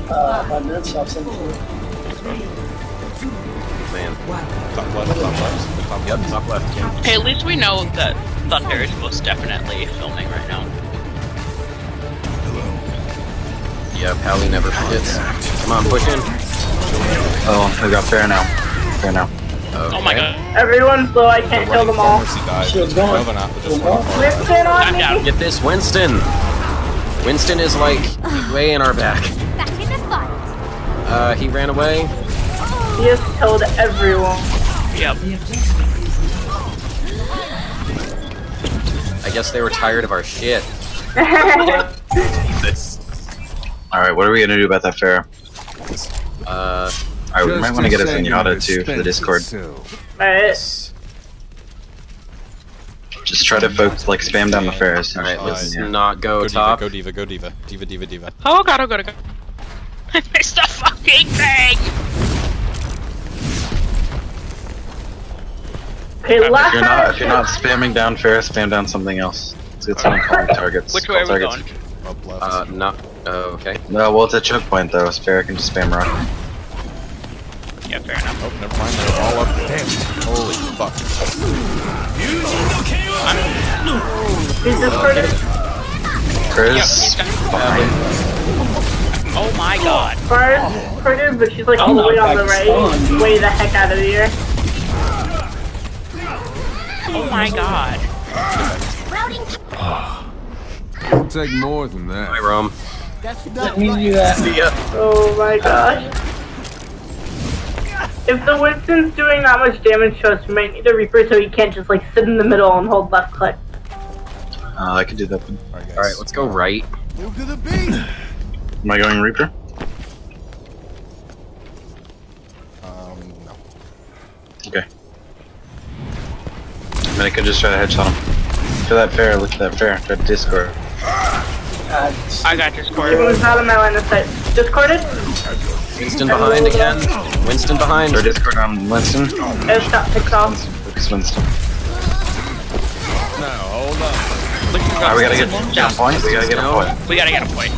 5 minutes, I'll send it to you. Man. Top left, top left. Top Yep, left. top left. Hey, at least we know that Thunder is most definitely filming right now. Yeah, Pally never forgets. Come on, push in. Oh, we got fair now. Fair now. Okay. Oh my god. Everyone's low, I can't kill them all. Mercy died. Shield's gone. Revenant with just Shield's one gone. Winston on I'm me! down. Get this, Winston. Winston is like way in our back. Back in the fight. He ran away. He has killed everyone. Yep. I guess they were tired of our shit. Jesus. Alright, what are we gonna do about that fair? Alright, we might want to get a Zenyatta too for the Discord. Alright. Just try to focus, like, spam down the fairs. Alright, let's Yeah. not go Go top. diva, go diva, go diva. Diva, diva, diva. Oh god, oh god, oh god. I missed the fucking thing! Okay, If last you're not spamming down fair, spam down something else. Let's get someone calling targets. Which way are Call we targets. going? Up left. Not. Okay. No, well, it's a choke point though, so fair can just spam rock. Yeah, fair enough. Oh, never mind, they're all up. Damn. Holy fuck. He's discorded. Chris, behind. Oh my god. Bar's discorded, but she's like all the way on the right. Way the heck out of the air. Oh my god. Take more than that. Hi, Rome. Let me do that. See ya. Oh my gosh. If the Winston's doing that much damage to us, we might need a Reaper so he can't just like sit in the middle and hold left click. I could do that then. Alright, guys. Alright, let's go right. Look at the beat. Am I going Reaper? No. Okay. Then I could just try to headshot him. For that fair, look at that fair. That Discord. I got Discord. Everyone's out of my line of sight. Discorded? Winston behind again. Winston behind. Or Discord on Winston. It's got picked off. Focus Winston. No, hold up. Alright, we gotta get a point. We gotta get a point. We gotta get a point.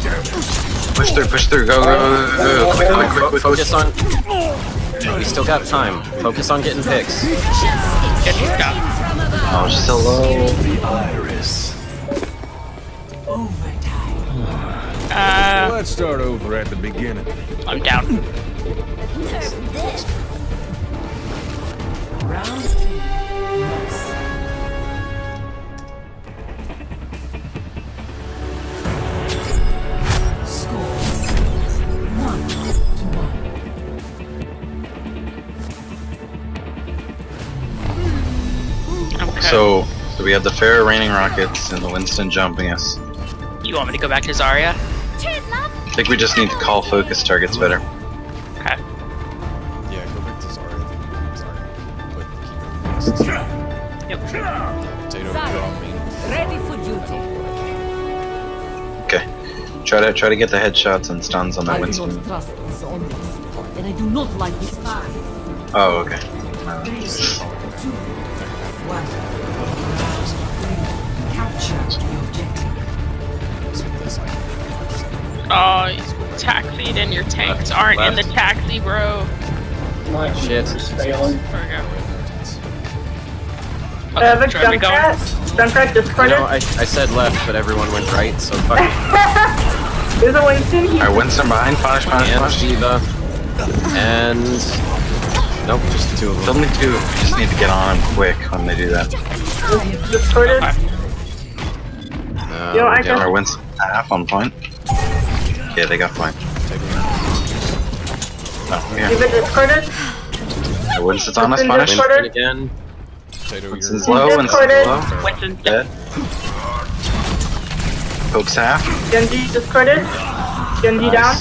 Push through. Go, go, go, go. Quick. Focus on. We still got time. Focus on getting picks. Get your shot. Oh, she's so low. Let's start over at the beginning. I'm down. Okay. So we have the fair raining rockets and the Winston jumping us. You want me to go back to Zarya? Cheers, love. I think we just need to call focus targets better. Okay. Yeah, go back to Zarya. Sorry. Put the key on. Yep. Potato drop me. Ready for duty. Okay. Try to get the headshots and stuns on that Winston. trust this only, and I do not like this fight. Oh, okay. Oh, taxied and your tanks aren't in the taxi, bro. My Shit. is failing. There we go. I have a Okay, try me going. Junkrat discorded. You know, I said left, but everyone went right, so fuck it. There's a Winston here. Alright, Winston behind. Punish. And Diva. And. Nope, just the two of It's them. only two. We just need to get on them quick when they do that. Discorded. Okay. You know, I yeah. just- Or Winston half on point. Yeah, they got point. Oh, yeah. Leave it discorded. Winston's on us. Winston Punish. discorded. Winston again. Potato, Winston's you're... low. Winston's Discorded. low. Winston's Dead. Pokes half. Genji discorded. Genji down.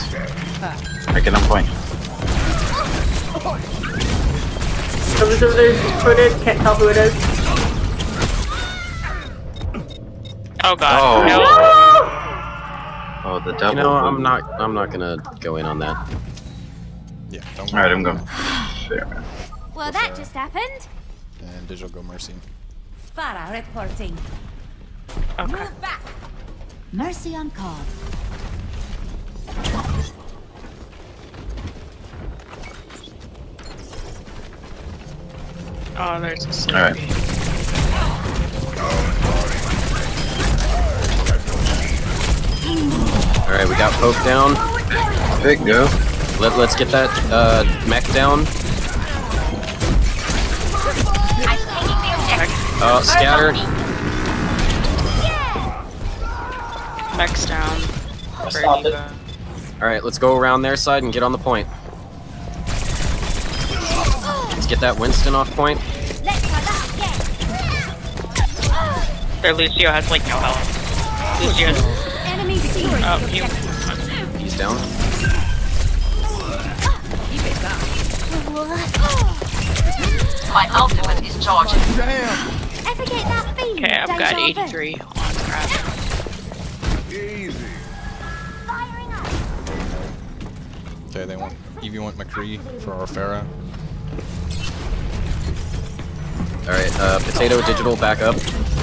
I get on point. Those over there is discorded. Can't tell who it is. Oh god. Oh. No. Oh, the double. You know, I'm not gonna go in on that. Yeah, don't Alright, I'm going. Fair. Well, that just happened. And digital go Mercy. Farah reporting. Okay. Move back. Mercy on call. Oh, there's a sleepy. Alright. Alright, we got Poke down. Big go. Let's get that mech down. Scatter. Mech's down. Stop it. Alright, let's go around their side and get on the point. Let's get that Winston off point. Their Lucio has like no health. Lucio. Enemy seen. Oh, He's down. My ultimate is charging. Ever get that feeling? okay, I've got deja vu? 83 on grab. Easy. Firing up. Okay, they want Evie want McCree for our Farah. Alright, Potato Digital back up.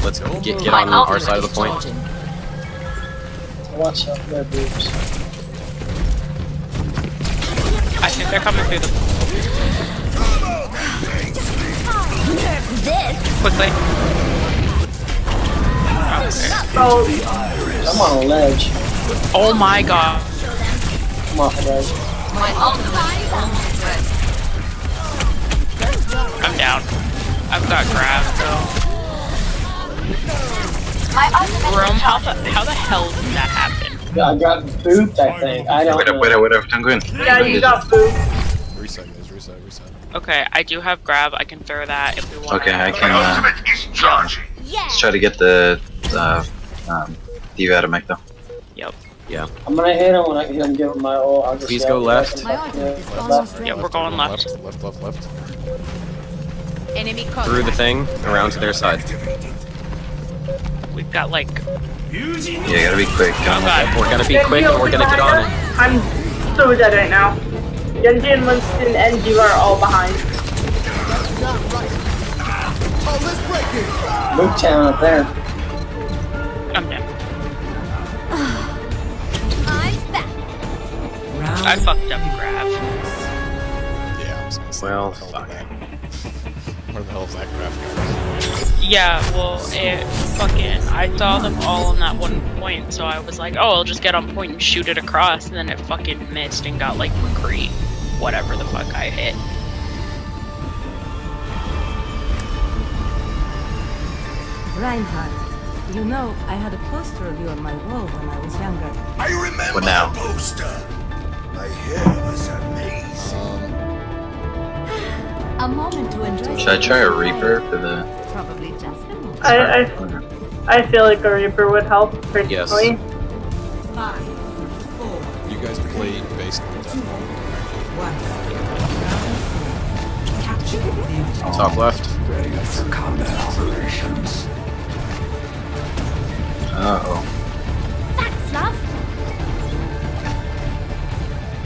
Let's get My on our ultimate side of the is point. charging. Watch out for their boobs. I think they're coming through the quickly. Oh, I'm on a ledge. Oh my god. I'm off a ledge. My ultimate is almost ready. I'm down. I've got grab though. My ultimate Rome, is how charging. the hell did that happen? Yeah, I got booped, I think. I don't know. Wait up, Tanguin. yeah, you got food. Reset, guys, reset. Okay, I do have grab. I can throw that if we want. Okay, I can, Yeah. let's try to get the, Diva to mech though. Yep. Yeah. I'm gonna hit him when I get him give him my ult. I'll just Please yell go at the left. rest My of ultimate is the- almost Yeah, ready. we're going left. Left. Enemy Through the thing, around to their side. We've got like. Yeah, gotta be quick. Oh god. We're gonna be quick and we're gonna get on it. I'm so dead right now. Genji and Winston and Diva are all behind. Boop town up there. I'm dead. I'm back. I fucked up grab. Yeah, I was gonna say. Well, where the hell fuck. did that- Where the hell is that graph going? Yeah, well, it fucking. I saw them all on that one point, so I was like, oh, I'll just get on point and shoot it across, and then it fucking missed and got like McCree. Whatever the fuck I hit. Reinhardt, you know, I had a poster of you on my wall when I was younger. I remember What now? the poster. My hair was amazing. A moment to enjoy. Should I try a Reaper for the... Probably just a moment. I feel like a Reaper would help personally. Yes. 5, 4, You guys played based on that. 1. Capture the objective. Top left. Uh-oh. Thanks, love.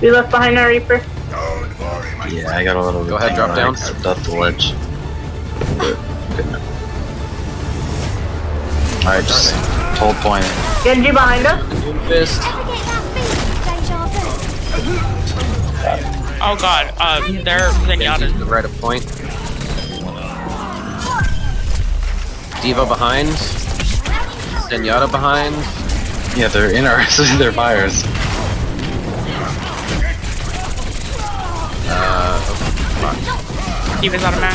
We left behind our Reaper. Don't worry, my Yeah, I got a little... Go ahead, drop down. I stepped off the ledge. Alright, just hold point. Genji behind us. Fist. Ever get that feeling? Deja vu. Oh god, they're Zenyatta's. Right at point. Diva behind. Zenyatta behind. Yeah, they're in our... they're fires. He was on a map.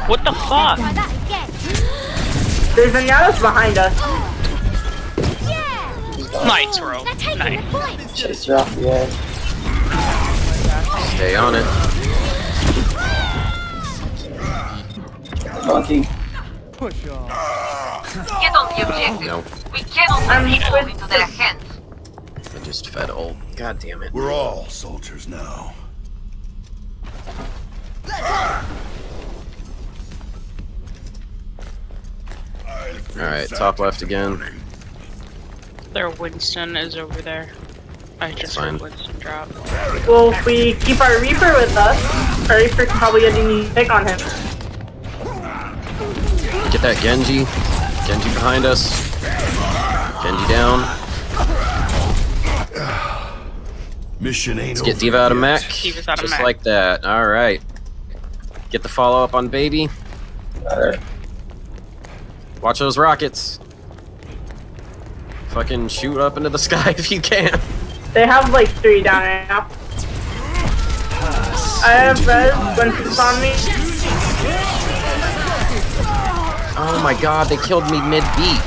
What the fuck? Try that again. There's Zenyatta's behind us. Yeah. Nice, bro. They're taking Nice. the point. Just drop the edge. Stay on it. Monkey. Get on the objective. Nope. We cannot I'm let it go with- into their hands. I just fed old. God damn it. We're all soldiers now. Alright, top left again. Their Winston is over there. I just Fine. heard Winston drop. Well, if we keep our Reaper with us, our Reaper can probably get a new pick on him. Get that Genji. Genji behind us. Genji down. Mission ain't Let's get over Diva out of yet. mech. Diva's out of Just mech. like that. Alright. Get the follow up on baby. Alright. Watch those rockets. Fucking shoot up into the sky if you can. They have like 3 down right now. I have res when it's on me. Oh my god, they killed me mid-beat.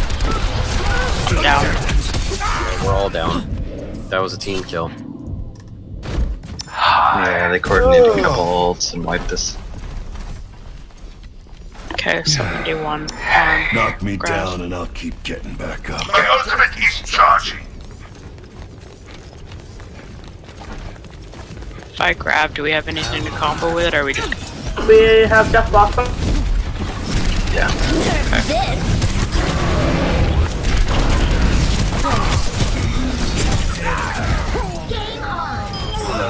I'm down. We're all down. That was a team kill. Yeah, they coordinated a couple ults and wiped us. Okay, 71. Knock me Grab. down and I'll keep getting back up. My ultimate is charging. If I grab, do we have anything to combo with, or are we just... We have just lost them. Yeah.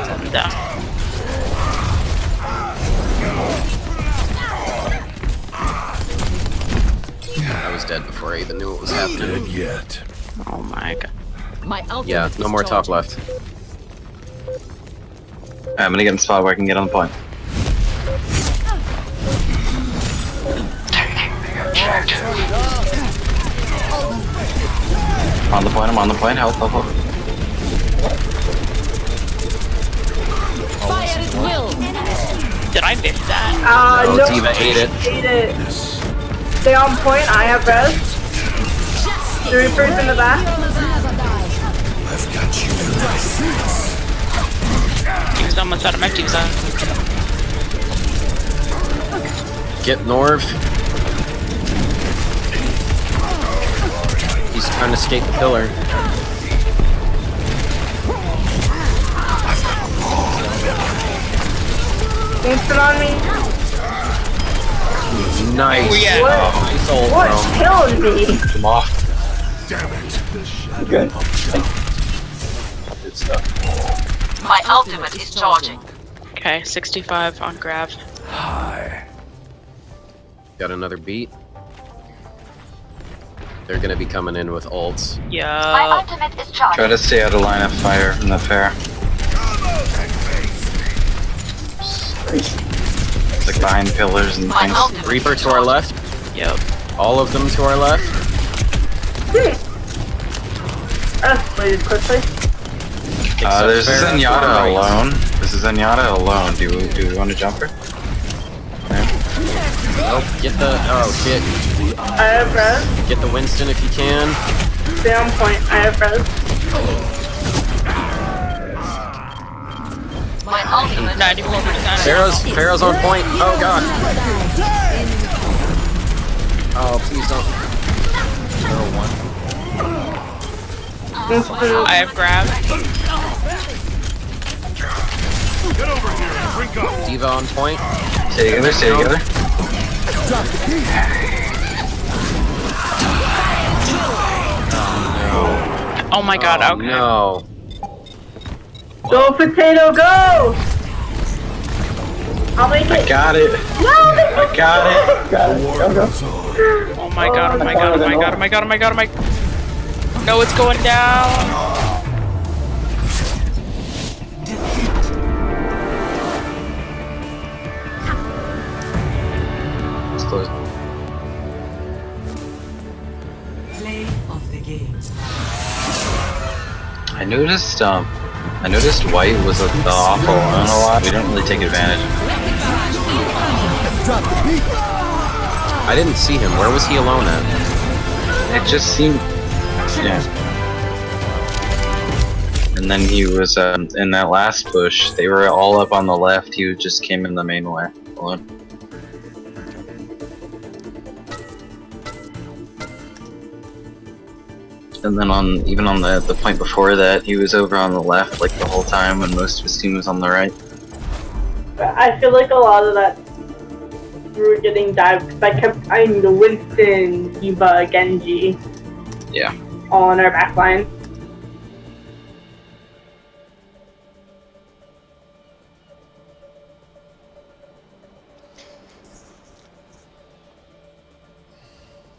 I'm down. I was dead before I even knew what was happening. Dead yet. Oh my god. Yeah, no more top left. I'm gonna get in a spot where I can get on the point. On the point, I'm on the point. Help, help, help. Did I miss that? Oh, No. Diva ate it. Ate it. Stay on point. I have res. The Reaper's in the back. I've got you. Team's almost out of my team's out. Get Norv. He's trying to escape the pillar. Instant on me. Nice. Oh, yeah. Nice ult, What bro. killed me? Come off. Damn it. Good. Good stuff. My ultimate is charging. Okay, 65 on grab. Hi. Got another beat. They're gonna be coming in with ults. My Yeah. ultimate is charging. Try to stay out of line of fire in the fair. It's like behind pillars and My things. ultimate Reaper is to our left. Yep. All of them to our left. Escalated quickly. Except There's Farrah to our Zenyatta right. alone. This is Zenyatta alone. Do we want to jump her? Nope. Get the. Oh shit. I have res. Get the Winston if you can. Stay on point. I have res. My ultimate 94%. Pharaoh's on point. Oh god. Oh please don't. Pharaoh one. I have grab. Get over here and drink up. Diva on point. Stay together. Stay together. Oh my god, Oh, okay. no. Go potato, go! I'll make I it. got it. No, I got it. Got it. Go, go. Oh my god, oh my god, oh my god, oh my god, oh my god, oh my... No, it's going down! It's close. I noticed white was the awful alone a lot. We don't really take advantage. I didn't see him. Where was he alone at? It just seemed, yeah. And then he was in that last push. They were all up on the left. He just came in the main way alone. And then even on the point before that, he was over on the left like the whole time, when most of his team was on the right. I feel like a lot of that we were getting dived because I kept finding the Winston, Diva, Genji. Yeah. All in our backline.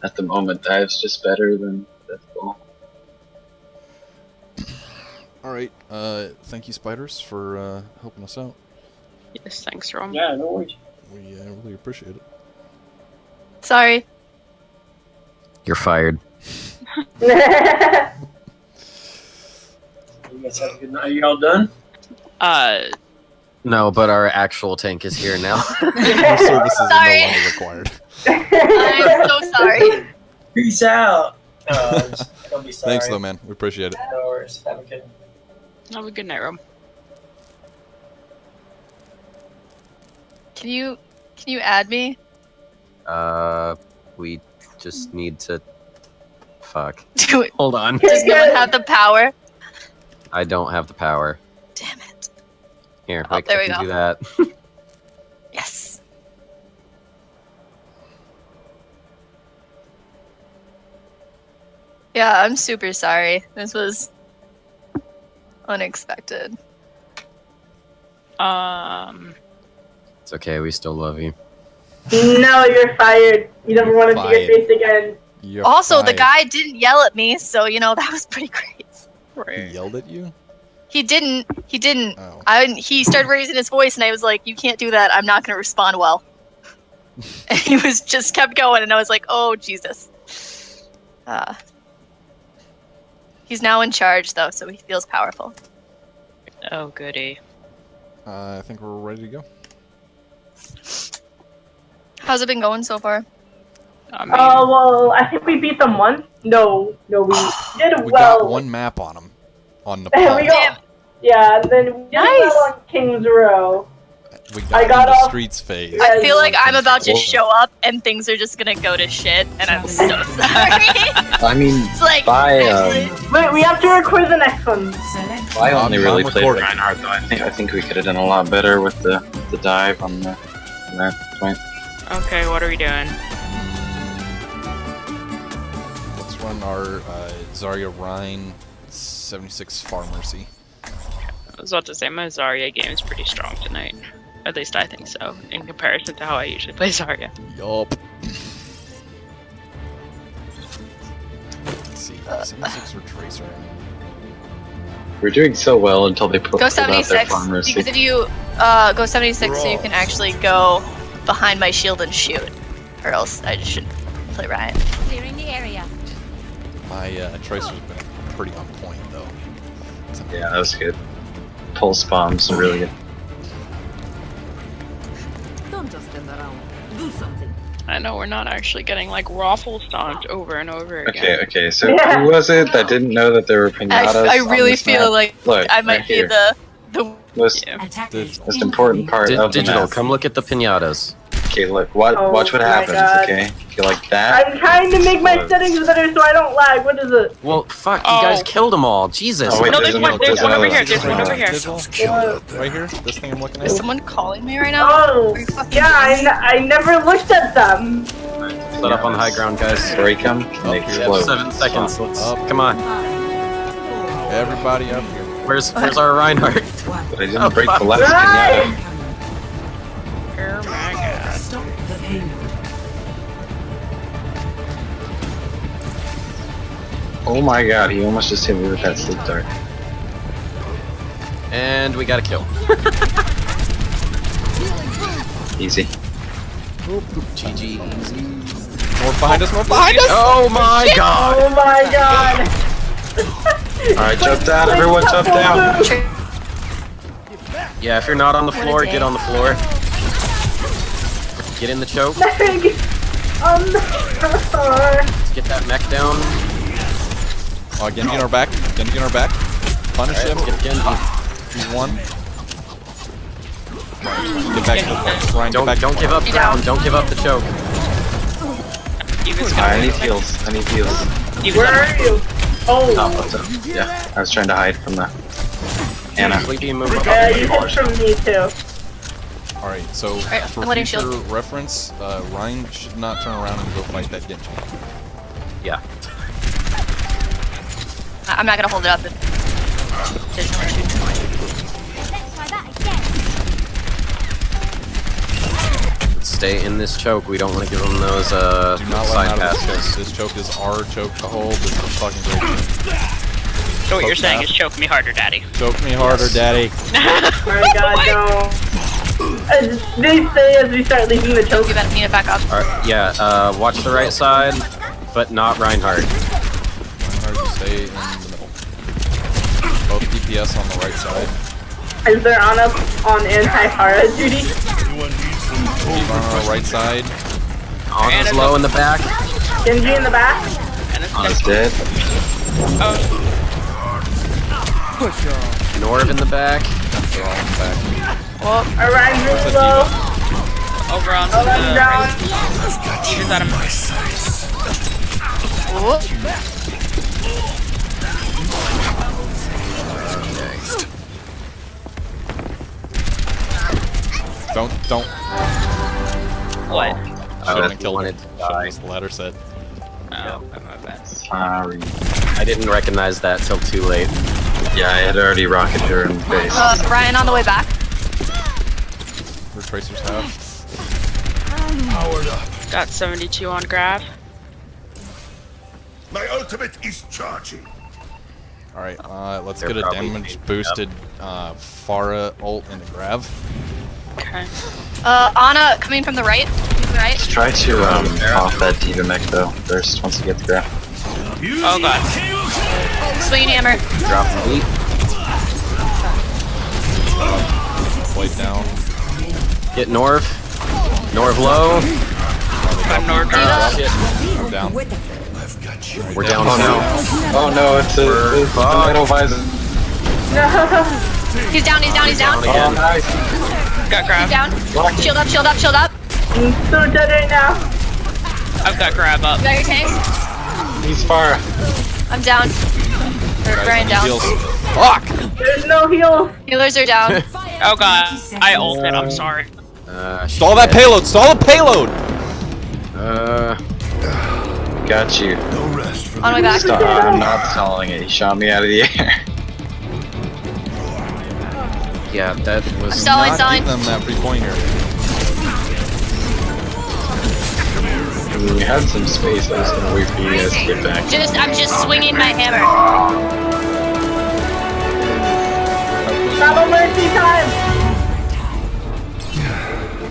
At the moment, dive's just better than deathball. Alright, thank you, Spiders, for helping us out. Yes, thanks, Rom. Yeah, no worries. We really appreciate it. Sorry. You're fired. You guys have a good night. Are you all done? No, but our actual tank is here now. Your services are Sorry. no longer required. I'm so sorry. Peace out. No, don't be sorry. Thanks though, man. We appreciate it. No worries. Have a good Have a good night, Rob. Can you add me? We just need to. Fuck. Do it. Hold on. Does no one have the power? I don't have the power. Damn it. Here, Oh, I there we can go. do that. Yes. Yeah, I'm super sorry. This was unexpected. It's okay. We still love you. No, you're fired. You never want to see Fired. your face again. You're Also, the fired. guy didn't yell at me, so you know that was pretty great. He yelled at you? He didn't. He didn't. Oh. He started raising his voice, and I was like, "You can't do that. I'm not going to respond well." And he was just kept going, and I was like, "Oh Jesus." He's now in charge, though, so he feels powerful. Oh, goody. I think we're ready to go. How's it been going so far? I mean, Oh, well, I think we beat them once. No, we did We well. got one map on him. On we Nepal. got, yeah, and then we did Nice. well on King's Row. We I got got in the off- streets phase. Yeah. I feel like I'm about to Well- show up, and things are just gonna go to shit, and I'm so sorry. I mean, It's like, Bye, actually, Wait, we have to record the next one. I only I'm really played recording. Reinhardt though. I think we could have done a lot better with the dive on that point. okay, what are we doing? Let's run our Zarya Rhine 76 Far Mercy. I was about to say, my Zarya game is pretty strong tonight. At least I think so, in comparison to how I usually play Zarya. Yup. Let's see. 76 or Tracer. We're doing so well until they put go pulled out their 76, Far Mercy. because if you go 76, so you can actually go behind my shield and shoot, or else I just shouldn't play Ryan. Clearing the area. My Tracer's been pretty on point though. Yeah, that was good. Pulse bombs are really good. Don't just stand around. Do something. I know we're not actually getting like raffle stomped over and over again. Okay, so who was it that didn't know that there were pinatas? I on really this feel map? like Look, I might right be here. the Most, Yeah. Attackers. most important part of the Digital, map. come look at the pinatas. Okay, look, Oh watch what my happens, God. okay? Okay, like that. I'm trying to make my Look. settings better so I don't lag. What is it? Well, fuck, you Oh. guys killed them all. Jesus. Oh, wait, No, there's there's one over here, there's one over here. Right here? This thing I'm looking Is at? someone calling me right now? Oh, Are you fucking yeah, I never looked at them. Set up on the high ground, guys. Break them, and they Up here. We have explode. 7 seconds. Let's Up. come on. Everybody up here. Where's our Reinhardt? But I didn't break the last Right. pinata. Oh my god. Stop the pain. Oh my god, he almost just hit me with that sleep dart. And we got a kill. Easy. GG. More behind us, more behind us! Oh my god! Oh my god. Alright, jump down, everyone jump down! Yeah, if you're not on the floor, get on the floor. Get in the choke. Meg, on the floor. Get that mech down. Oh, Genji in our back. Genji in our back. Punish Alright, him. let's get Genji. He's one. Get back to the point. Ryan, get back to Don't the give point. up ground. Don't give up the choke. You guys I need gonna heals, I need heals. Where are you? Oh, Oh, what's up? Yeah, I was trying to hide from the Anna. Sleepy move up. yeah, you hid from me too. Alright, so Alright, for I'm letting future shield. reference, Ryan should not turn around and go fight that Genji. Yeah. I'm not gonna hold it up if there's no one shooting someone. Let's try that again. Let's stay in this choke. We don't want to give them those Do not let him side out of this choke. passes. This choke is our choke to hold. This is fucking great. So what you're Poke saying down. is choke me harder, daddy. Choke me harder, daddy. Oh my god, no. They say as we start leaving the choke. You better need it back up. Alright, yeah, watch the right side, but not Reinhardt. Reinhardt, stay in the middle. Both DPS on the right side. Is there on up on anti-Hara duty? Keep on the right side. Ana's low in the back. Genji in the back. Ana's dead. Oh, Norv in the back. They're all in the back. Well, Orion Where's really the low. D.Va? over on Oh, that's the down. Here's that Don't. What? I Shouldn't have killed wanted him. to Shouldn't die. have, the ladder said. Oh, my bad. Sorry. I didn't recognize that till too late. Yeah, I had already rocketed her in the face. Ryan on the way back. Where tracers have. Powered up. Got 72 on grab. My ultimate is charging. Alright, let's They're get a probably damage changing boosted Pharah ult into Grav. Okay. Ana coming from the right. Let's try to off that D.Va mech though first once you get the grab. Oh god. Swinging hammer. Drop the beat. Blade down. Get Norv. Norv low. I'm Nord. Shit. I'm down. I've got you. We're down Oh now. no! Oh no! It's a metal visor. He's down. Down Oh again. nice! Got grab. Down. Shield up. I'm so dead right now. I've got grab up. You got your tanks? He's far. I'm down. Or Guys, Brian I down. need heals. Fuck! There's no heals. Healers are down. Oh god. I ulted. I'm sorry. Stall that payload! Stall the payload! Got you. No rest for On my back. Stop. I'm not stalling it. He shot me out of the air. Yeah, that was. Stalling. Give them that free pointer. I mean, we had some space. I was gonna wait for you guys to get back. I'm just swinging my hammer. Battle mercy time.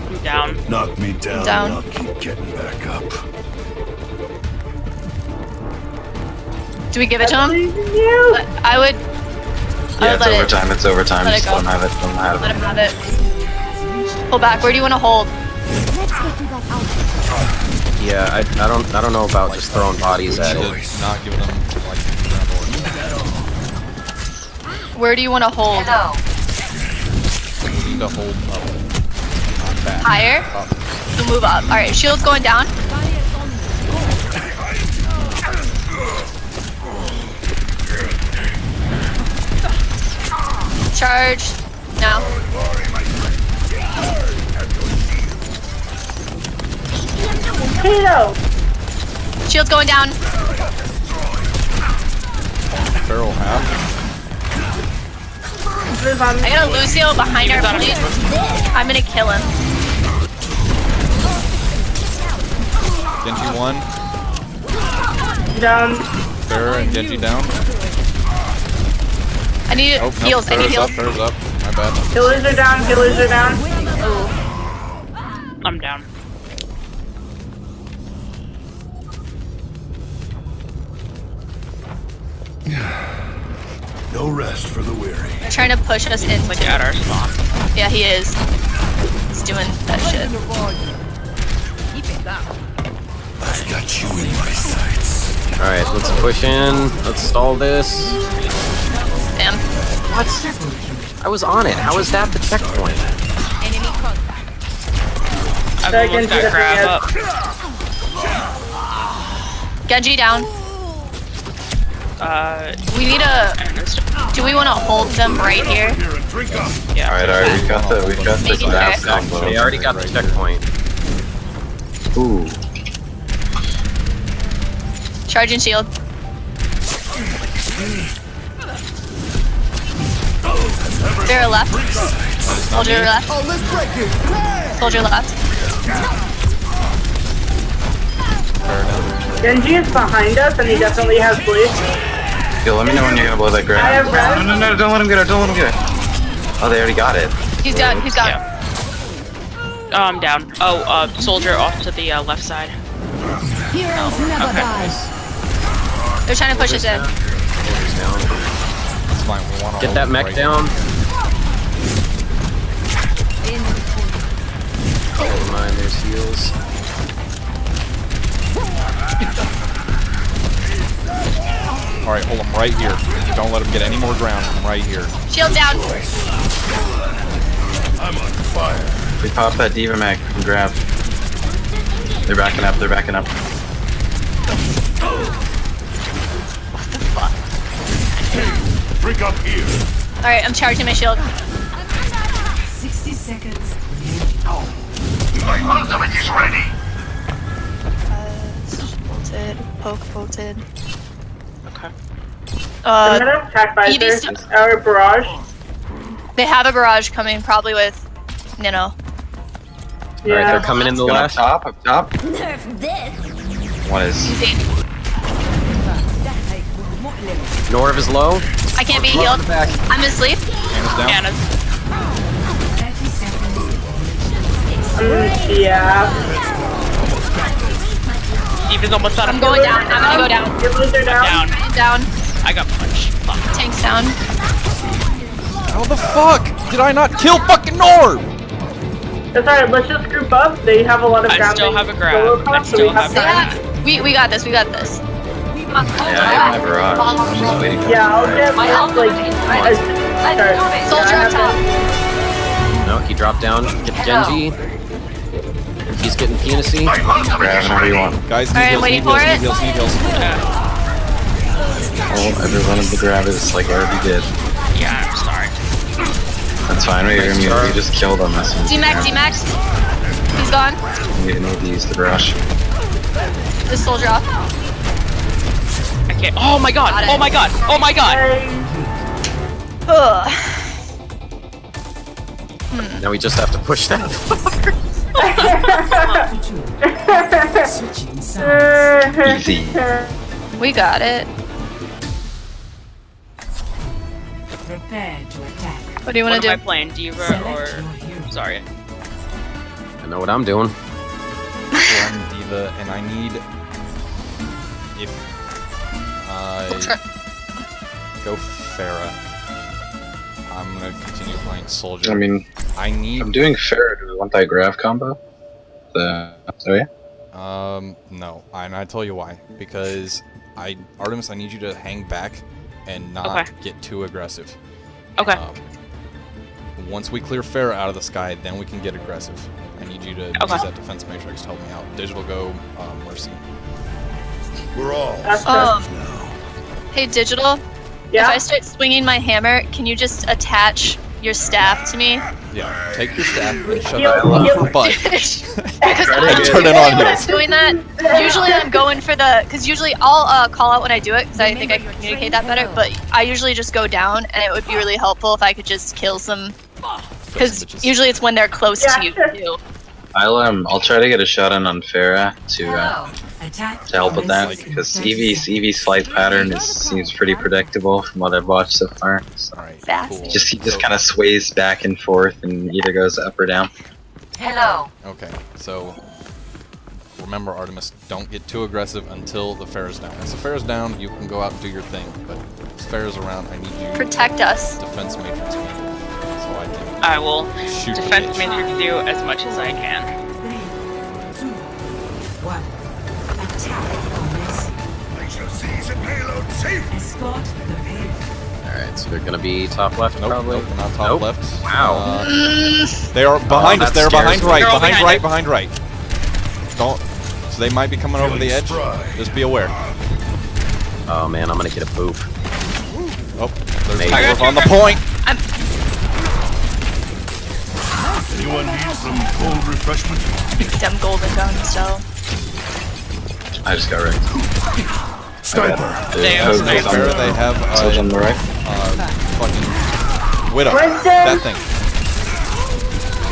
I'm down. knock me down, Down. and I'll keep getting back up. Do we give it to him? You. I would Yeah, it's let it- overtime. It's overtime. let it Just go. don't have it. Don't have let it. him have it. Pull back. Where do you want to hold? Yeah, I don't know about just throwing bodies at it. Not giving them like Where do you want to hold? Hello. we need to hold up. Not back. Higher? Up. So move up. Alright, shield's going down. Charge. Now. Tito. Shield's going down. Barrel half. Move on. I got a Lucio behind our blade. I'm gonna kill him. Genji 1. Down. Pharah and Genji down. I need Oh, heals. no, I need Pharah's heals. up. My bad. Healers are down. Healers are down. Ooh. I'm down. No rest for the weary. They're trying to push us in. Like at our spawn. Yeah, he is. He's doing that shit. I've got you in my sights. Alright, let's push in. Let's stall this. Damn. What? I was on it. How is that the checkpoint? I've Back almost into got the grab hand. up. Genji down. We need a. Do we want to hold them right here? Here and drink up. Yeah. Alright, we've got the Maybe staff there. combo. They already got the checkpoint. Ooh. Charging shield. Vera left. Soldier left. Soldier left. Genji is behind us, and he definitely has blue. Yo, let me know when you're gonna blow that grab. I have red. No, don't let him get it. Don't let him get it. Oh, they already got it. He's down. He's down. Yeah. I'm down. Oh, soldier off to the left side. Heroes never die. They're trying to push us in. Soldier's down. It's fine. We want to Get that mech down. Oh, never mind, there's heals. Alright, hold him right here. Don't let him get any more ground. I'm right here. Shield down. I'm on fire. We pop that Diva mech and grab. They're backing up, they're backing up. Break up here. Alright, I'm charging my shield. 60 seconds. My ultimate is ready. Bolted. Poke bolted. Okay. I'm gonna attack EV's visor or barrage. They have a barrage coming, probably with Nino. Alright, they're coming in the Going left. up top. Nerf this. What is? Norv is low. I can't be Low in healed. the back. I'm asleep. Anna's down. Anna's. 30 seconds. Yeah. Eva's almost out of I'm going down. I'm gonna go down. Your loser down. down. I'm down. I got punched. Fuck. Tank's down. How the fuck did I not kill fucking Norv? That's alright, let's just group up. They have a lot of I ground. still have a grab. solo I comp, so still we have have time. Yeah, we got this. We got this. Yeah, I have my barrage. I'm just waiting for Yeah, I'll get My like ultimate is ready. start. Soldier Yeah, I up top. No, he dropped down. Get Genji. He's getting penisy. grab whenever you want. Guys, Alright, need waiting heals, for need it. heals, need heals, need heals. Oh, everyone in the grab is like already did. Yeah, I'm sorry. That's fine, we just killed him. That's D-Max, D-Max. He's gone. You need to use the brush. This soldier off. I can't. Oh my god. Got it. Oh my god. Oh my god. Ugh. Now we just have to push that. Switching sides. Easy. We got it. Prepare to attack. What do you want What to am I do? playing? Diva Select or... your hero. Sorry. I know what I'm doing. One Diva, and I need... If I go Pharah, I'm gonna continue playing Soldier. I mean, I need... I'm doing fair. Do we want that grav combo? Oh yeah? No. And I tell you why. Because Artemis, I need you to hang back and not Okay. get too aggressive. Okay. Once we clear Pharah out of the sky, then we can get aggressive. I need you to use that defense matrix to help me out. Digital go, Mercy. We're all Hey, Digital. Yeah. If I start swinging my hammer, can you just attach your staff to me? Yeah, take your staff and shove Heal- it up heal- her butt. Because And turn it on heels. doing that. Usually I'm going for the, because usually I'll call out when I do it because I think I can communicate that better. But I usually just go down, and it would be really helpful if I could just kill some. Because usually it's when they're close to you too. I'll try to get a shot in on Pharah to Attack. help with that because Eevee's flight pattern seems pretty predictable from what I've watched so far. So Alright, Fast. cool. he just kind of sways back and forth and either goes up or down. Hello. Okay, so remember, Artemis, don't get too aggressive until the Pharah's down. As the Pharah's down, you can go out and do your thing, but as Pharah's around, I need you Protect us. defense matrix me so I can I will shoot the defense bitch. matrix you as much as I can. 3, 2, 1. Attack on this. I shall seize a payload safe. Escort the payload. Alright, so they're gonna be top left Nope, probably. nope, not top Nope. left. Wow. They are behind us. that They're behind scares me. right. They're all Behind behind right. it. Behind right. Don't. So they might be coming over the edge. Just be aware. Oh man, I'm gonna get a poop. Oh, there's Maybe. a I got dwarf on the point. Anyone need some cold refreshment? Them golden guns, so. I just got wrecked. Sniper. As they have Soldier on the right. fucking Widow. Winston! That thing.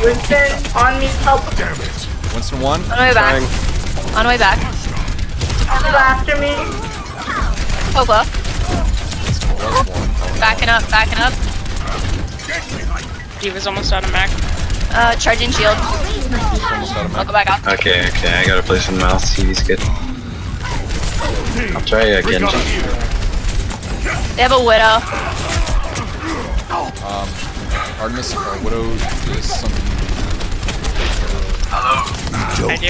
Winston, on me, help. Damn it. Winston one. On the way back. On the way back. Go after me. Popa. Was one. Backing up, backing up. Diva's almost out of mech. Charging shield. Almost out of I'll mana. go back up. Okay, I gotta play something else. He's good. I'll try Genji. They have a widow. Artemis or Widow is some. I do. Okay.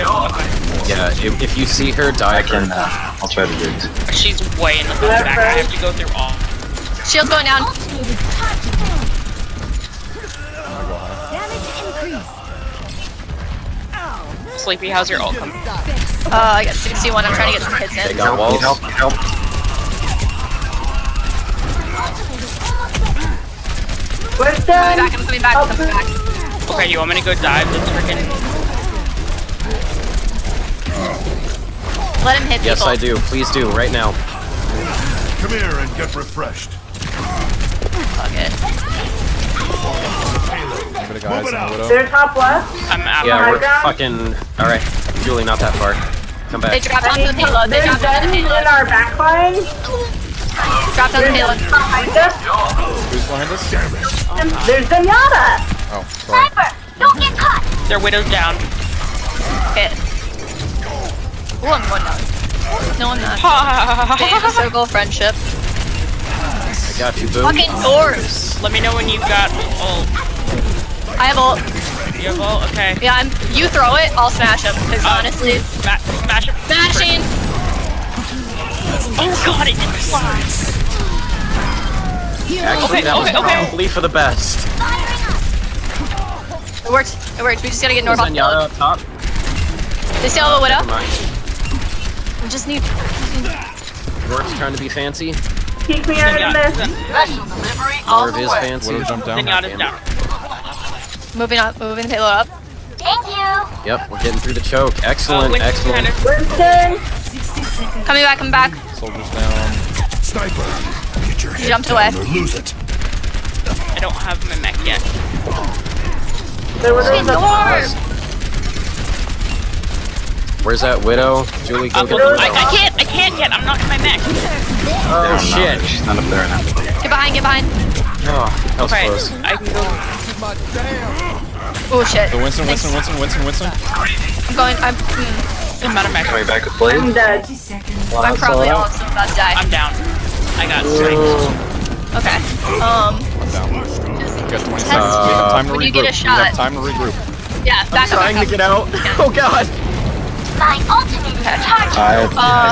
Yeah, if you see her, I dive her. can. I'll try the root. She's way in the back. I have to go through all. Shield's going down. Sleepy, how's your ult coming? I got 61. I'm trying to get some hits They in. got walls. Help! Where's Coming back. I'm coming back. Okay, you want me to go dive this freaking? Let him hit Yes, people. I do. Please do, right now. Come here and get refreshed. Fuck it. Anybody got eyes on the Widow? They're top left. I'm Yeah, my we're God. fucking. Alright, Julie, not that far. Come They back. dropped onto the payload. They There's dropped onto Zen the in payload. our backline. Dropped onto the payload. Behind us. Who's behind us? There's Zenyatta. Oh, sorry. Don't get caught! Their widow's down. Hit. Ooh, I'm going down. No, I'm not. Stay in the circle of friendship. I got you, boo. Fucking doors. Let me know when you've got ult. I have ult. You have ult? Okay. Yeah, you throw it, I'll smash him. Because honestly, Smash him. smashing. Oh god, it didn't fly. Actually, that was okay. probably for the best. It worked. It worked. We just gotta get north off the Zenyatta payload. up top. They still have a widow. Never mind. We just need. Dwarf's trying to be fancy. Keep me out of this. Special delivery Dwarf on the is way. fancy. Widow jumped down. Zenyatta's down. Moving the payload up. Thank you! Yep, we're getting through the choke. Excellent, Winston excellent. kind of- Winston. Coming back. Soldiers down. Sniper, get your head Jumped down away. or lose it. I don't have my mech yet. There was Fucking a dwarf. Where's that widow? Julie, go get the I widow. can't yet. I'm not in my mech. Oh, shit. She's not up there now. Get behind. Oh, that was Okay, close. I can go. Oh shit. So Winston. I'm going. I'm out of mech. Coming back with Blade. I'm dead. I'm probably also about to die. I'm down. I got strength. Okay. I'm down. We got 20 seconds. We have time to when regroup. you get a We shot. have time to regroup. Yeah, back up. Trying to get out. Oh, God. My ultimate is charged.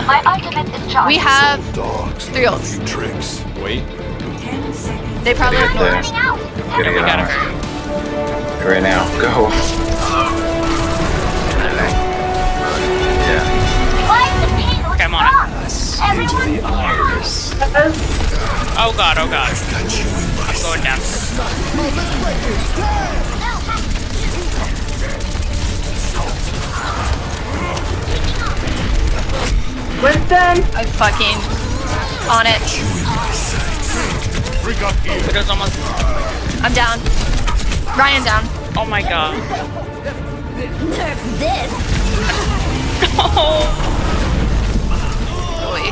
My ultimate is charged. We have Dogs. 3 ults. Few tricks. Wait. They probably Get have there. more. Running out. Gotta We get gotta on hurry. her. Right now. Go. Yeah. Why is the payload Okay, I'm on it. stopped? Everyone here. Oh god, oh god. Got you in my I'm going down. Winston. I'm fucking on it. Freak up here. Widow's almost. I'm down. Ryan down. Oh my god. Nerf this. Oh. Really.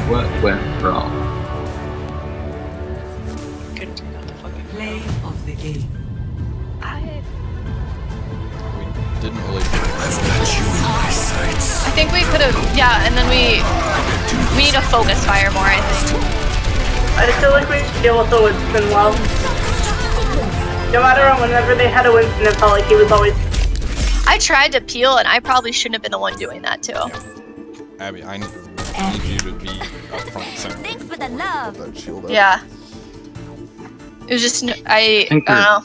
What went wrong? Couldn't take out the fucking. Play of the game. We didn't really. I've got you in my sights. I think we could have. Yeah, and then we need to focus fire more. I think. I feel like we deal with the Winston well. No matter whenever they had a Winston, it felt like he was always. I tried to peel, and I probably shouldn't have been the one doing that too. Abby, I need you to be up front and center. Thanks for the love. That shield up. Yeah. It was just I think don't know.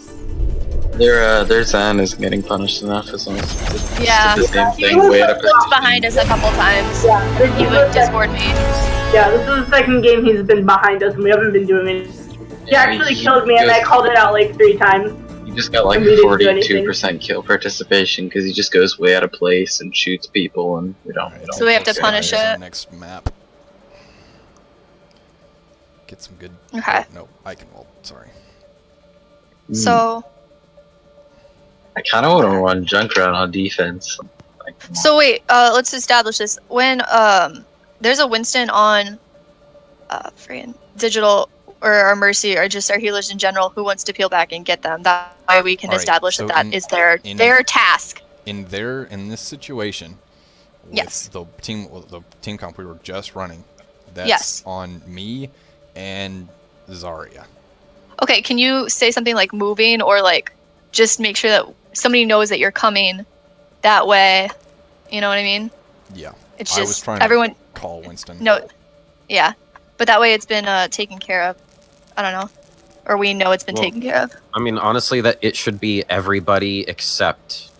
Their Zen isn't getting punished enough as long as it's Yeah. the same He thing was way up He was behind us a couple times. Yeah, this He is would the discord me. Yeah, this is the second game he's been behind us, and we haven't been doing it. He actually killed me, and I called it out like 3 times. You just got like And we didn't do anything. 42% kill participation because he just goes way out of place and shoots people, and we don't. So we have to Let's punish go to it. our next map. Get some good. Okay. Oh, no, I can ult. Sorry. So. I kind of want to run Junkrat on defense. So wait, let's establish this. When there's a Winston on freaking digital or our Mercy or just our healers in general who wants to peel back and get them, that way we can establish that is their task. In this situation, with the team comp we were just running, that's on me and Zarya. Okay, can you say something like moving or like just make sure that somebody knows that you're coming? That way, you know what I mean? Yeah. It's just I was trying everyone to call Winston. No, yeah, but that way it's been taken care of. I don't know, or we know it's been taken care of. I mean, honestly, that it should be everybody except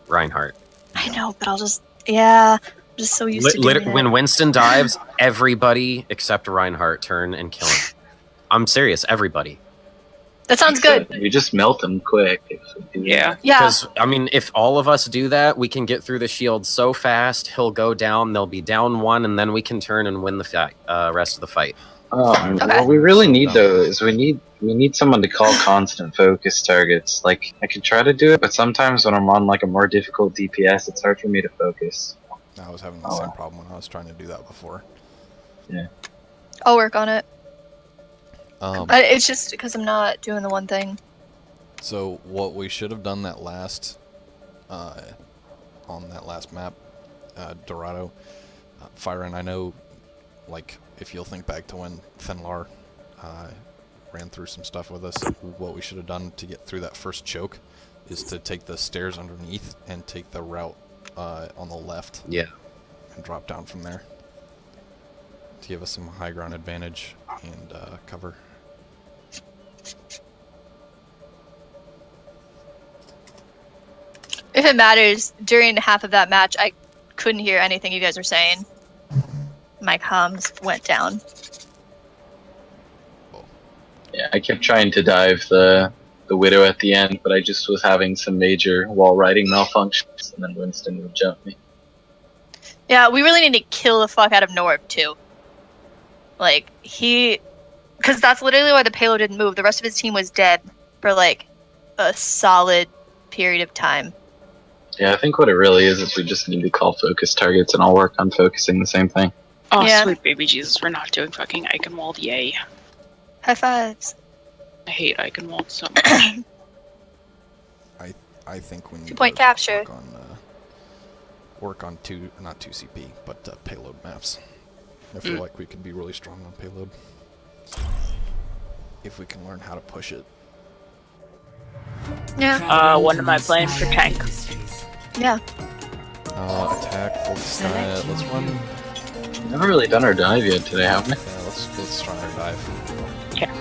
Reinhardt. I know, but I'm just so used to doing it. When Winston dives, everybody except Reinhardt turn and kill him. I'm serious, everybody. That sounds good. You just melt them quick. Yeah. Because, I mean, if all of us do that, we can get through the shield so fast, he'll go down, they'll be down one, and then we can turn and win the fight, rest of the fight. What we really need, though, is we need someone to call constant focus targets. Like, I could try to do it, but sometimes when I'm on, like, a more difficult DPS, it's hard for me to focus. I was having the same problem when I was trying to do that before. Yeah. I'll work on it. It's just because I'm not doing the one thing. So what we should have done that last, on that last map, Dorado, Fyron, I know, like, if you'll think back to when Fenlar ran through some stuff with us, what we should have done to get through that first choke is to take the stairs underneath and take the route on the left. Yeah. And drop down from there to give us some high ground advantage and cover. If it matters, during half of that match, I couldn't hear anything you guys were saying. My comms went down. Yeah, I kept trying to dive the Widow at the end, but I just was having some major wall riding malfunctions, and then Winston would jump me. Yeah, we really need to kill the fuck out of Norb, too. Like, because that's literally why the payload didn't move. The rest of his team was dead for, like, a solid period of time. Yeah, I think what it really is we just need to call focus targets, and I'll work on focusing the same thing. Oh, sweet baby Jesus, we're not doing fucking Eichenwald, yay. High fives. I hate Eichenwald so much. I think we need 2-point capture. Work on not 2CP, but payload maps. I feel like we could be really strong on payload. If we can learn how to push it. Yeah. What am I playing for tank? Yeah. Attack, full stat, let's run. We've never really done our dive yet today, have we? Yeah, let's try our dive. Yeah.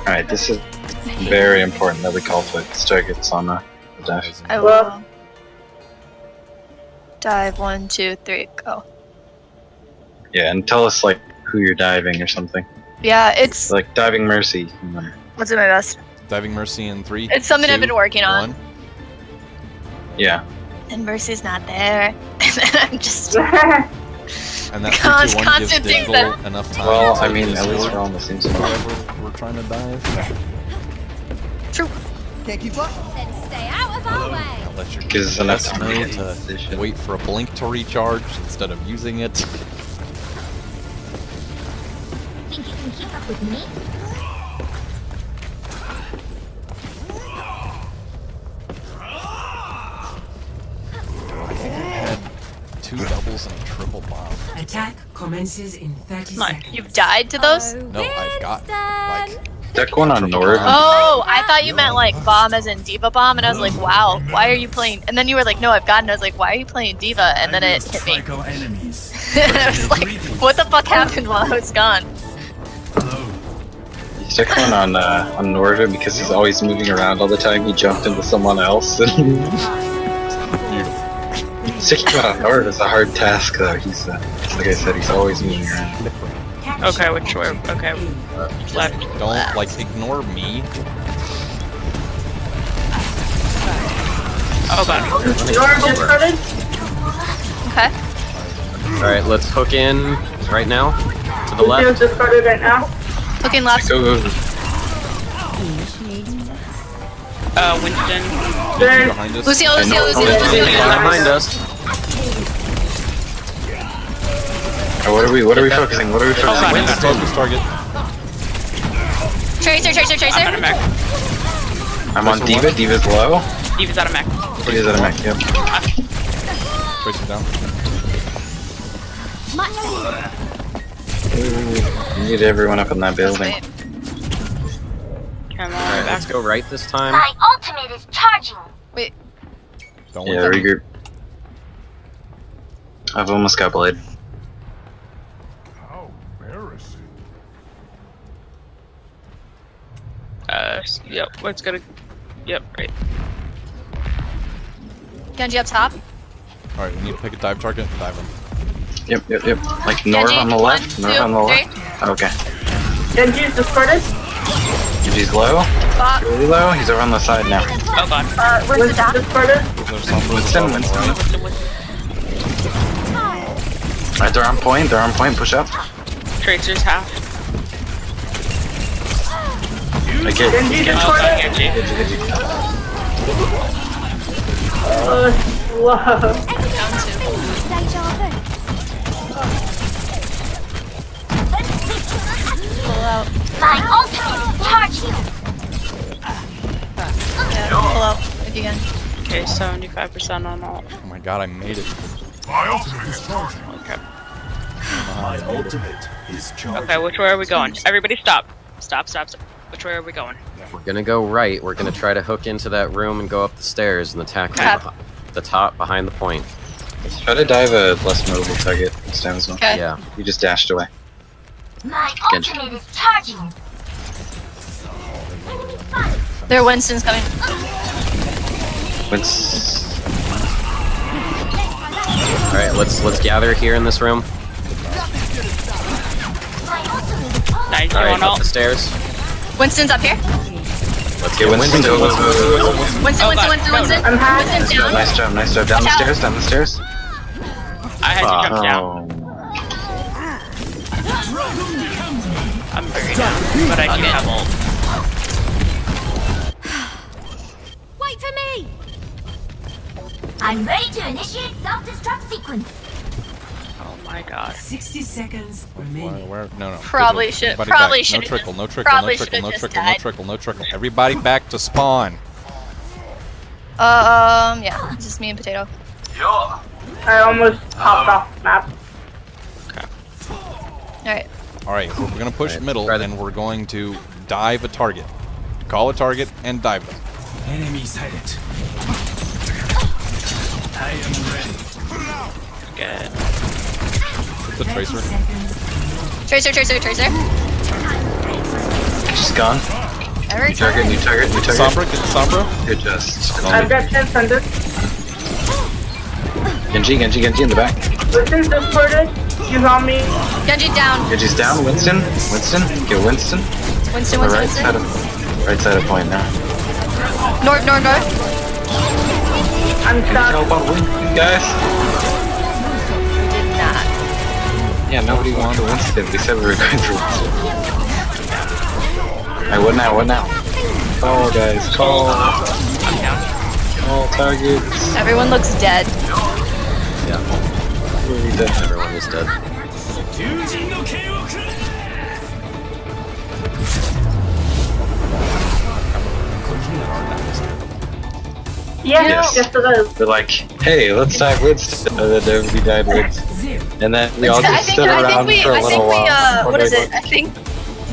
Alright, this is very important that we call focus targets on the dive. I will. Dive 1, 2, 3, go. Yeah, and tell us, like, who you're diving or something. Yeah, it's... Like, diving Mercy. Let's do my best. Diving Mercy in 3, It's something 2, I've been working on. 1. Yeah. And Mercy's not there. And then I'm just... And that 3, 2, 1 constant gives things Dingle that... enough time Well, to I mean, just at least do we're on the same whatever side. we're trying to dive. True. Can't keep up? Then stay out of our way. Now let your Gives us enough guest time know to get to position. wait for a blink to recharge instead of using it. Think you can keep up with me? I think I had 2 doubles and a triple bomb. Attack commences in 30 seconds. You've died to those? No, I've got like Deck one on Nord. Oh, I thought you meant like bomb as in Diva bomb, and I was like, wow, why are you playing? And then you were like, no, I've gotten. I was like, why are you playing Diva? And then it hit me. And I was like, what the fuck happened while I was gone? He's deck one on Norda because he's always moving around all the time. He jumped into someone else. Sticking one on Nord is a hard task, though. He's like I said, he's always moving around. Okay, which way? Okay, left. don't like ignore me. Oh god. Nord discarded? Okay. Alright, let's hook in right now. To the Lucio's left. discarded right now. Looking left. Go, go, go. Winston. There's Behind us. Lucio, I Lucio, know. Lucio, Oh, Lucio, yeah. Lucio. Behind us. What are we focusing? What are we focusing? Winston. Focus target. Tracer, Tracer, I'm out of Tracer. mech. I'm on Diva. Diva's low. Diva's out of mech. Diva's out of mech. Yep. Tracer down. You need everyone up in that building. Come on, Alright, back. let's go right this time. My ultimate is charging. Wait, Don't Yeah, let them. regroup. I've almost got blade. How embarrassing. Yep, let's go to. Yep, right. Genji up top. Alright, we need to pick a dive target. Dive him. Yep. Like north on the left. One, North two, on the three. left. Okay. Genji's discarded. He's low. Bot. Really low. He's over on the side now. Oh god. Winston down. Discarded. There's something. Winston. Alright, they're on point. They're on point. Push up. Tracer's half. Okay. Genji Oh, discarded. Genji. Whoa. Down two. Pull out. My ultimate is charging. Yeah, pull out if you can. Okay, 75% on all. Oh my god, I made it. My ultimate is charging. Okay. My ultimate is charging. Okay, which way are we going? Everybody stop. Stop. Which way are we going? We're gonna go right. We're gonna try to hook into that room and go up the stairs and attack Okay. the top behind the point. Try to dive a less mobile target. Stand as well. Okay. Yeah. You just dashed away. My Genji. ultimate is charging. There, Winston's coming. Alright, let's gather here in this room. Nice, you Alright, want up all? the stairs. Winston's up here. Let's Okay, get Winston, go, Winston. go. Winston, Oh, Winston, God. Winston, No, Winston. I'm half. Winston's down. Nice job. Down the Watch out. stairs. Down the stairs. I had to jump down. Oh. I'm very down, but I do have ult. Wait for me. I'm ready to initiate self-destruct sequence. Oh my god. 60 seconds remaining. Where? No. Probably Visual. should- Everybody probably back. should've No trickle. No just- trickle. probably No trickle. should've No just trickle. No died. trickle. No trickle. Everybody back to spawn. Yeah, just me and Potato. I almost popped off the map. Alright. All right, we're gonna push Alright, middle, try the- and we're going to dive a target. Call a target and dive them. Enemy sighted. I am ready. Good. The tracer. Tracer, Tracer, Tracer. Just gone. Every New target. time. New target. New target. Sombra, get the Sombra. Good just. I've got 10 thunder. Genji in the back. Winston's discarded. He's on me. Genji down. Genji's down. Winston. Get Winston. Winston, The Winston, right side Winston. right side of point now. North. I'm Can you stuck. help out Winston, guys? Did not. Yeah, nobody wanted Winston. We said we were going for Winston. Alright, what now? Call, guys. Call. I'm down. Call targets. Everyone looks dead. Yeah, Where are we done? everyone is dead. Yeah, Yes. yes it is. They're like, hey, let's dive Winston. And then everybody died Winston. And then we all just stood around for a little while. What is it? I think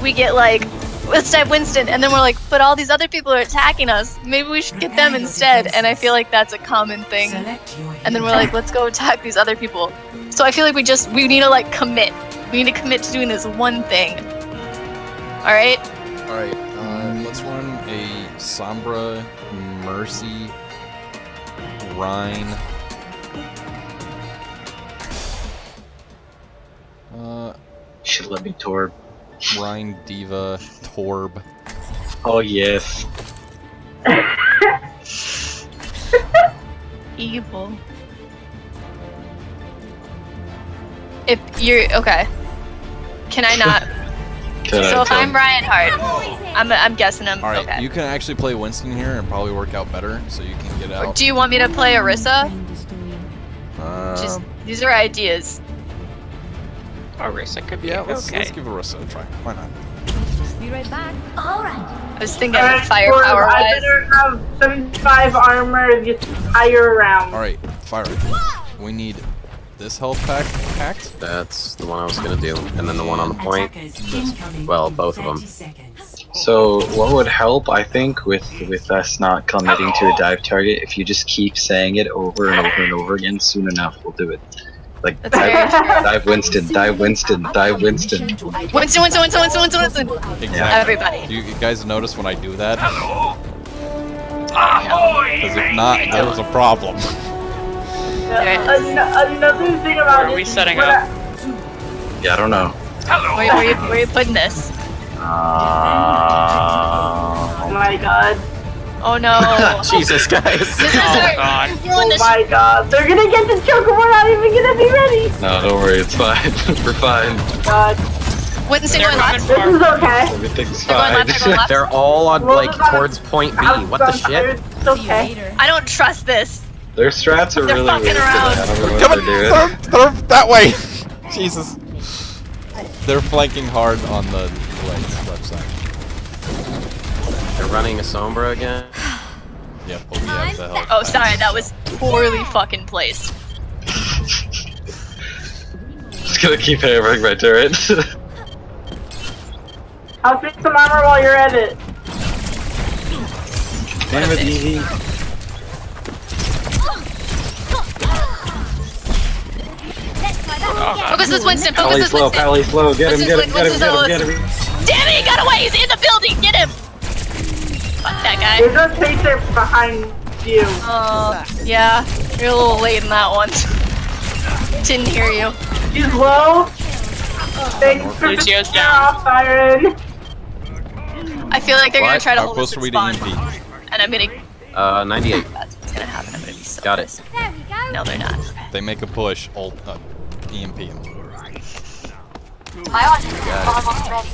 we get like, let's dive Winston, and then we're like, but all these other people are attacking us. Maybe we should get them instead. And I feel like that's a common thing. And then we're like, let's go attack these other people. So I feel like we need to like commit. We need to commit to doing this one thing. All right. All right, let's run a Sombra, Mercy, Rhine. Should let me Torb. Rhine, Diva, Torb. Oh yes. Evil. If you're okay, can I not? So if I'm Reinhardt, I'm guessing I'm All right, okay. you can actually play Winston here and probably work out better, so you can get out. Do you want me to play Orisa? Just These are ideas. Orisa could be let's okay. give Orisa a try. Why not? Be right back. I was thinking Alright, firepower I wise. better have 75 armor the entire round. All right, fire it. We need this health packed. That's the one I was gonna do, and then the one on the point. Well, both of them. So what would help, I think, with us not committing to a dive target, if you just keep saying it over and over and over again, soon enough we'll do it. Like dive Winston, dive Winston, dive Winston. Winston. Exactly. Everybody. You guys notice when I do that? Because if not, there's a problem. Another thing about Where are we this is setting when up? Yeah, I don't know. Where are you putting this? Oh my god. Oh no. Jesus, guys. This is God. Oh my god. They're gonna get the choke and we're not even gonna be ready. No, don't worry, it's fine. We're fine. God. Winston They're going left. This is okay. Everything's They're going left. They're going fine. left. They're all on like towards point B. What the shit? It's okay. I don't trust this. Their strats are They're really fucking weird. around. I don't know what Coming, they're doing. they're that way. Jesus. They're flanking hard on the left side. They're running a Sombra again. Yep, but we have the health. Oh, sorry, that was poorly fucking placed. Just gonna keep hammering my turret. I'll fix some armor while you're at it. Damn it, Evie. Focus this Winston. Focus Pally this slow, Winston. Pally slow. Get him, get him, get him, get him, get him. Damn it, he got away. He's in the building. Get him. Fuck that guy. There's a tracer behind you. Yeah, you're a little late in that one. Didn't hear you. He's low. Thanks for Lucio's the down. off, Byron. I feel like they're gonna What? try to How hold close us are at we to spawn, EMP? and I'm gonna. 98. That's what's gonna happen. I'm gonna be so Got it. pissed. No, they're not. They make a push, EMP him. My ultimate is almost ready.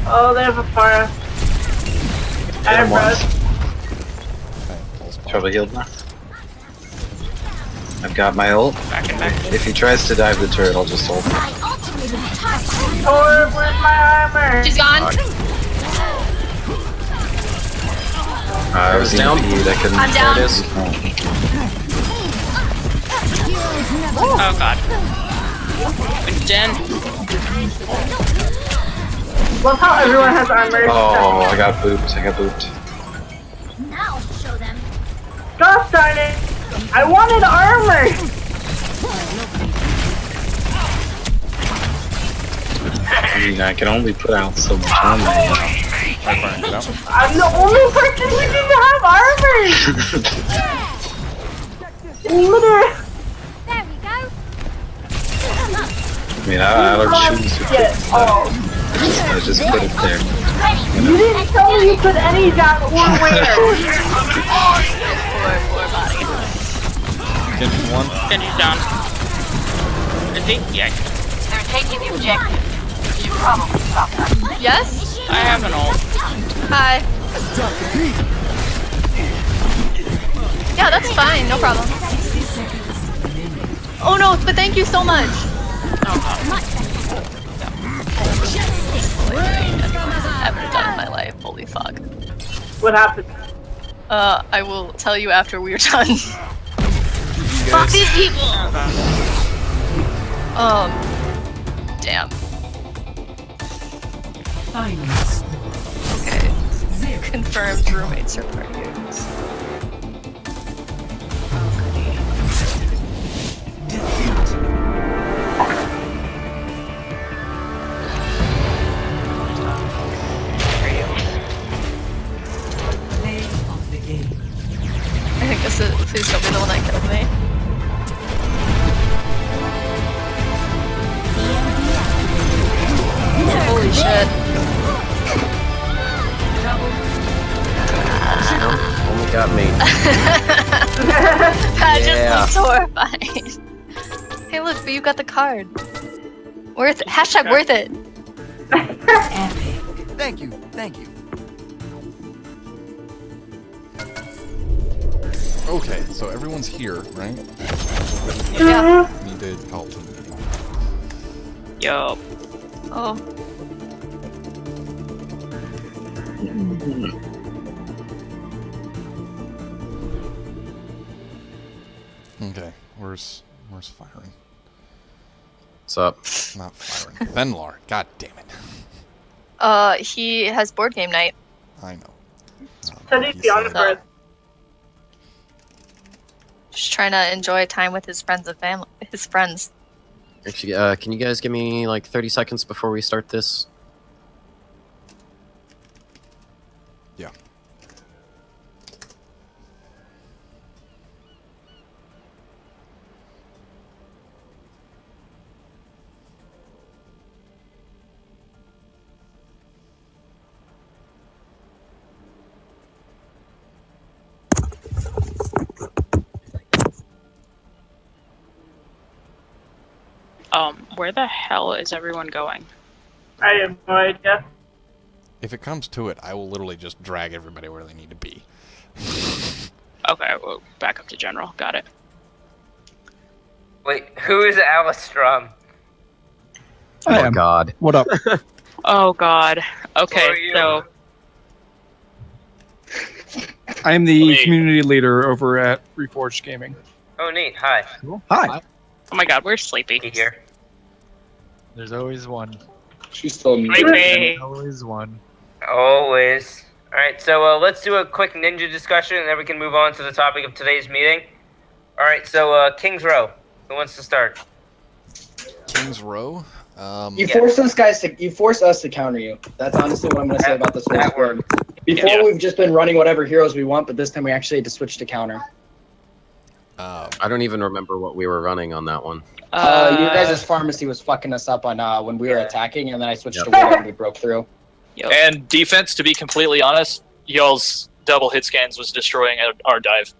Oh, they have a fire. Hit him once. Okay, full spawn. Probably healed now. I've got my ult. Back and back. If he tries to dive the turret, I'll just ult him. My ultimate is charged. Thor, where's my armor? She's gone. I was down. EMP'd, I couldn't. I'm down. There it is. Oh god. Winston. Love how everyone has armor. Oh, I got booped, I got booped. Now I'll show them. Gosh darn it! I wanted armor! I mean, I can only put out so much armor. Alright, fire, get out. I'm the only person who didn't have armor! Literally. There we go. I mean, I don't choose to put Yes, it oh. I just put it there. You didn't tell me you put any down or where! Poor body. Genji's one. Genji's down. Is he? Yeah. They're taking the objective. You should probably stop them. Yes. I have an ult. Hi. Yeah, that's fine. No problem. Oh no, but thank you so much. Ever done in my life. Holy fuck. What happened? I will tell you after we're done. Fuck these people! Damn. Okay. Confirmed roommates are partners. I think this is. Please don't be the one that killed me. Holy shit. Only got me. That Yeah. just looks horrifying. Hey, look, but you got the card. Worth it. Hashtag worth it. Epic. Thank you, thank you. Okay, so everyone's here, right? Yeah. Need to call team meeting. Yo. Oh. Okay, where's firing? What's up? Not firing. Fenlar. God damn it. He has board game night. I know. So he's He beyond said- birth. Just trying to enjoy time with his friends and family. His friends. Actually, can you guys give me like 30 seconds before we start this? Yeah. Where the hell is everyone going? I have no idea. If it comes to it, I will literally just drag everybody where they need to be. Okay, well, back up to general. Got it. Wait, who is Alistrom? I Oh am. God. What up? Oh God. Who are Okay, you? so I am the community leader over at Reforged Gaming. Oh, neat. Hi. Hi. oh my God, where's Sleepy? Be here. There's always one. She's still Sleepy. There's always one. Always. Alright, so let's do a quick ninja discussion and then we can move on to the topic of today's meeting. Alright, so King's Row. Who wants to start? King's Row? You force us to counter you. That's honestly what I'm going to say about this whole squad. Before we've just been running whatever heroes we want, but this time we actually had to switch to counter. I don't even remember what we were running on that one. Your guys' pharmacy was fucking us up on when we were attacking, and then I switched to war and we broke through. And defense, to be completely honest, y'all's double hit scans was destroying our dive.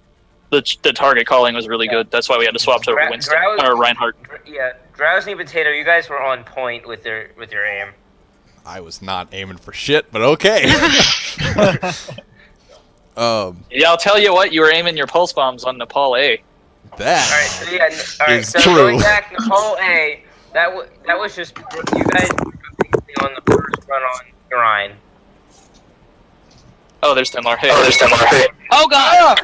The target calling was really good. That's why we had to swap to Winston or Reinhardt. Yeah, Drowsy and Potato, you guys were on point with your aim. I was not aiming for shit, but okay. Yeah, I'll tell you what, you were aiming your pulse bombs on Nepal A. That Alright, so going back, Nepal A, that was just you guys on the first run on Grind. Oh, there's Tenlar. Hey. Oh God!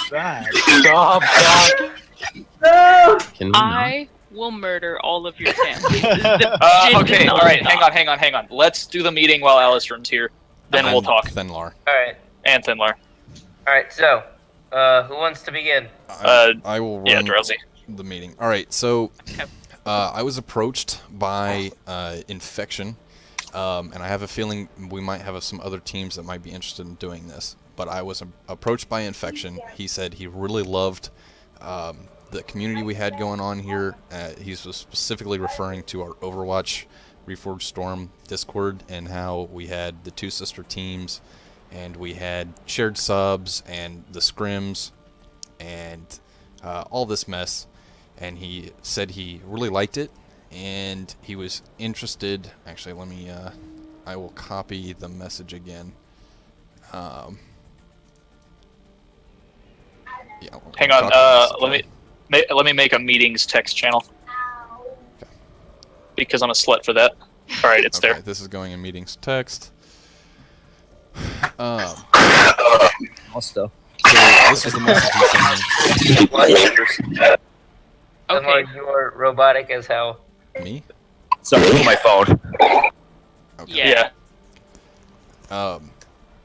Stop. I will murder all of your family. Okay, alright, hang on. Let's do the meeting while Alistrum's here. Then we'll talk. Thenlar. Alright. And Thenlar. Alright, so, who wants to begin? I will run Drowsy. the meeting. Alright, so I was approached by Infection, and I have a feeling we might have some other teams that might be interested in doing this. But I was approached by Infection. He said he really loved the community we had going on here. He was specifically referring to our Overwatch Reforged Storm Discord and how we had the two sister teams and we had shared subs and the scrims and all this mess. And he said he really liked it and he was interested. Actually, let me I will copy the message again. Yeah, Hang on, let me make a meetings text channel. Okay. Because I'm a slut for that. Alright, it's okay, there. This is going in meetings text. Also. So this is the message he sent me. Okay. You are robotic as hell. Me? Sorry, my phone. Okay. Yeah.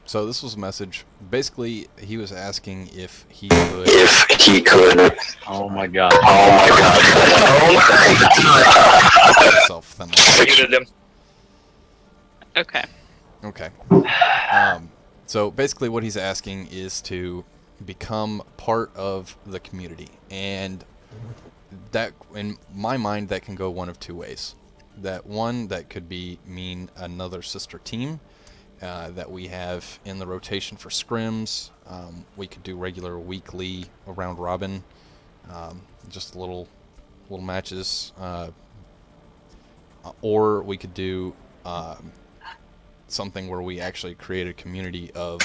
So this was a message. Basically, he was asking if he could. Oh my god. Self then. Muted him. Okay. Okay. So basically, what he's asking is to become part of the community, and that, in my mind, that can go one of two ways. That could mean another sister team that we have in the rotation for scrims. We could do regular weekly round robin, just little matches, or we could do something where we actually create a community of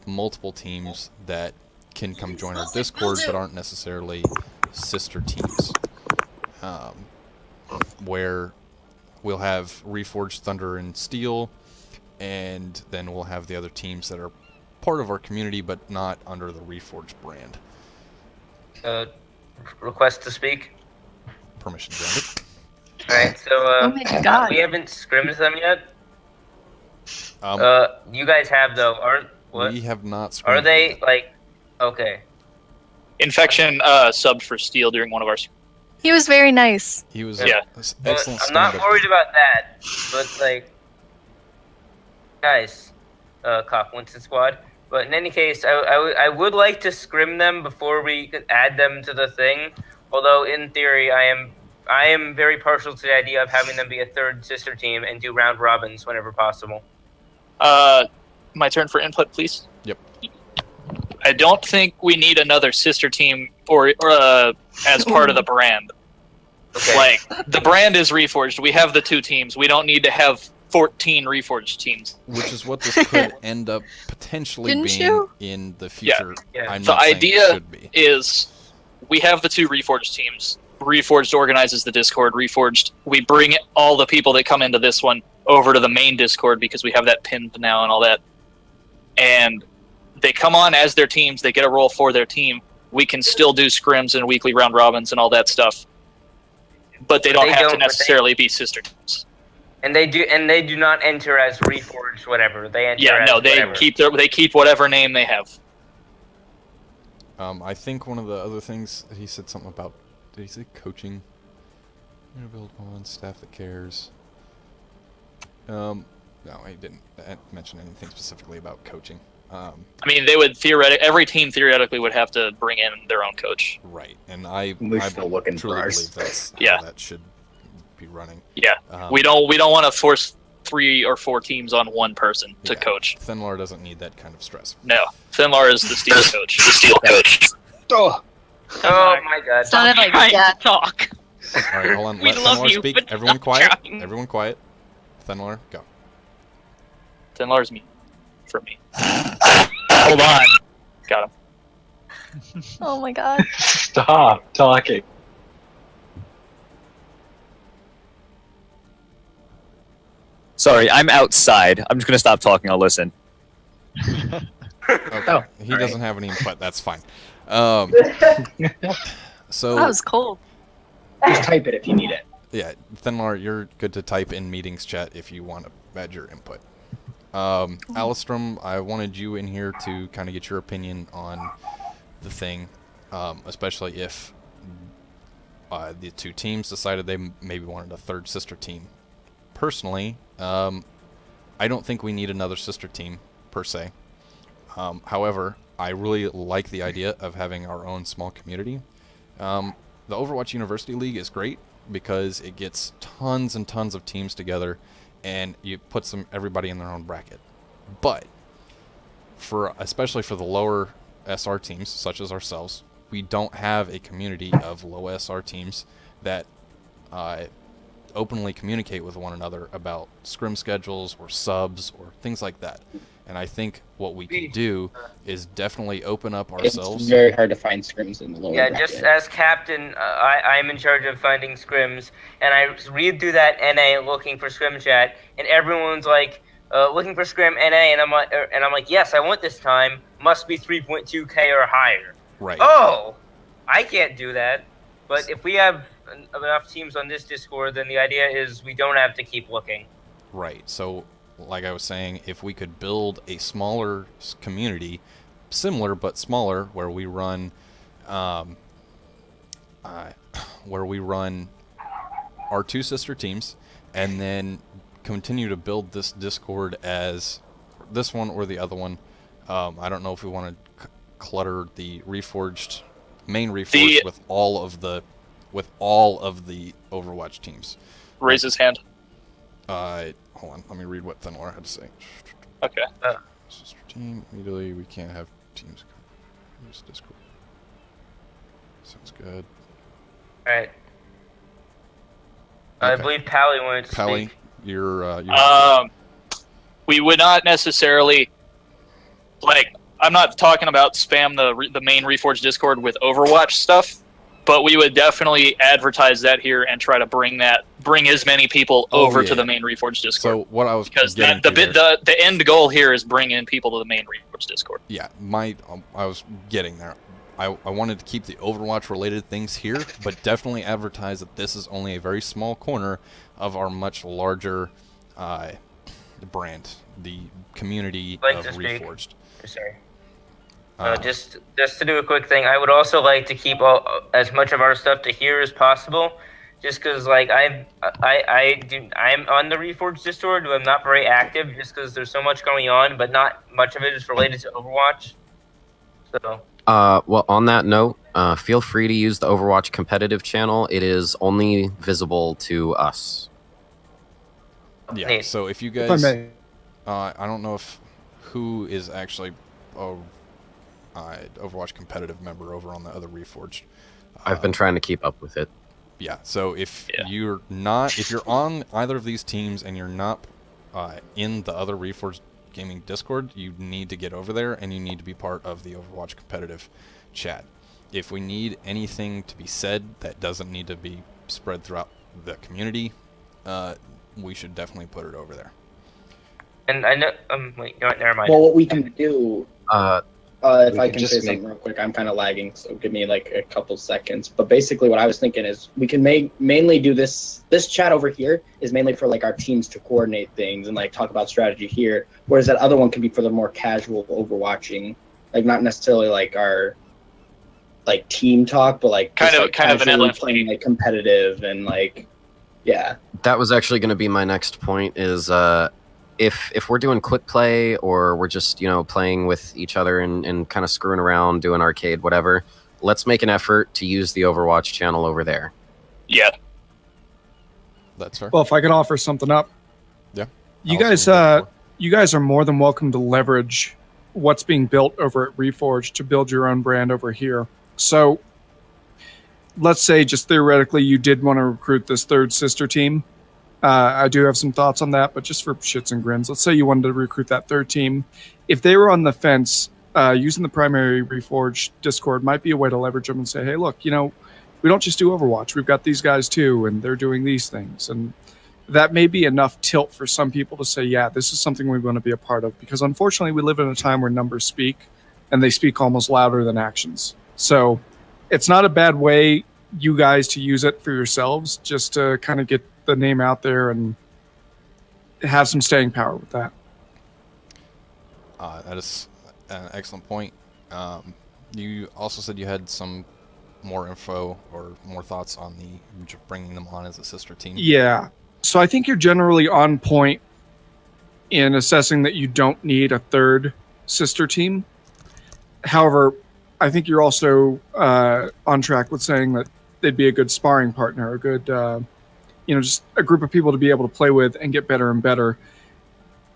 multiple teams that can come join our Discord but aren't necessarily sister teams, where we'll have Reforged, Thunder, and Steel, and then we'll have the other teams that are part of our community but not under the Reforged brand. Request to speak. Permission granted. Alright, so Oh my God. we haven't scrimmed them yet. You guys have though, aren't? What? We have not scrimmed Are they yet. like? Okay. Infection subbed for Steel during one of our. He was very nice. He was Yeah. excellent. I'm not worried about that, but like, guys, Cock Winston squad. But in any case, I would like to scrim them before we could add them to the thing. Although in theory, I am very partial to the idea of having them be a third sister team and do round robins whenever possible. My turn for input, please. Yep. I don't think we need another sister team or as part of the brand. Okay. Like, the brand is Reforged. We have the two teams. We don't need to have 14 Reforged teams. Which is what this could end up potentially Didn't being you? in the future. Yeah. I'm The not saying it idea should be. is we have the two Reforged teams. Reforged organizes the Discord. Reforged, we bring all the people that come into this one over to the main Discord because we have that pinned now and all that. And they come on as their teams. They get a role for their team. We can still do scrims and weekly round robins and all that stuff. But they don't have to necessarily be sister teams. And they do not enter as Reforged whatever. They enter as they whatever. keep whatever name they have. I think one of the other things he said something about. Did he say coaching? Build on staff that cares. No, he didn't mention anything specifically about coaching. I mean, they would every team theoretically would have to bring in their own coach. Right, and I still looking truly for ours. believe that's Yeah. how that should be running. Yeah, we don't want to force 3 or 4 teams on one person to coach. Thinlar doesn't need that kind of stress. No, Thinlar is the Steel coach. The Steel coach. Oh, Oh my god. Sounded like Trying death. to talk. All right, hold on. We Let love Thinlar you, speak. but Everyone stop quiet. trying. Everyone quiet. Thinlar, go. Thinlar's me. For me. Hold on. Got him. Oh my God. Stop talking. Sorry, I'm outside. I'm just gonna stop talking. I'll listen. Okay. He doesn't have any input. That's fine. So That was cold. just type it if you need it. yeah, Thinlar, you're good to type in meetings chat if you want to add your input. Alistrom, I wanted you in here to kind of get your opinion on the thing, especially if the two teams decided they maybe wanted a third sister team. Personally, I don't think we need another sister team per se. However, I really like the idea of having our own small community. The Overwatch University League is great because it gets tons and tons of teams together, and you put everybody in their own bracket. But especially for the lower SR teams, such as ourselves, we don't have a community of low SR teams that openly communicate with one another about scrim schedules or subs or things like that. And I think what we can do is definitely open up ourselves. It's very hard to find scrims in the lower Yeah, bracket. just as captain, I'm in charge of finding scrims, and I read through that NA looking for scrim chat, and everyone's like, looking for scrim NA, and I'm like, yes, I want this time. Must be 3.2K or higher. Right. Oh, I can't do that. But if we have enough teams on this Discord, then the idea is we don't have to keep looking. Right. So, like I was saying, if we could build a smaller community, similar but smaller, where we run, our two sister teams, and then continue to build this Discord as this one or the other one. I don't know if we want to clutter the main Reforged with all of the with all of the Overwatch teams. Raise his hand. Hold on, let me read what Thenlar had to say. Okay. Sister team, immediately, we can't have teams. Use Discord. Sounds good. Alright. I believe Pally wanted to Pally, speak. you're we would not necessarily, like, I'm not talking about spam the main Reforged Discord with Overwatch stuff, but we would definitely advertise that here and try to bring as many people over to the main Reforged Discord. So what I was because getting the end goal here is bringing people to the main Reforged Discord. Yeah, I was getting there. I wanted to keep the Overwatch related things here, but definitely advertise that this is only a very small corner of our much larger brand, the community of Reforged. Sorry. Just to do a quick thing, I would also like to keep as much of our stuff to here as possible, just because like I'm on the Reforged Discord, but I'm not very active, just because there's so much going on, but not much of it is related to Overwatch. So. Well, on that note, feel free to use the Overwatch competitive channel. It is only visible to us. Yeah. So if you guys, If I may. I don't know who is actually Overwatch competitive member over on the other Reforged. I've been trying to keep up with it. Yeah. So if you're on either of these teams and you're not in the other Reforged Gaming Discord, you need to get over there and you need to be part of the Overwatch competitive chat. If we need anything to be said that doesn't need to be spread throughout the community, we should definitely put it over there. And I know, wait, no, never mind. Well, what we can do, if I can just say something real quick, I'm kind of lagging, so give me like a couple seconds. But basically, what I was thinking is we can mainly do this. This chat over here is mainly for like our teams to coordinate things and like talk about strategy here, whereas that other one can be for the more casual Overwatching, like not necessarily like our like team talk, but like kind of vanilla playing like competitive and like yeah. That was actually going to be my next point. Is if we're doing quick play or we're just playing with each other and kind of screwing around, doing arcade, whatever, let's make an effort to use the Overwatch channel over there. Yeah. That's fair. Well, if I could offer something up. Yeah. You guys are more than welcome to leverage what's being built over at Reforged to build your own brand over here. So let's say just theoretically you did want to recruit this third sister team. I do have some thoughts on that, but just for shits and grins, let's say you wanted to recruit that third team. If they were on the fence, using the primary Reforged Discord might be a way to leverage them and say, hey, look, we don't just do Overwatch. We've got these guys too, and they're doing these things. And that may be enough tilt for some people to say, yeah, this is something we want to be a part of. Because unfortunately, we live in a time where numbers speak, and they speak almost louder than actions. So it's not a bad way, you guys, to use it for yourselves, just to kind of get the name out there and have some staying power with that. That is an excellent point. You also said you had some more info or more thoughts on bringing them on as a sister team. Yeah. So I think you're generally on point in assessing that you don't need a third sister team. However, I think you're also on track with saying that they'd be a good sparring partner, a good, just a group of people to be able to play with and get better and better.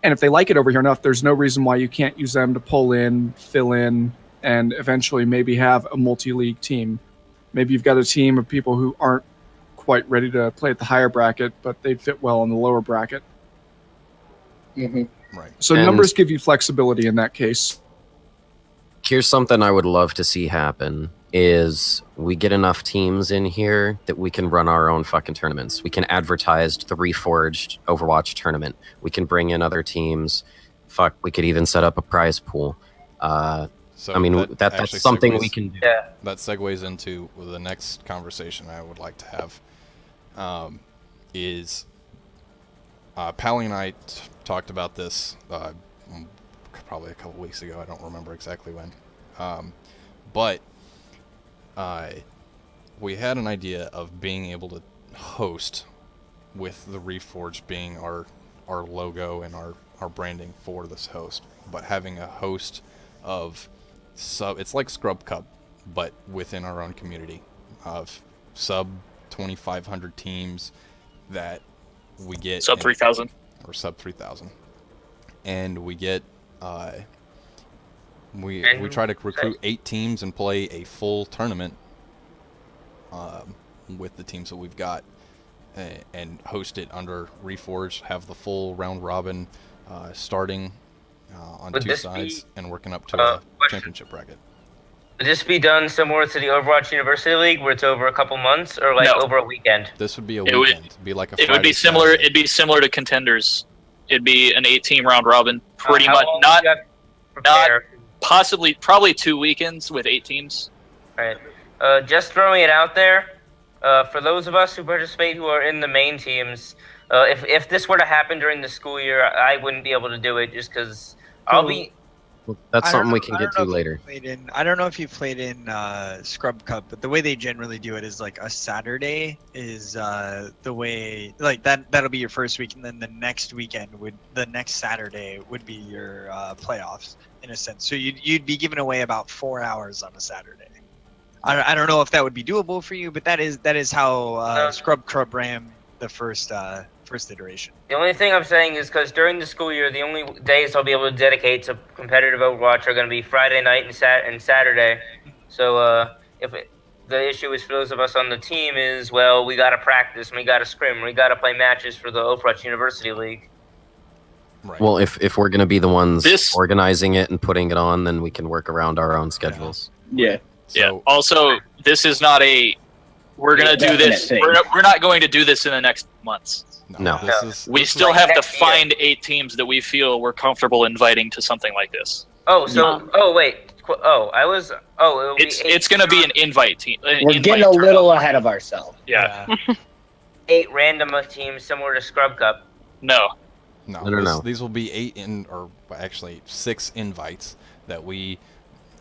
And if they like it over here enough, there's no reason why you can't use them to pull in, fill in, and eventually maybe have a multi-league team. Maybe you've got a team of people who aren't quite ready to play at the higher bracket, but they'd fit well in the lower bracket. Mm-hmm. Right. So numbers give you flexibility in that case. Here's something I would love to see happen is we get enough teams in here that we can run our own fucking tournaments. We can advertise the Reforged Overwatch tournament. We can bring in other teams. Fuck, we could even set up a prize pool. So I mean, that's something we can do. Yeah. That segues into the next conversation I would like to have. Is Pally and I talked about this probably a couple weeks ago. I don't remember exactly when. But we had an idea of being able to host with the Reforged being our logo and our branding for this host, but having a host of it's like Scrub Cup, but within our own community of 2,500 teams that we get sub 3,000 or sub 3,000, and we get we try to recruit 8 teams and play a full tournament with the teams that we've got, and host it under Reforged. Have the full round robin starting on Would 2 this sides be, and working up to a championship bracket. Would this be done similar to the Overwatch University League, where it's over a couple months, or like over a weekend? This would be a weekend. It'd be like a It would be Friday, similar. Saturday. It'd be similar to Contenders. It'd be an 8-team round robin, pretty How much. long do you have to prepare? Probably 2 weekends with 8 teams. Right. Just throwing it out there, for those of us who participate who are in the main teams, if this were to happen during the school year, I wouldn't be able to do it just because I'll be. Well, that's something we can get to later. I don't know if you've played in Scrub Cup, but the way they generally do it is like a Saturday is the way, like that'll be your first week, and then the next Saturday would be your playoffs in a sense. So you'd be giving away about 4 hours on a Saturday. I don't know if that would be doable for you, but that is how Scrub Club ran the first iteration. The only thing I'm saying is because during the school year, the only days I'll be able to dedicate to competitive Overwatch are going to be Friday night and Saturday. So the issue is for those of us on the team is, well, we got to practice, and we got to scrim, we got to play matches for the Overwatch University League. Right. Well, if we're going to be the ones organizing it and putting it on, then we can work around our own schedules. Yeah. Yeah. Also, this is not a. We're gonna do this. We're not going to do this in the next months. No. We still have to find 8 teams that we feel we're comfortable inviting to something like this. Oh, so wait. It's going to be an invite team. We're getting a little ahead of ourselves. Yeah. 8 random teams similar to Scrub Cup. No. No. These will be 6 invites that we,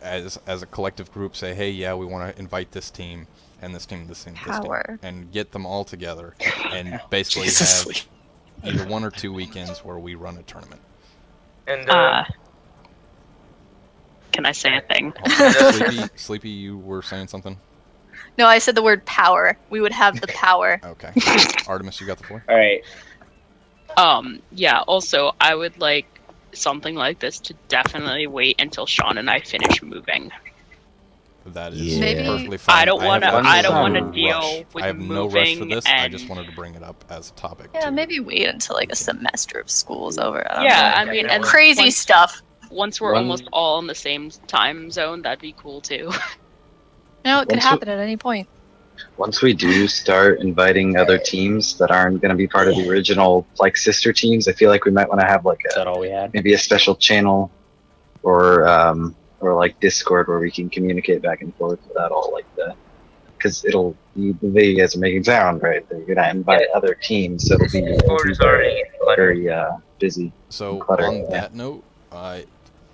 as a collective group, say, hey, yeah, we want to invite this team. And this team, this team, this team, and get them all together, and basically have either 1 or 2 weekends where we run a tournament. And can I say a thing? Sleepy, you were saying something? No, I said the word power. We would have the power. Okay. Artemis, you got the floor. All right. Yeah. Also, I would like something like this to definitely wait until Sean and I finish moving. That is perfectly fine. I don't want to deal with I have no rush for this. I just wanted to bring it up as a topic. Yeah, maybe wait until like a semester of school's over. I mean, and crazy stuff. Once we're almost all in the same time zone, that'd be cool too. It could happen at any point. Once we do start inviting other teams that aren't going to be part of the original sister teams, I feel like we might want to have maybe a special channel or Discord where we can communicate back and forth without all because the way you guys are making sound, right? They're gonna invite other teams, so it'll be very busy. So on that note,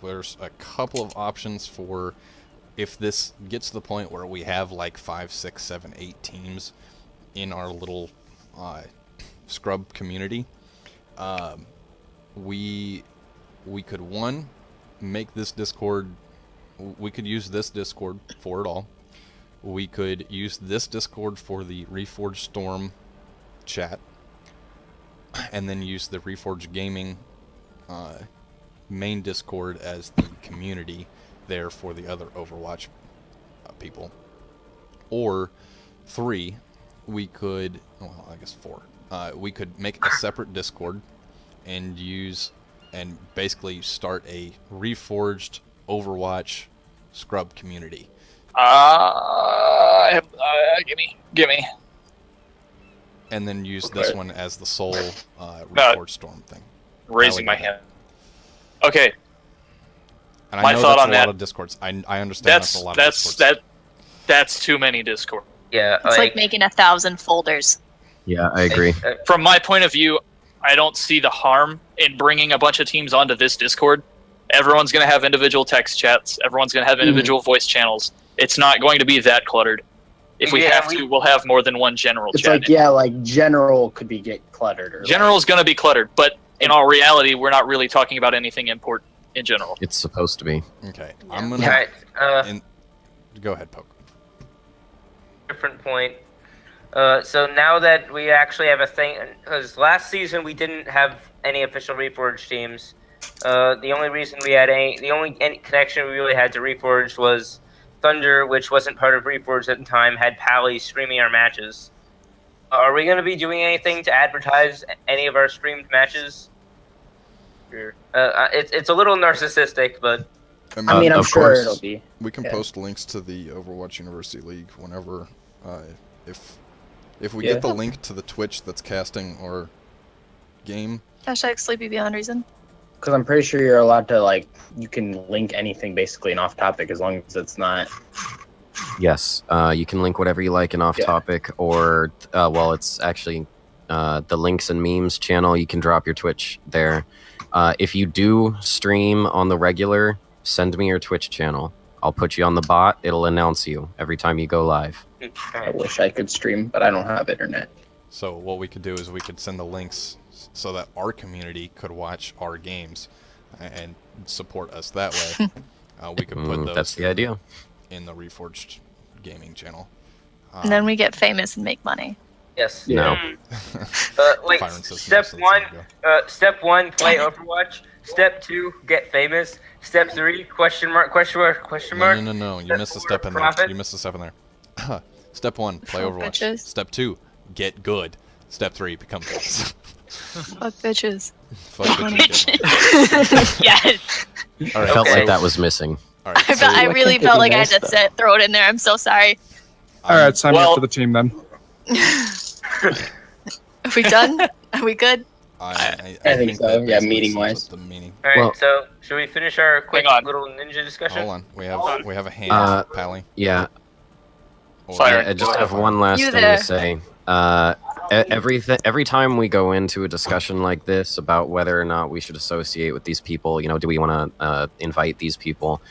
there's a couple of options for if this gets to the point where we have 5, 6, 7, 8 teams in our little scrub community. We could make this Discord. We could use this Discord for it all. We could use this Discord for the Reforged Storm chat, and then use the Reforged Gaming main Discord as the community there for the other Overwatch people. Or 3, we could, well, I guess 4. We could make a separate Discord and basically start a Reforged Overwatch scrub community. Gimme. And then use this one as the sole Reforged Storm thing. Raising my hand. Okay. And my I know thought that's on a lot that. of Discords. I understand that's a lot of Discords. That's too many Discord. Yeah. It's like making 1,000 folders. Yeah, I agree. From my point of view, I don't see the harm in bringing a bunch of teams onto this Discord. Everyone's going to have individual text chats. Everyone's going to have individual voice channels. It's not going to be that cluttered. If we have to, we'll have more than one general chat. General could get cluttered. General's going to be cluttered, but in all reality, we're not really talking about anything important in general. It's supposed to be. Okay, I'm going to... Go ahead, Poke. Different point. So now that we actually have a thing, because last season we didn't have any official Reforged teams. The only reason we had the only connection we really had to Reforged was Thunder, which wasn't part of Reforged at the time, had Pally streaming our matches. Are we going to be doing anything to advertise any of our streamed matches? It's a little narcissistic, but I mean, I'm of sure course. it'll be. We can post links to the Overwatch University League whenever, if we get the link to the Twitch that's casting our game. Hashtag Sleepy Beyond Reason. Because I'm pretty sure you're allowed to, like, you can link anything basically in off topic as long as it's not. Yes, you can link whatever you like in off topic, or well, it's actually the links and memes channel. You can drop your Twitch there. If you do stream on the regular, send me your Twitch channel. I'll put you on the bot. It'll announce you every time you go live. I wish I could stream, but I don't have internet. So what we could do is we could send the links so that our community could watch our games and support us that way. We could put those. That's the idea. In the Reforged gaming channel. And then we get famous and make money. Yes. No. Wait. Step one, play Overwatch. Step 2, get famous. Step 3, question mark. No. You missed a step in there. You missed a step in there. Step 1, play Overwatch. Bitches. Step 2, get good. Step 3, become famous. Fuck bitches. Fuck bitches. Get money. Yes. All right, Felt like that was missing. All right, I really felt like I had to throw it in there. I'm so sorry. All right, sign me up for the team then. Are we done? Are we good? I think so. Yeah, meeting wise. All right. So should we finish our quick little ninja discussion? Hold on. We have a hand, Pally. Yeah. Fire. I just have one last thing to say. Every time we go into a discussion like this about whether or not we should associate with these people, do we want to invite these people?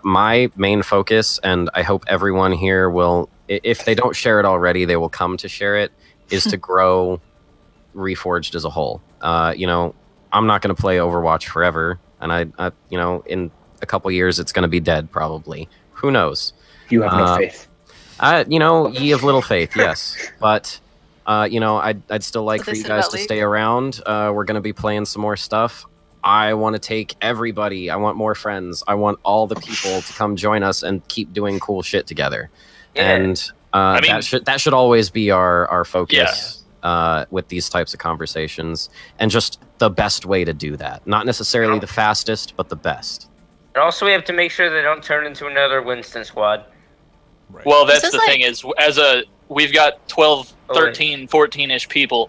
My main focus, and I hope everyone here will, if they don't share it already, they will come to share it, is to grow Reforged as a whole. I'm not going to play Overwatch forever, and I in a couple years it's going to be dead probably. Who knows? You have no faith. Ye of little faith, yes. But, I'd still like for you guys to stay around. We're going to be playing some more stuff. I want to take everybody. I want more friends. I want all the people to come join us and keep doing cool shit together. Yeah. And that should always be our focus with these types of conversations. And just the best way to do that. Not necessarily the fastest, but the best. And also we have to make sure they don't turn into another Winston squad. Right. Well, that's the thing is, we've got 12, 13, 14-ish people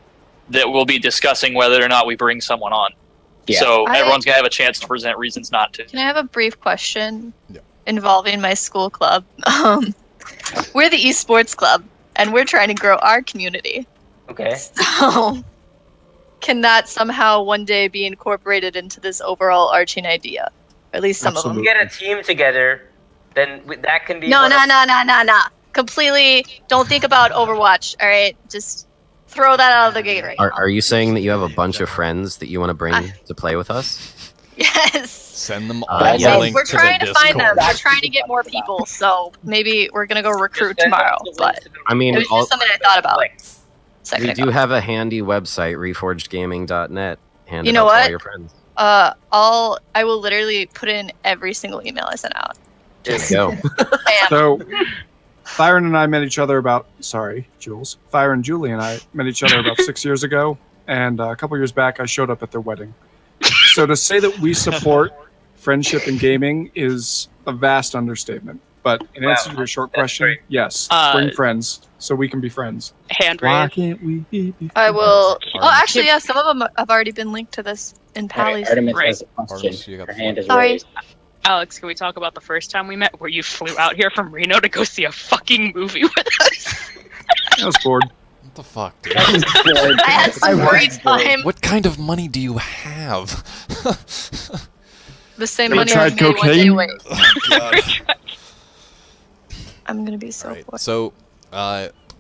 that will be discussing whether or not we bring someone on. Yeah. So everyone's going to have a chance to present reasons not to. Can I have a brief question involving my school club? We're the esports club, and we're trying to grow our community. Okay. So, can that somehow one day be incorporated into this overall arching idea? Or at least some of them. If we get a team together, then that can be... No. Completely don't think about Overwatch, alright? Just throw that out of the gate right now. Are you saying that you have a bunch of friends that you want to bring to play with us? Yes. Send them all the link We're to trying the to find them. Discord. We're trying to get more people, so maybe we're gonna go recruit tomorrow. But I mean, it was just something I thought about. We do have a handy website, reforgedgaming.net. Hand You it know out to all what? your friends. I will literally put in every single email I sent out. There you go. So, Fyron and I met each other Jules. Fyron, Julie, and I met each other about 6 years ago, and a couple years back, I showed up at their wedding. So to say that we support friendship and gaming is a vast understatement. But in answer to your short question, yes, bring friends so we can be friends. Hand Why raise. can't we be friends? I will. Oh, actually, yeah, some of them have already been linked to this in Pally's. Artemis has a question. Her hand is Sorry. raised. Alex, can we talk about the first time we met where you flew out here from Reno to go see a fucking movie with us? I was bored. What the fuck, dude? I had some great time. What kind of money do you have? The same You money I tried made one day cocaine? away. Oh, God. I'm gonna be so Alright, bored. so,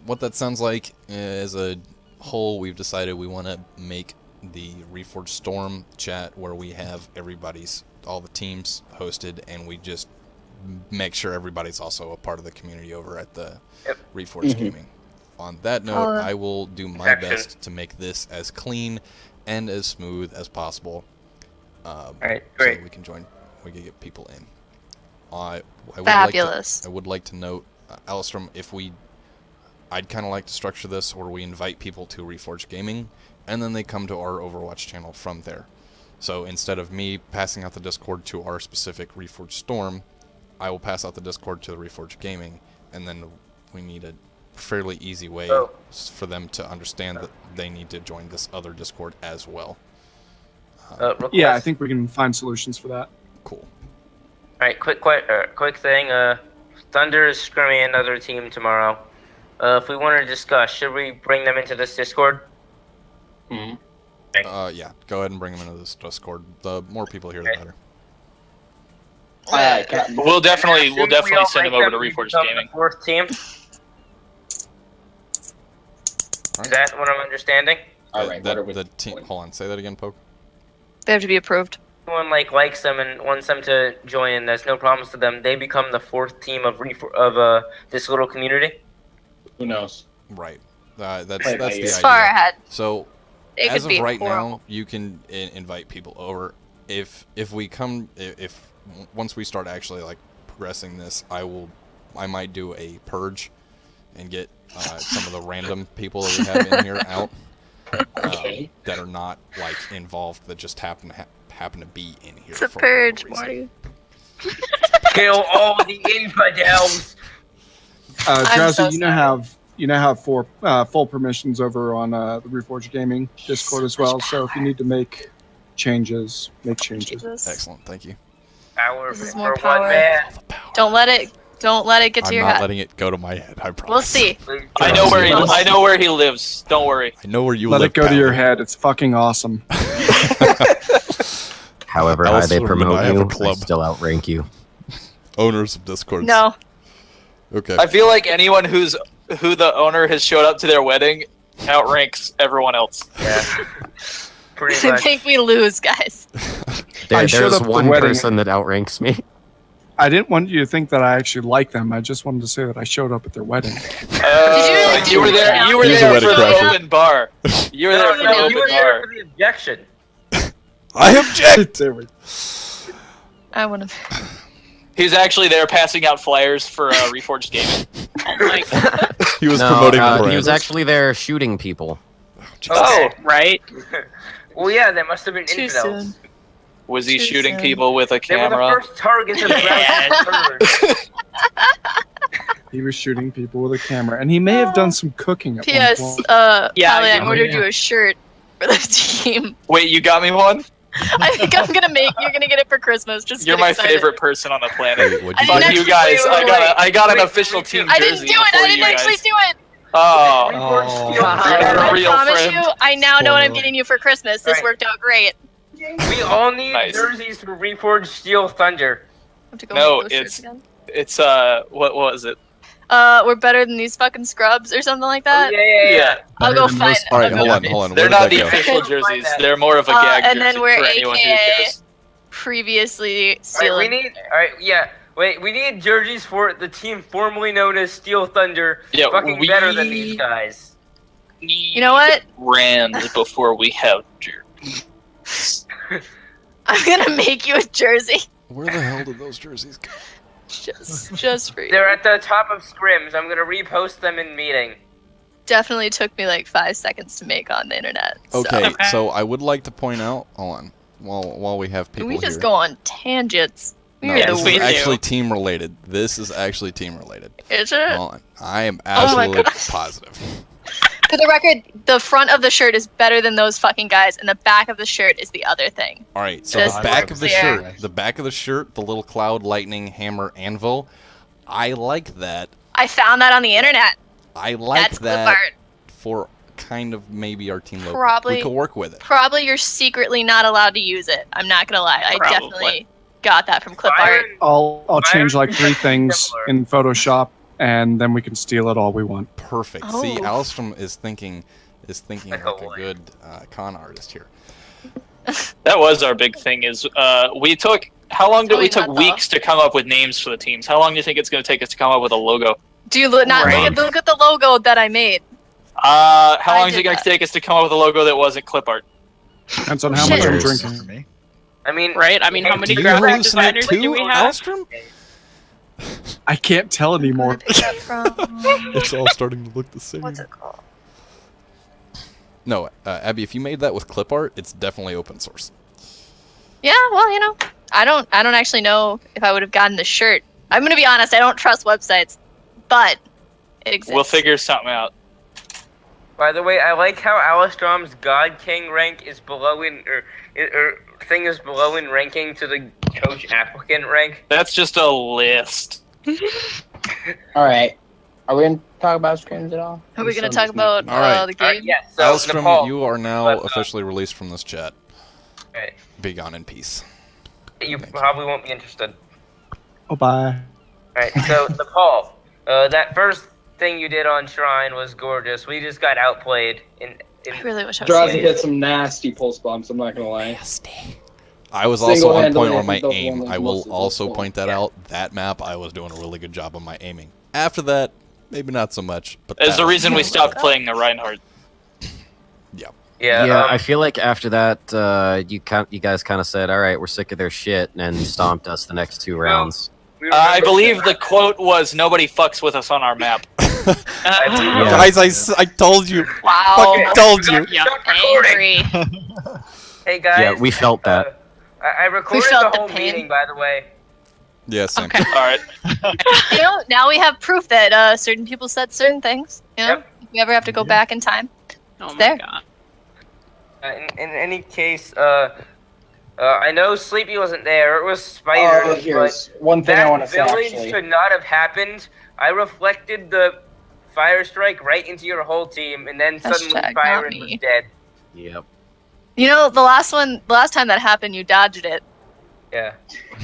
what that sounds like as a whole, we've decided we want to make the Reforged Storm chat where we have all the teams hosted, and we just make sure everybody's also a part of the community over at the Reforged Gaming. on that note, I will do my best to make this as clean and as smooth as possible. Alright, great. So we can get people in. I Fabulous. would like to note, Alstrom, I'd kind of like to structure this where we invite people to Reforged Gaming, and then they come to our Overwatch channel from there. So instead of me passing out the Discord to our specific Reforged Storm, I will pass out the Discord to the Reforged Gaming, and then we need a fairly easy way for them to understand that they need to join this other Discord as well. Yeah, I think we can find solutions for that. Cool. Alright, quick thing. Thunder is scrimming another team tomorrow. If we want to discuss, should we bring them into this Discord? Yeah, go ahead and bring them into this Discord. The more people here, the better. We'll definitely send them over to Reforged Gaming. The fourth team. Is that what I'm understanding? Alright, the team. Hold on, say that again, Poke. They have to be approved. Someone likes them and wants them to join. There's no problems to them. They become the fourth team of this little community. Who knows? Right. That's the idea. It's far ahead. So, It as could of be right horrible. now, you can invite people over. If once we start actually like progressing this, I might do a purge and get some of the random people that we have in here out that are not like involved, that just happen to be in here. It's a purge, Marty. Kill all the infidels. Drowsy, so you now have full permissions over on the Reforged Gaming Discord as well. So if you need to make changes, make changes. Excellent, thank you. Power This is for more one power. man. Don't let it get to I'm your not head. letting it go to my head. I promise. We'll see. I know where he lives. Don't worry. I know where you Let live. it go to your head. It's fucking awesome. However high they Alstrom and promote I have a you, club. they still outrank you. Owners of Discord. No. Okay. I feel like anyone who the owner has showed up to their wedding outranks everyone else. Yeah. Pretty I much. think we lose, guys. I showed There's up at the one wedding. person that outranks me. I didn't want you to think that I actually like them. I just wanted to say that I showed up at their wedding. Did You were there. You were He's a there wedding for the crasher. open bar. You were there for the No, you were open there bar. for the objection. I object. I want to. He's actually there passing out flyers for Reforged Gaming. Oh my god. He was No, promoting the brand. he was actually there shooting people. Oh, Right? Well, yeah, they must have been Too infidels. soon. was he Too shooting soon. people with a They were the camera? first targets of Browns's He was shooting people with a camera, and he may have done some cooking at P.S. one point. Yeah, Callie, I you- ordered you a shirt for the team. Wait, you got me one? I think you're gonna get it for Christmas. Just You're get my excited. favorite person on the planet. Wait, what'd I you didn't Fuck do? you actually- guys! wait, I got an wait, official wait, team I jersey didn't do it. before I didn't you actually guys. do it. Oh, Reforged I a real promise friend. you, I now know what I'm Spoiler. getting you for Christmas. This Right. worked out great. We all need Nice. jerseys for Reforged Steel Thunder. I have to go No, make those shirts it's- again. it's what was it? We're better than these fucking scrubs or something like Oh, that. yeah. I'll go Better than find most it. All right, I'll hold go on, find hold on. They're Where not did the that go? official jerseys. They're more of a Uh, gag and jersey then we're for anyone who AKA cares. previously Alright, stealing. we need jerseys for the team formerly known as Steel Thunder. Yeah, fucking better than these guys. You know what? Brand before we have jerseys. I'm gonna make you a jersey Where the hell did those jerseys go? just for you. They're at the top of scrims. I'm gonna repost them in meeting. Definitely took me like 5 seconds to make on the internet. So. Okay, so I would like to point out. Hold on, while we have people we just here. go on tangents. No, We're this the is weird- actually team related. This is actually team related. Is it? Hold on. I am Oh my absolutely gosh. positive. For the record, the front of the shirt is better than those fucking guys, and the back of the shirt is the other thing. All right, so Just the back of the clear. shirt, the little cloud, lightning, hammer, anvil. I like that. I found that on the internet. I like That's clip that art. for kind of maybe our team logo. Probably- We could work with it. Probably you're secretly not allowed to use it. I'm not gonna lie. I Probably. definitely got that from clip art. I'll change like 3 things Similar. in Photoshop, and then we can steal it all we want. Perfect. Oh. See, Alstrom is thinking like Oh, a boy. good con artist here. That was our big thing. Is we took how long did we took Totally not, weeks to come up with names for the teams? How long do you think it's going to take us to come up with a logo? Do you look Right. look at the logo that I made? How long is it going to take us to come up with a logo that wasn't clip art? Depends on how much I'm drinking. I mean, right? I mean, how many Do you graphic hallucinate designers too, do we have? Alstrom? I can't tell anymore. It's all starting to look the same. What's it called? No, Abby, if you made that with clip art, it's definitely open source. Yeah, well, you know, I don't actually know if I would have gotten the shirt. I'm gonna be honest, I don't trust websites, but it exists. We'll figure something out. By the way, I like how Alistrom's God King rank is below in thing is below in ranking to the coach applicant rank. That's just a list. All right. Are we going to talk about scrims at all? Are we gonna talk about All right. the game? Yes. So Alstrom, Nepal, you are now officially released from this chat. okay. Be gone in peace. You probably won't be interested. Oh, bye. Alright, so Nepal, that first thing you did on Shrine was gorgeous. We just got outplayed. I really wish I was Drowsy here. hit some nasty pulse bumps, I'm not going to lie. I was also on point Single-handedly, on my I think aim. those I were will most of also those point that out. That map, I was doing a really good job on my aiming. After that, maybe not so much. But There's that the was- reason we stopped playing the Reinhardt. Yeah, I feel like after that, you guys kind of said, "All right, we're sick of their shit," and stomped us the next 2 rounds. I believe the quote was, "Nobody fucks with us on our map." Guys, I told you. Wow. Fucking told you. Yeah, angry. Hey guys. Yeah, we felt that. I recorded felt the the whole pain. meeting, by the way. Yeah, same. Okay. All right. You know, now we have proof that certain people said certain things. You know, if we ever have to go back in time, it's there. God. In any case, I know Sleepy wasn't there. It was Spider. Here's one thing I want to say, That village actually. should not have happened. I reflected the fire strike right into your whole team, and then suddenly Hashtag not Byron me. was dead. Yep. You know, the last time that happened, you dodged it. Yeah.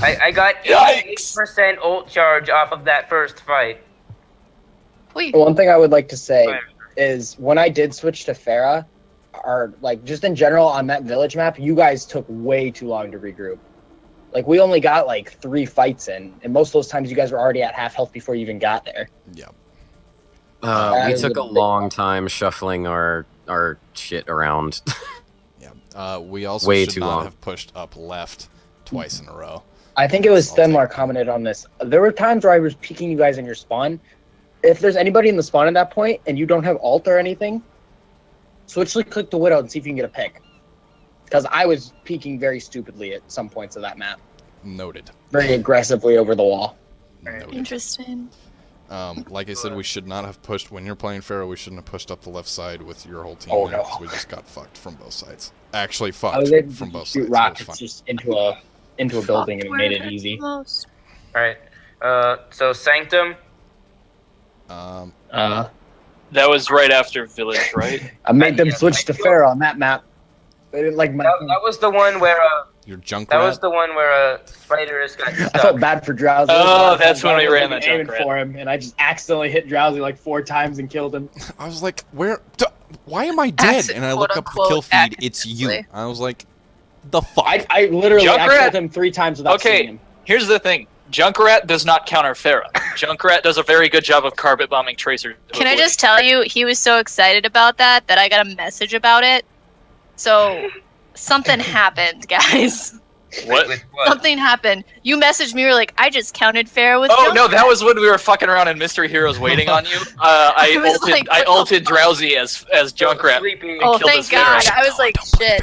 I got 88% ult charge off of that first fight. One thing I would like to say is when I did switch to Pharah, or like just in general on that village map, you guys took way too long to regroup. Like we only got like 3 fights in, and most of those times you guys were already at half health before you even got there. Yeah. We took a long time shuffling our shit around. We also Way should too not long. have pushed up left twice in a row. I think it was Stenlar commented on this. There were times where I was peeking you guys in your spawn. If there's anybody in the spawn at that point and you don't have ult or anything, switch click the Widow and see if you can get a pick. Because I was peeking very stupidly at some points of that map. Noted. Very aggressively over the wall. Interesting. Like I said, we should not have pushed, when you're playing Pharaoh, we shouldn't have pushed up the left side with your whole team. Oh, there, no. 'cause we just got fucked from both sides. Actually I fucked was able from to both shoot sides. rockets It was fun. just into a building and it made it easy. Alright. So Sanctum. That was right after Village, right? I made them switch to Pharaoh on that map. They didn't like my. That was the one where your junk That rat? was the one where Spiders got stuck. I felt bad for Drowsy. Oh, that's when we ran that aiming junk rat. for him, and I just accidentally hit Drowsy like 4 times and killed him. I was like, why am I dead? And I look up the kill feed, it's you. I was like, the fuck? I literally Junkrat- killed him 3 times without seeing Okay, him. here's the thing. Junkrat does not counter Pharah. Junkrat does a very good job of carpet bombing Tracer. Can I just tell you, he was so excited about that I got a message about it. So something happened, guys. What? Something happened. You messaged me, you were like, I just counted Pharah with Oh no, Junkrat." that was when we were fucking around in Mystery Heroes waiting on you. I I was ulted, like, I what the ulted Drowsy as Junkrat. and Oh, killed thank his God. Pharah. I was like, shit.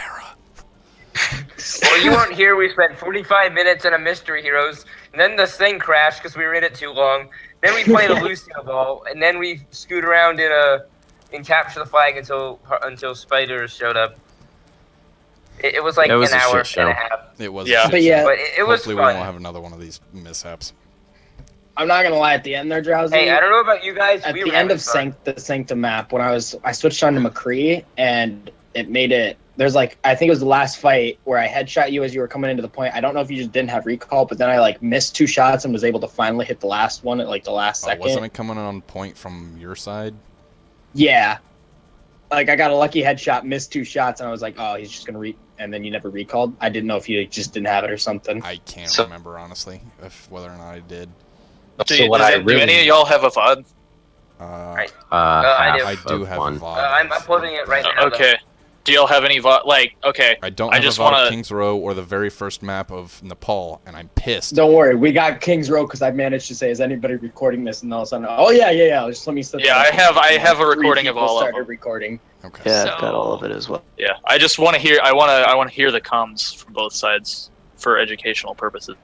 Well, you weren't here. We spent 45 minutes in a Mystery Heroes, and then this thing crashed because we were in it too long. Then we played a Lucio ball, and then we scoot around in capture the flag until Spiders showed up. It was like It was an a hour shit and a show. half. It was Yeah. a But shit yeah. show. But it was Hopefully fun. we won't have another one of these mishaps. I'm not gonna lie, at the end there, Drowsy. Hey, I don't know about you guys. At we the were end having of fun. the Sanctum map, when I switched on to McCree, and it made it. There's like, I think it was the last fight where I headshot you as you were coming into the point. I don't know if you just didn't have recall, but then I like missed 2 shots and was able to finally hit the last one at like the last second. Wasn't it coming on point from your side? Yeah. Like I got a lucky headshot, missed 2 shots, and I was like, oh, he's just gonna and then you never recalled. I didn't know if you just didn't have it or something. I can't remember honestly whether or not I did. Do any of y'all have a VOD? I do have one. VOD. I'm uploading it right now. Okay. Do y'all have any VOD? Like, okay. I don't have just a VOD wanna... of King's Row or the very first map of Nepal, and I'm pissed. Don't worry, we got King's Row because I managed to say, "Is anybody recording this?" And all of a sudden, oh yeah. Just let me. Yeah, I have a recording of all of them. Started recording. Okay. Yeah, I've got all of it as well. Yeah, I just want to hear. I want to hear the comms from both sides for educational purposes.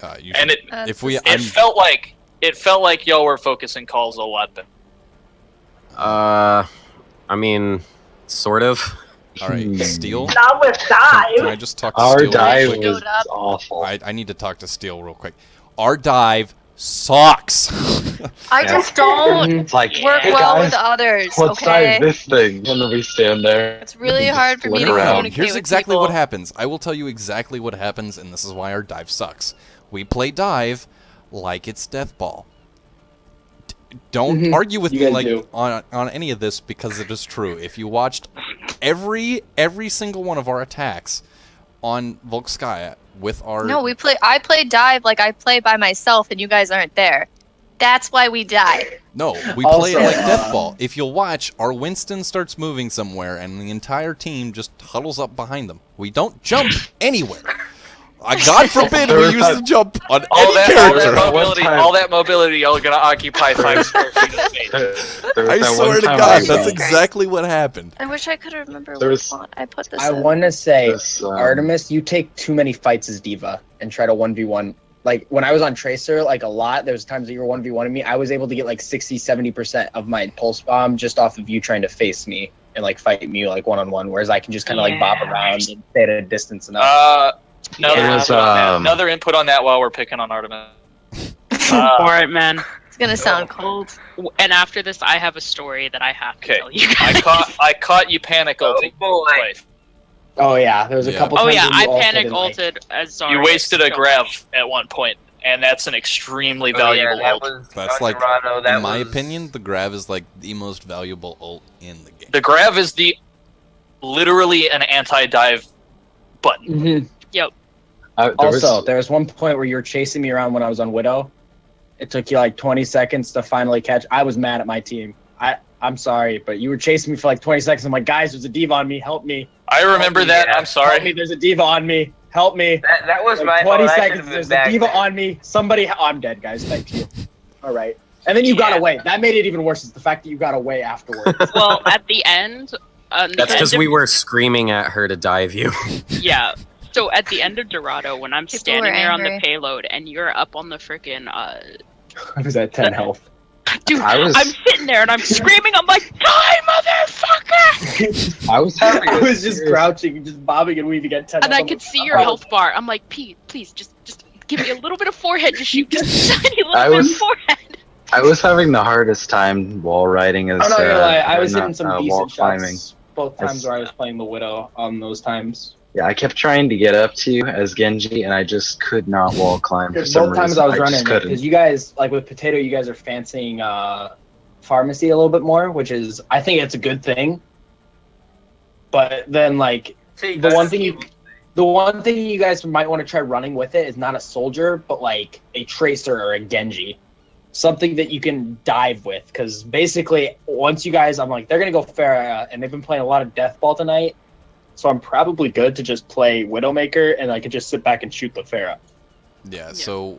And it felt like y'all were focusing calls a lot better. I mean, sort of. All right, Steel. Not with dive. Can I just talk to Our Steel? dive real quick? was awful. I need to talk to Steel real quick. Our dive sucks. I just don't It's like, work hey well guys, with others. what side Okay. is this thing? And then we stand there. It's really hard for me to look around. communicate Here's with exactly people. what happens. I will tell you exactly what happens, and this is why our dive sucks. We play dive like it's Death Ball. Don't argue with You me guys like do. on any of this because it is true. If you watched every single one of our attacks on Volkskaya with our No, I play dive like I play by myself, and you guys aren't there. That's why we die. No, we Also, play it like Death Ball. If you'll watch, our Winston starts moving somewhere, and the entire team just huddles up behind them. We don't jump anywhere. God forbid we use the jump on any character. All that mobility, y'all are gonna occupy 5 square feet of space. I swear to God, that's exactly what happened. I wish I could remember There what was- font I put this I in. want to say, This, Artemis, you take too many fights as Diva and try to 1v1. Like, when I was on Tracer, like, a lot, there was times that you were 1v1ing me, I was able to get, like, 60-70% of my pulse bomb just off of you trying to face me and, like, fight me, like, one-on-one, whereas I can just kind of, like, bob around and stay at a distance enough. Another input on that while we're picking on Artemis. Alright, man. It's gonna sound cold. And after this, I have a story that I have to tell you guys. I caught you panic ulting twice. Oh, yeah, there was a couple times Oh yeah, where I you ulted panic and, like, ulted as Zarya. You wasted a so grav much. at one point, and that's an extremely valuable ult. That's like, Dorado, that in my was- opinion, the grav is like the most valuable ult in the game. The grav is literally an anti-dive button. Mhm. Yep. There was one point where you were chasing me around when I was on Widow. It took you like 20 seconds to finally catch. I was mad at my team. I'm sorry, but you were chasing me for like 20 seconds. I'm like, guys, there's a diva on me. Help me. I remember that. I'm Help me. sorry. There's a diva on me. Help me. That was Like, my 20 fault. I seconds. should've been There's a back diva there. on me. Somebody. Oh, I'm dead, guys. Thank you. All right. And then you got away. That made it even worse. Is the fact that you got away afterwards. Well, at the end. That's because we were screaming at her to dive you. Yeah. So at the end of Dorado, when I'm People standing were there on the angry. payload and you're up on the freaking I was at 10 health. dude, I'm sitting there and I'm screaming. I'm like, die, motherfucker! I was having I a was just serious- crouching and just bobbing and weaving at 10 And I health. could see your health bar. I'm like, Pete, please, just give me a little bit of forehead to shoot. Just a tiny little I bit was- of forehead. I was having the hardest time wall riding as I'm not gonna lie. I was not, hitting some wall decent climbing. shots both times where I was playing the Widow on those times. Yeah, I kept trying to get up to you as Genji, and I just could not wall climb for Because some both times reason. I was just running, couldn't. because you guys, like with Potato, you guys are fancying pharmacy a little bit more, which is, I think it's a good thing. But then, like, the one thing you guys might want to try running with it is not a soldier, but like a Tracer or a Genji. Something that you can dive with, because basically, once you guys, I'm like, they're going to go Pharah, and they've been playing a lot of Death Ball tonight, so I'm probably good to just play Widowmaker, and I could just sit back and shoot the Pharah. Yeah, so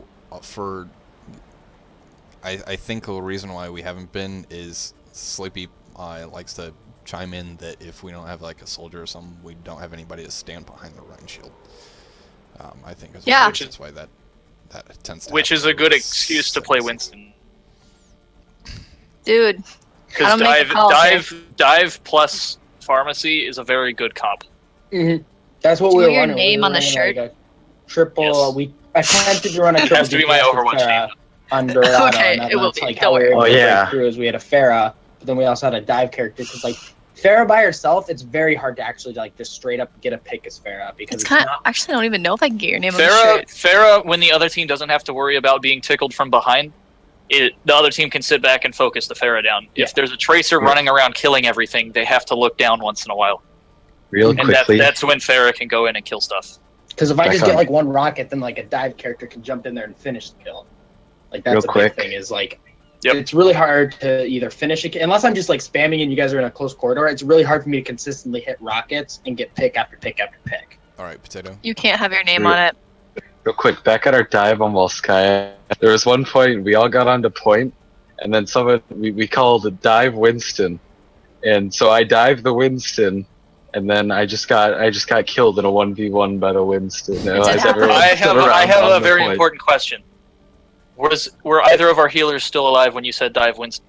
I think the reason why we haven't been is Sleepy likes to chime in that if we don't have like a soldier or something, we don't have anybody to stand behind the Rhine shield. I think is Yeah. that's why that tends to Which happen is a over good the excuse to play Winston. Dude. Because I don't make the calls dive plus pharmacy is a very good comp. Mm-hmm. That's what Do we you were want your running. name We were on the running shirt? like a triple. I attempted to run a triple. Has to be my DPS with Overwatch Pharah on Dorado, Okay, and it will that's be. like Don't how we were worry. able to Oh, yeah. break through. Is we had a Pharah, but then we also had a dive character because like Pharah by herself, it's very hard to actually like just straight up get a pick as Pharah because It's kind of. not. Actually, I don't even know if I can get your name on the shirt. Farah, when the other team doesn't have to worry about being tickled from behind, the other team can sit back and focus the Farah down. Yeah. If there's a Tracer running around killing everything, they have to look down once in a while. Real And quickly, that's when Farah can go in and kill stuff. Because if I Back just get on. like one rocket, then like a dive character can jump in there and finish the kill. Like that's Real a quick. big thing. Is like It's really hard to either finish it unless I'm just like spamming and you guys are in a close corridor. It's really hard for me to consistently hit rockets and get pick after pick after pick. All right, Potato. You can't have your name on it. Real quick, back at our dive on Volskaya, there was one point we all got onto point, and then someone we called it Dive Winston, and so I dived the Winston, and then I just got killed in a 1v1 by the Winston. I have a very important question. Were either of our healers still alive when you said dive Winston?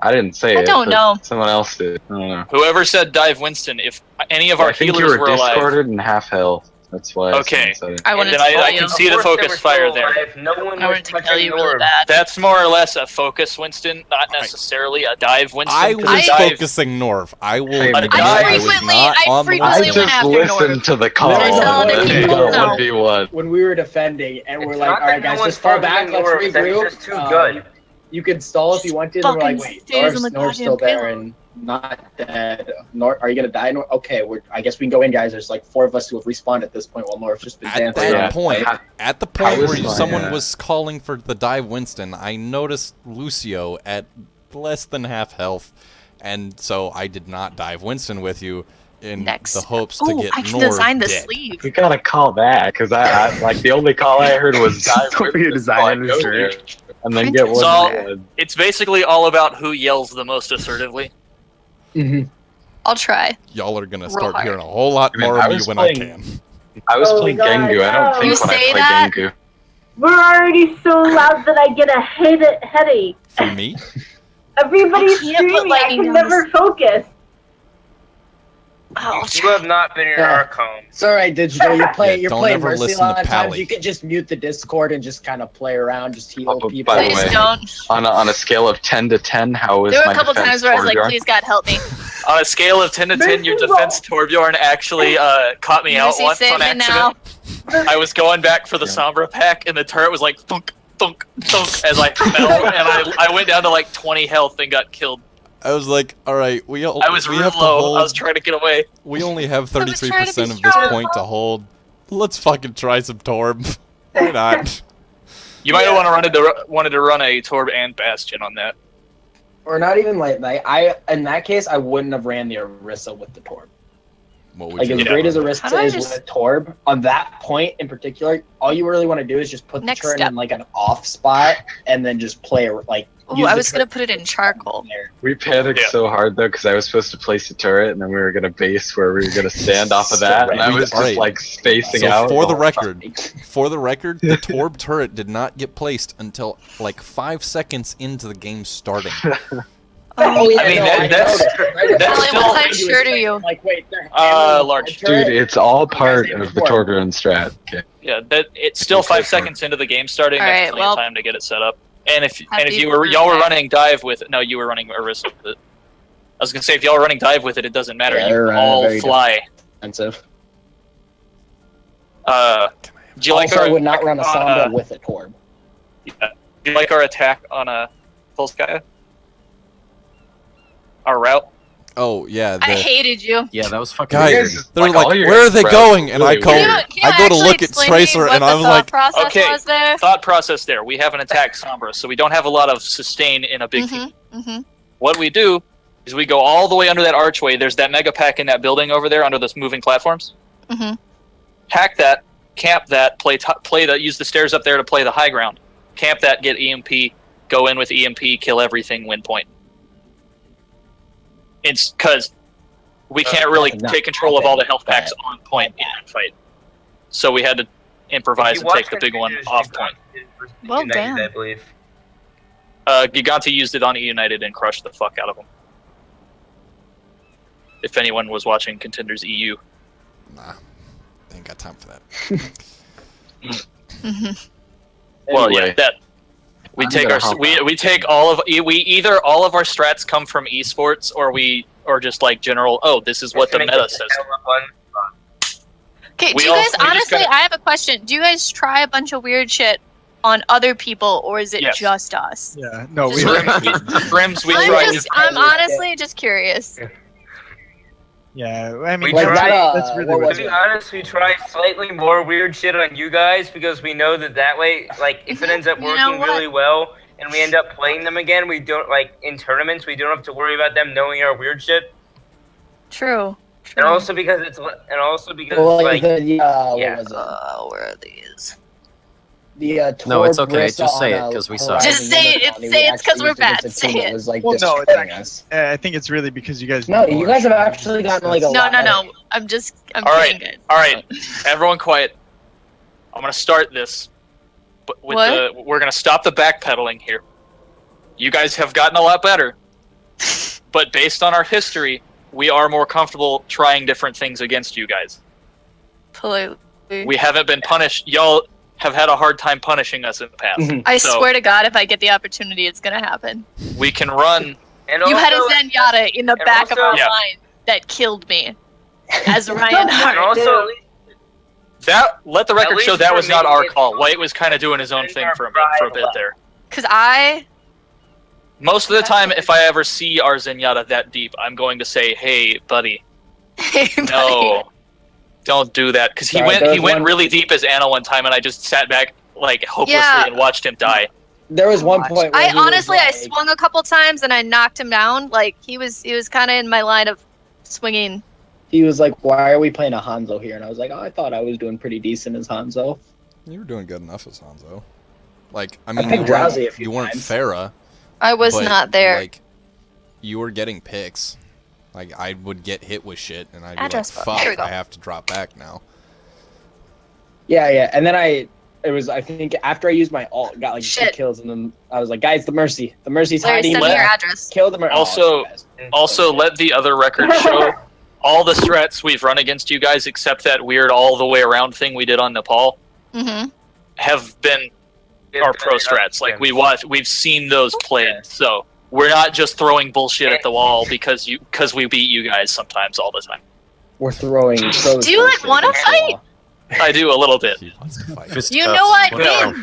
I didn't say it. I don't know. Someone else did. I don't know. Whoever said dive Winston, if any of our I think healers you were alive. Discorded and half health. That's why. Okay. I wanted then to I can see the focus fire there. No one I wanted to kill you really bad. That's more or less a focus Winston, not necessarily a dive Winston. I was focusing Norv. I will. I frequently went after Norv. Listen to the call. No. 1v1. When we were defending and we're It's like, not all right, that no guys, one's just fall back. focusing Let's Norv, that's regroup. just too good. You could stall if you wanted. And we're like, wait, stays on the Norv's still goddamn there and not dead. Norv, are you gonna die? Norv? Okay, I guess we can go in, guys. There's like 4 of us who have respawned at this point while Norv's just been dancing. At the point where was someone was calling for the dive Winston, I noticed Lucio at less than half health, and so I did not dive Winston with you in the hopes to get I can Norv design the dead. sleeve. You gotta call that because I like the only call I heard was dive. And then get one. It's basically all about who yells the most assertively. I'll try. Y'all are gonna Roll start hard. hearing a whole lot more of me when I can. I was playing Gengu. I don't think when I play Gengu. We're already so loud that I get a headache. For me? Everybody's I can't put screaming. I lightning can on never focus. You have not been in our comms. It's alright, Digital. You're playing don't Mercy ever a listen lot to of times. Pally. You could just mute the Discord and just kind of play around, just heal people. By the way, on a scale of 10 to 10, how is There were my a couple defense times where I was like, Torbjorn? please God help me. On a scale of 10 to 10, your defense Torbjorn actually caught me out Mercy, once save on me accident. I was going back for the Sombra pack, and the turret was like thunk, thunk, thunk as I fell, and I went down to like 20 health and got killed. I was like, all right, I was real have to low. hold. I was trying to get away. We only have I was trying to 33% be of this strong. point to hold. Let's fucking try some Torb. Why not? You might have wanted to run a Torb and Bastion on that. Or not even like in that case, I wouldn't have ran the Orisa with the Torb. What would Like you as do? great as How do Orisa I is just- with a Torb, on that point in particular, all you really want to do is just put the Next turret step. in like an off spot and then just play like. Oh, use I the was gonna turret put it in charcoal. there. We panicked so hard though because I was supposed to place a turret and then we were gonna base where we were gonna stand off of that, and I was just Alright. like spacing So out. for the record, the Torb turret did not get placed until like 5 seconds into the game starting. Oh yeah, I mean, no, I that's noticed, right? that's Ellie, still what size shirt are you? Like wait, they're large. Dude, it's all part of the Torbjorn strat. Okay. Yeah, that it's still 5 seconds into the game starting. All That's right, plenty well, of time to get it set up. And if happy you were for y'all were that. running dive with you were running Orisa with it. I was gonna say if y'all were running dive with it, it doesn't matter. Yeah, you they're, all very fly. Expensive. Do you like Also, our I would not run a attack Sombra with a Torb. Yeah. Do you like our attack on a Volskaya? Our route. Oh yeah, I hated you. Yeah, that was fucking guys, weird. they're Like, like, all your where are they routes going? And I really call, weird. Can you I go to actually look at explain to me Tracer, what and the I'm thought like, process Okay, was there? thought process there. We haven't attacked Sombra, so we don't have a lot of sustain in a big team. Mm-hmm. What we do is we go all the way under that archway. There's that mega pack in that building over there under those moving platforms. Mm-hmm. Hack that, camp that, use the stairs up there to play the high ground. Camp that, get EMP, go in with EMP, kill everything, win point. It's because we can't really take control of all the health packs on point in that fight. So we had to improvise and take the big one off point. Well, United, damn. I believe. Gigante used it on E United and crushed the fuck out of them. If anyone was watching Contenders EU. nah, ain't got time for that. Well, yeah, Anyway, that we I'm take gonna our hop we take all of either all of our strats come from esports or just like general. Oh, this is what the meta says. Okay, We do you guys also- we just honestly? gotta- I have a question. Do you guys try a bunch of weird shit on other people, or is it Yes. just us? Yeah, no, we Scrims, we I'm try. I'm honestly just curious. Yeah, I mean, We try, that's really to what be honest, we try slightly more weird shit on you guys because we know that way, like, if it ends up You know working what? really well, and we end up playing them again, we don't like in tournaments. We don't have to worry about them knowing our weird shit. True. And also because it's like what was it? Where are these? The No, it's okay. Just say it because we suck. Just say it. Say it's because we're bad. Say it. Was like Well, no, it's destroying actually, us. I think it's really because you guys. No, you guys have actually gotten like a lot. No. I'm All right, kidding, guys. all right. Everyone, quiet. I'm gonna start this, but with we're gonna stop the backpedaling here. You guys have gotten a lot better, but based on our history, we are more comfortable trying different things against you guys. Politely. We haven't been punished. Y'all have had a hard time punishing us in the past. I So swear to God, if I get the opportunity, it's gonna happen. we can run. And You had a also- Zenyatta in the and back of also- our Yeah. line that killed me. As Ryan And Hart. also, That let the record least show that for was not me, our it's- call. White was kind of doing his own thing for a bit there. Cause I Most of the time, if I ever see our Zenyatta that deep, I'm going to say, "Hey, buddy, no, don't do that." Because he Sorry, went really deep as Anna one time, and I just sat back like hopelessly Yeah. and watched him die. There was one point where I he was honestly I like- swung a couple times and I knocked him down. Like he was kind of in my line of swinging. He was like, "Why are we playing a Hanzo here?" And I was like, "Oh, I thought I was doing pretty decent as Hanzo." You were doing good enough as Hanzo. Like, I I mean, picked Drowsy a few you weren't times. Farah. I was but, not there. Like, you were getting picks. Like, I would get hit with shit, and I'd be Address like, book. Here we "Fuck, go. I have to drop back now." Yeah, and then I think after I used my ult, got like 2 Shit. kills, and then I was like, "Guys, the Mercy's Larry, hiding." send me your address. Kill the Mercy. Also, let the other record show all the strats we've run against you guys, except that weird all the way around thing we did on Nepal, Mm-hmm. have been our pro strats. Like we've seen those played. So we're not just throwing bullshit at the wall because we beat you guys sometimes all the time. We're throwing. Do you like want to fight? I do a little bit. You know I did.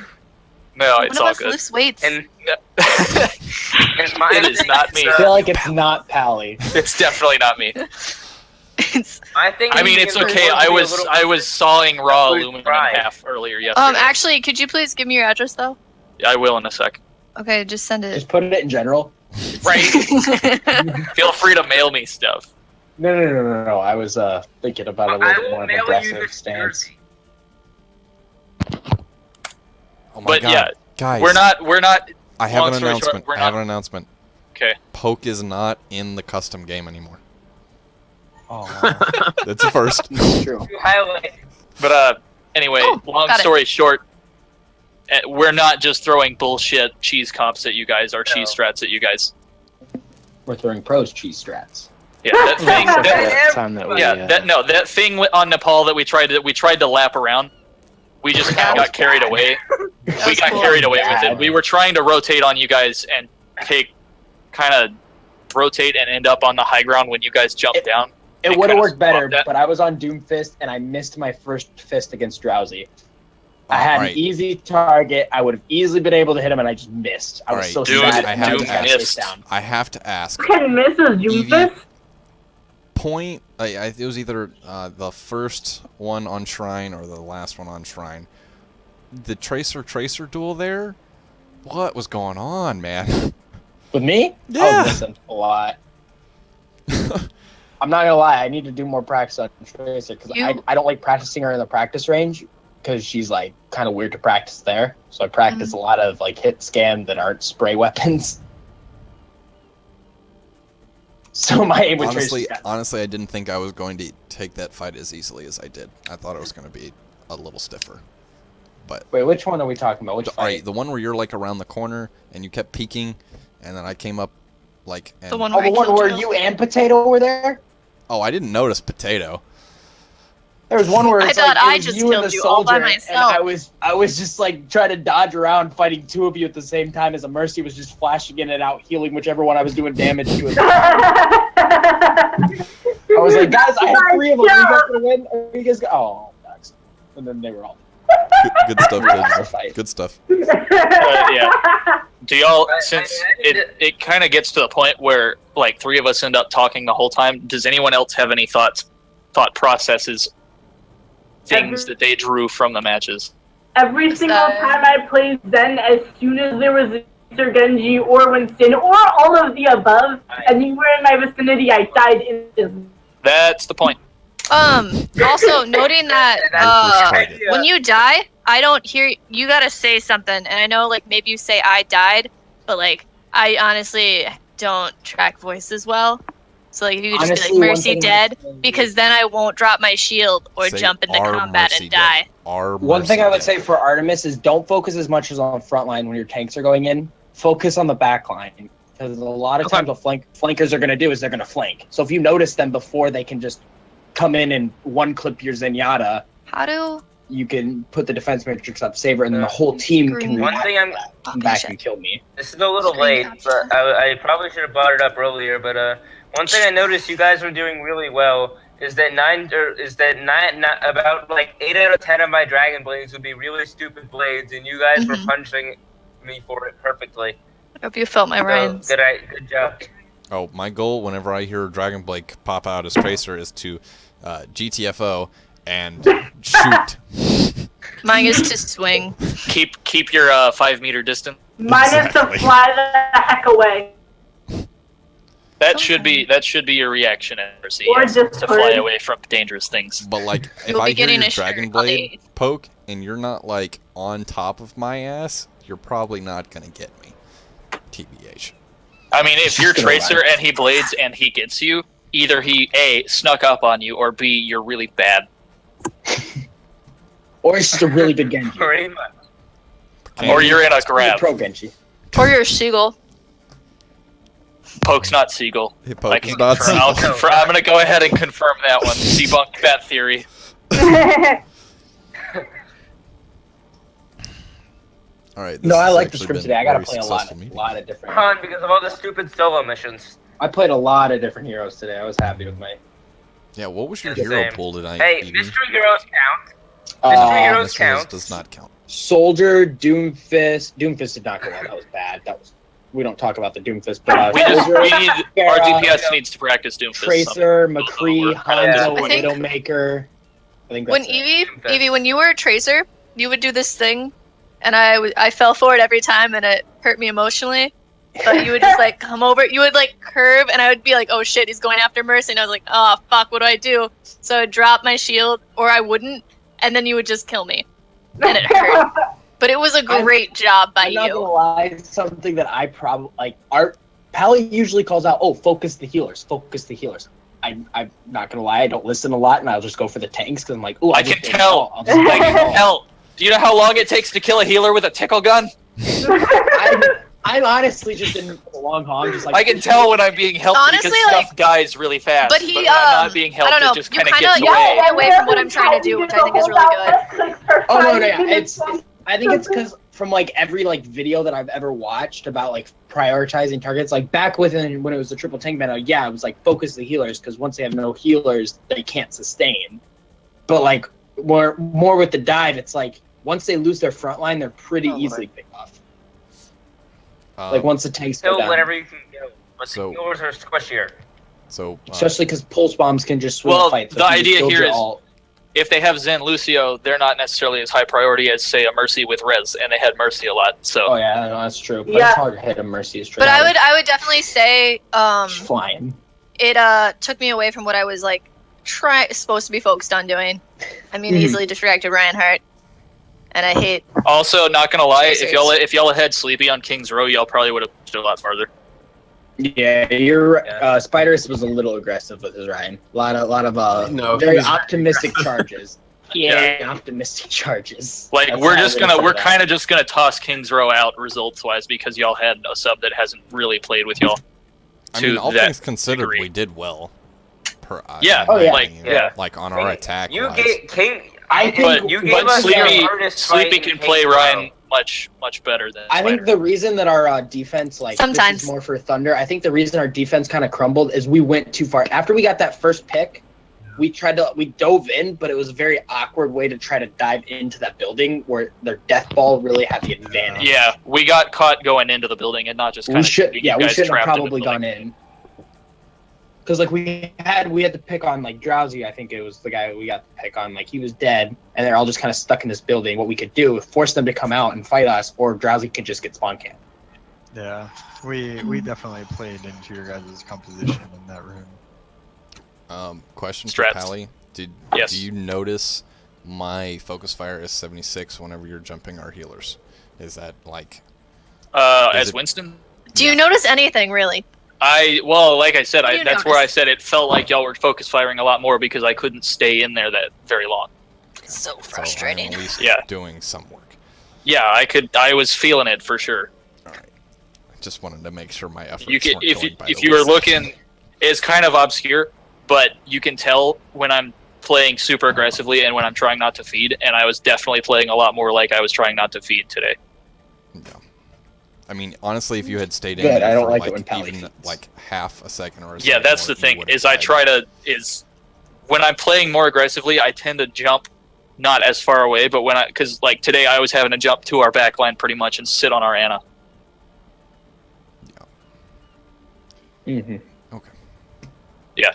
No, One it's of all us good. lifts weights. And It is not me. I feel like it's not Pally. It's definitely not me. I think. I mean, it's okay. I was sawing raw aluminum in half earlier yesterday. Actually, could you please give me your address though? I will in a sec. Okay, just send it. Just put it in general. Right. Feel free to mail me stuff. No. I was thinking about a little bit more of an aggressive stance. Oh my But god, yeah, guys, we're not. I have long an story short, announcement. we're I have not- an announcement. Okay. Poke is not in the custom game anymore. Oh, That's a first. True. But anyway, long got it. story short, we're not just throwing bullshit cheese comps at you guys or cheese strats at you guys. We're throwing pros cheese strats. Yeah, that thing. That that thing on Nepal that we tried to lap around. We just kind of got carried away. We got carried away with it. We were trying to rotate on you guys and rotate and end up on the high ground when you guys jumped down. It would have worked better, but I was on Doomfist and I missed my first fist against Drowsy. I had an easy target. I would have easily been able to hit him, and I just missed. I was so sad. I have to ask. Can miss a Doomfist? Point. It was either the first one on Shrine or the last one on Shrine. The Tracer duel there. What was going on, man? With me? Yeah. I was missing a lot. I'm not gonna lie. I need to do more practice on Tracer because I don't like practicing her in the practice range because she's like kind of weird to practice there. So I practice a lot of like hit scan that aren't spray weapons. So my aim with honestly, I didn't think I was going to take that fight as easily as I did. I thought it was going to be a little stiffer. But wait, which one are we talking about? Which fight? All right, the one where you're like around the corner and you kept peeking, and then I came up like. And, The one where you and Potato were there. Oh, I didn't notice Potato. There was one where I it's thought like, I it was just you and killed the you all by soldier, myself. and I was just like trying to dodge around, fighting 2 of you at the same time as a Mercy was just flashing in and out, healing whichever one I was doing damage to. I was like, guys, I have 3 of them. Are you guys gonna win? Are you guys oh, thanks. And then they were all. Good stuff, Didge. Good stuff. Yeah. Do y'all, since it kind of gets to the point where like 3 of us end up talking the whole time, does anyone else have any thought processes, things that they drew from the matches? Every single time I played Zen, as soon as there was a Tracer, Genji, or Winston, or all of the above, and you were in my vicinity, I died instantly. That's the point. Also, noting that when you die, I don't hear you. Gotta say something, and I know like maybe you say I died, but like I honestly don't track voices well. So like if you could just Honestly, be like Mercy dead, because then I won't drop my shield or Say jump into our combat Mercy and die. One thing I would say for Artemis is don't focus as much as on the front line when your tanks are going in. Focus on the back line. Because a lot of times what flankers are going to do is they're going to flank. So if you notice them before they can just come in and one-clip your Zenyatta, you can put the defense matrix up, save her, and then the whole team can One thing I'm come back and kill me. This is a little late, but I probably should have brought it up earlier. But one thing I noticed you guys were doing really well is that about like 8 out of 10 of my dragon blades would be really stupid blades, and you guys were punching me for it perfectly. I hope you felt my rhymes. Good job. Oh, my goal whenever I hear Dragon Blake pop out as Tracer is to GTFO and shoot. Mine is to swing. Keep your 5-meter distance. Mine is to fly the heck away. That should be your reaction at Mercy. Or Yes, to just fly hurry. away from dangerous things. But like, if You'll I be hear getting your a Dragon shirt Blade poke and you're not like on top of my ass, you're probably not gonna get me. TBH. I mean, if you're Tracer and he blades and he gets you, either he A, snuck up on you, or B, you're really bad. Or it's just a really good Genji. Or you're in a grab. Pro Genji. Or you're a seagull. Poke's not Seagull. Poke I is can not confirm. Seagull. I'll confirm. I'm gonna go ahead and confirm that one. Debunk that theory. All right. No, I like the actually Scrim been today. I gotta very play a successful lot of different. Because of all the stupid solo missions. I played a lot of different heroes today. I was happy with my. Yeah, what was your Same. hero pool tonight? Hey, Evie? mystery heroes count. Mystery heroes Mystery Heroes count. does not count. Soldier, Doomfist. Doomfist did not go well. That was bad. We don't talk about the Doomfist, but Our DPS needs to practice Doomfist. Tracer, McCree, Hanzo, I think- Widowmaker. I think When that's it. Evie, when you were a Tracer, you would do this thing, and I fell for it every time, and it hurt me emotionally. But you would just like come over, you would like curve, and I would be like, oh shit, he's going after Mercy, and I was like, oh fuck, what do I do? So I'd drop my shield, or I wouldn't, and then you would just kill me, and it hurt. But it was a great job by I'm not you. gonna lie, something that I probably like. Art Pally usually calls out, "Oh, focus the healers, focus the healers." I'm not gonna lie, I don't listen a lot, and I'll just go for the tanks because I'm like, "Oh, I can tell. I can tell. Do you know how long it takes to kill a healer with a tickle gun? I'm honestly just in the long haul. I'm just like I can tell when I'm being helped Honestly, because like- stuff dies really fast. But he, when I'm not being helped, I don't know, it just you kind of kinda gets you away. get away from what I'm trying to do, which I think is really good. Oh no, I think it's because from like every like video that I've ever watched about like prioritizing targets, like back when it was the triple tank meta, yeah, it was like focus the healers because once they have no healers, they can't sustain. But like more with the dive, it's like once they lose their front line, they're pretty easily picked off. Like once the tanks go Kill down. whenever you can kill. But So- the healers are squishier. So Especially because pulse bombs can just swing Well, fights. the idea here is if they have Zen Lucio, they're not necessarily as high priority as say a Mercy with Res, and they had Mercy a lot. So Oh yeah, no, that's true. But Yeah. it's hard to hit a Mercy straight. But I would definitely say flying. it took me away from what I was like supposed to be focused on doing. I mean, easily distracted Reinhardt, and I hate. also, not gonna lie, Tracers. if y'all had Sleepy on King's Row, y'all probably would have pushed it a lot farther. Yeah, you're Spiderus was a little aggressive with his Ryan. A lot of No, very he was- optimistic charges. Yeah. Optimistic charges. Like That's we're how just I would gonna say we're that. kind of just gonna toss King's Row out results wise because y'all had a sub that hasn't really played with y'all. I to mean, all that things considered, degree. we did well. Yeah, in my like opinion. yeah. like on our attack. You wise. gave King. But you gave us Sleepy, the hardest Sleepy fight can in play King's Ryan Row. much better than. I think the reason that our defense, like, Sometimes. this is more for Thunder. I think the reason our defense kind of crumbled is we went too far. After we got that first pick, we dove in, but it was a very awkward way to try to dive into that building where their death ball really had the advantage. Yeah, we got caught going into the building and not just kind we of. should have probably gone in. Because like we had to pick on like Drowsy. I think it was the guy we got to pick on. Like he was dead, and they're all just kind of stuck in this building. What we could do, force them to come out and fight us, or Drowsy could just get spawn camped. Yeah, we definitely played into your guys' composition in that room. Question Strats. for Pally. Do you notice my focus fire is 76 whenever you're jumping our healers? Is that like... as Winston? Do you notice anything, really? Well, like I said, What do you that's where I said it felt like y'all were focus firing a lot more because I couldn't stay in there that very long. So frustrating. So I'm at least Yeah. doing some work. Yeah, I was feeling it for sure. Alright. I just wanted to make sure my efforts You can, weren't if going by if the you were wayside. looking, it's kind of obscure, but you can tell when I'm playing super aggressively and when I'm trying not to feed, and I was definitely playing a lot more like I was trying not to feed today. I mean, honestly, if you had stayed in Good, there I don't for like like it when Pally even feeds. like half a second or a Yeah, second that's more, the you thing, would've is I died. try to, when I'm playing more aggressively, I tend to jump not as far away, but because like today I was having to jump to our back line pretty much and sit on our Ana. Mm-hmm. Okay. Yeah,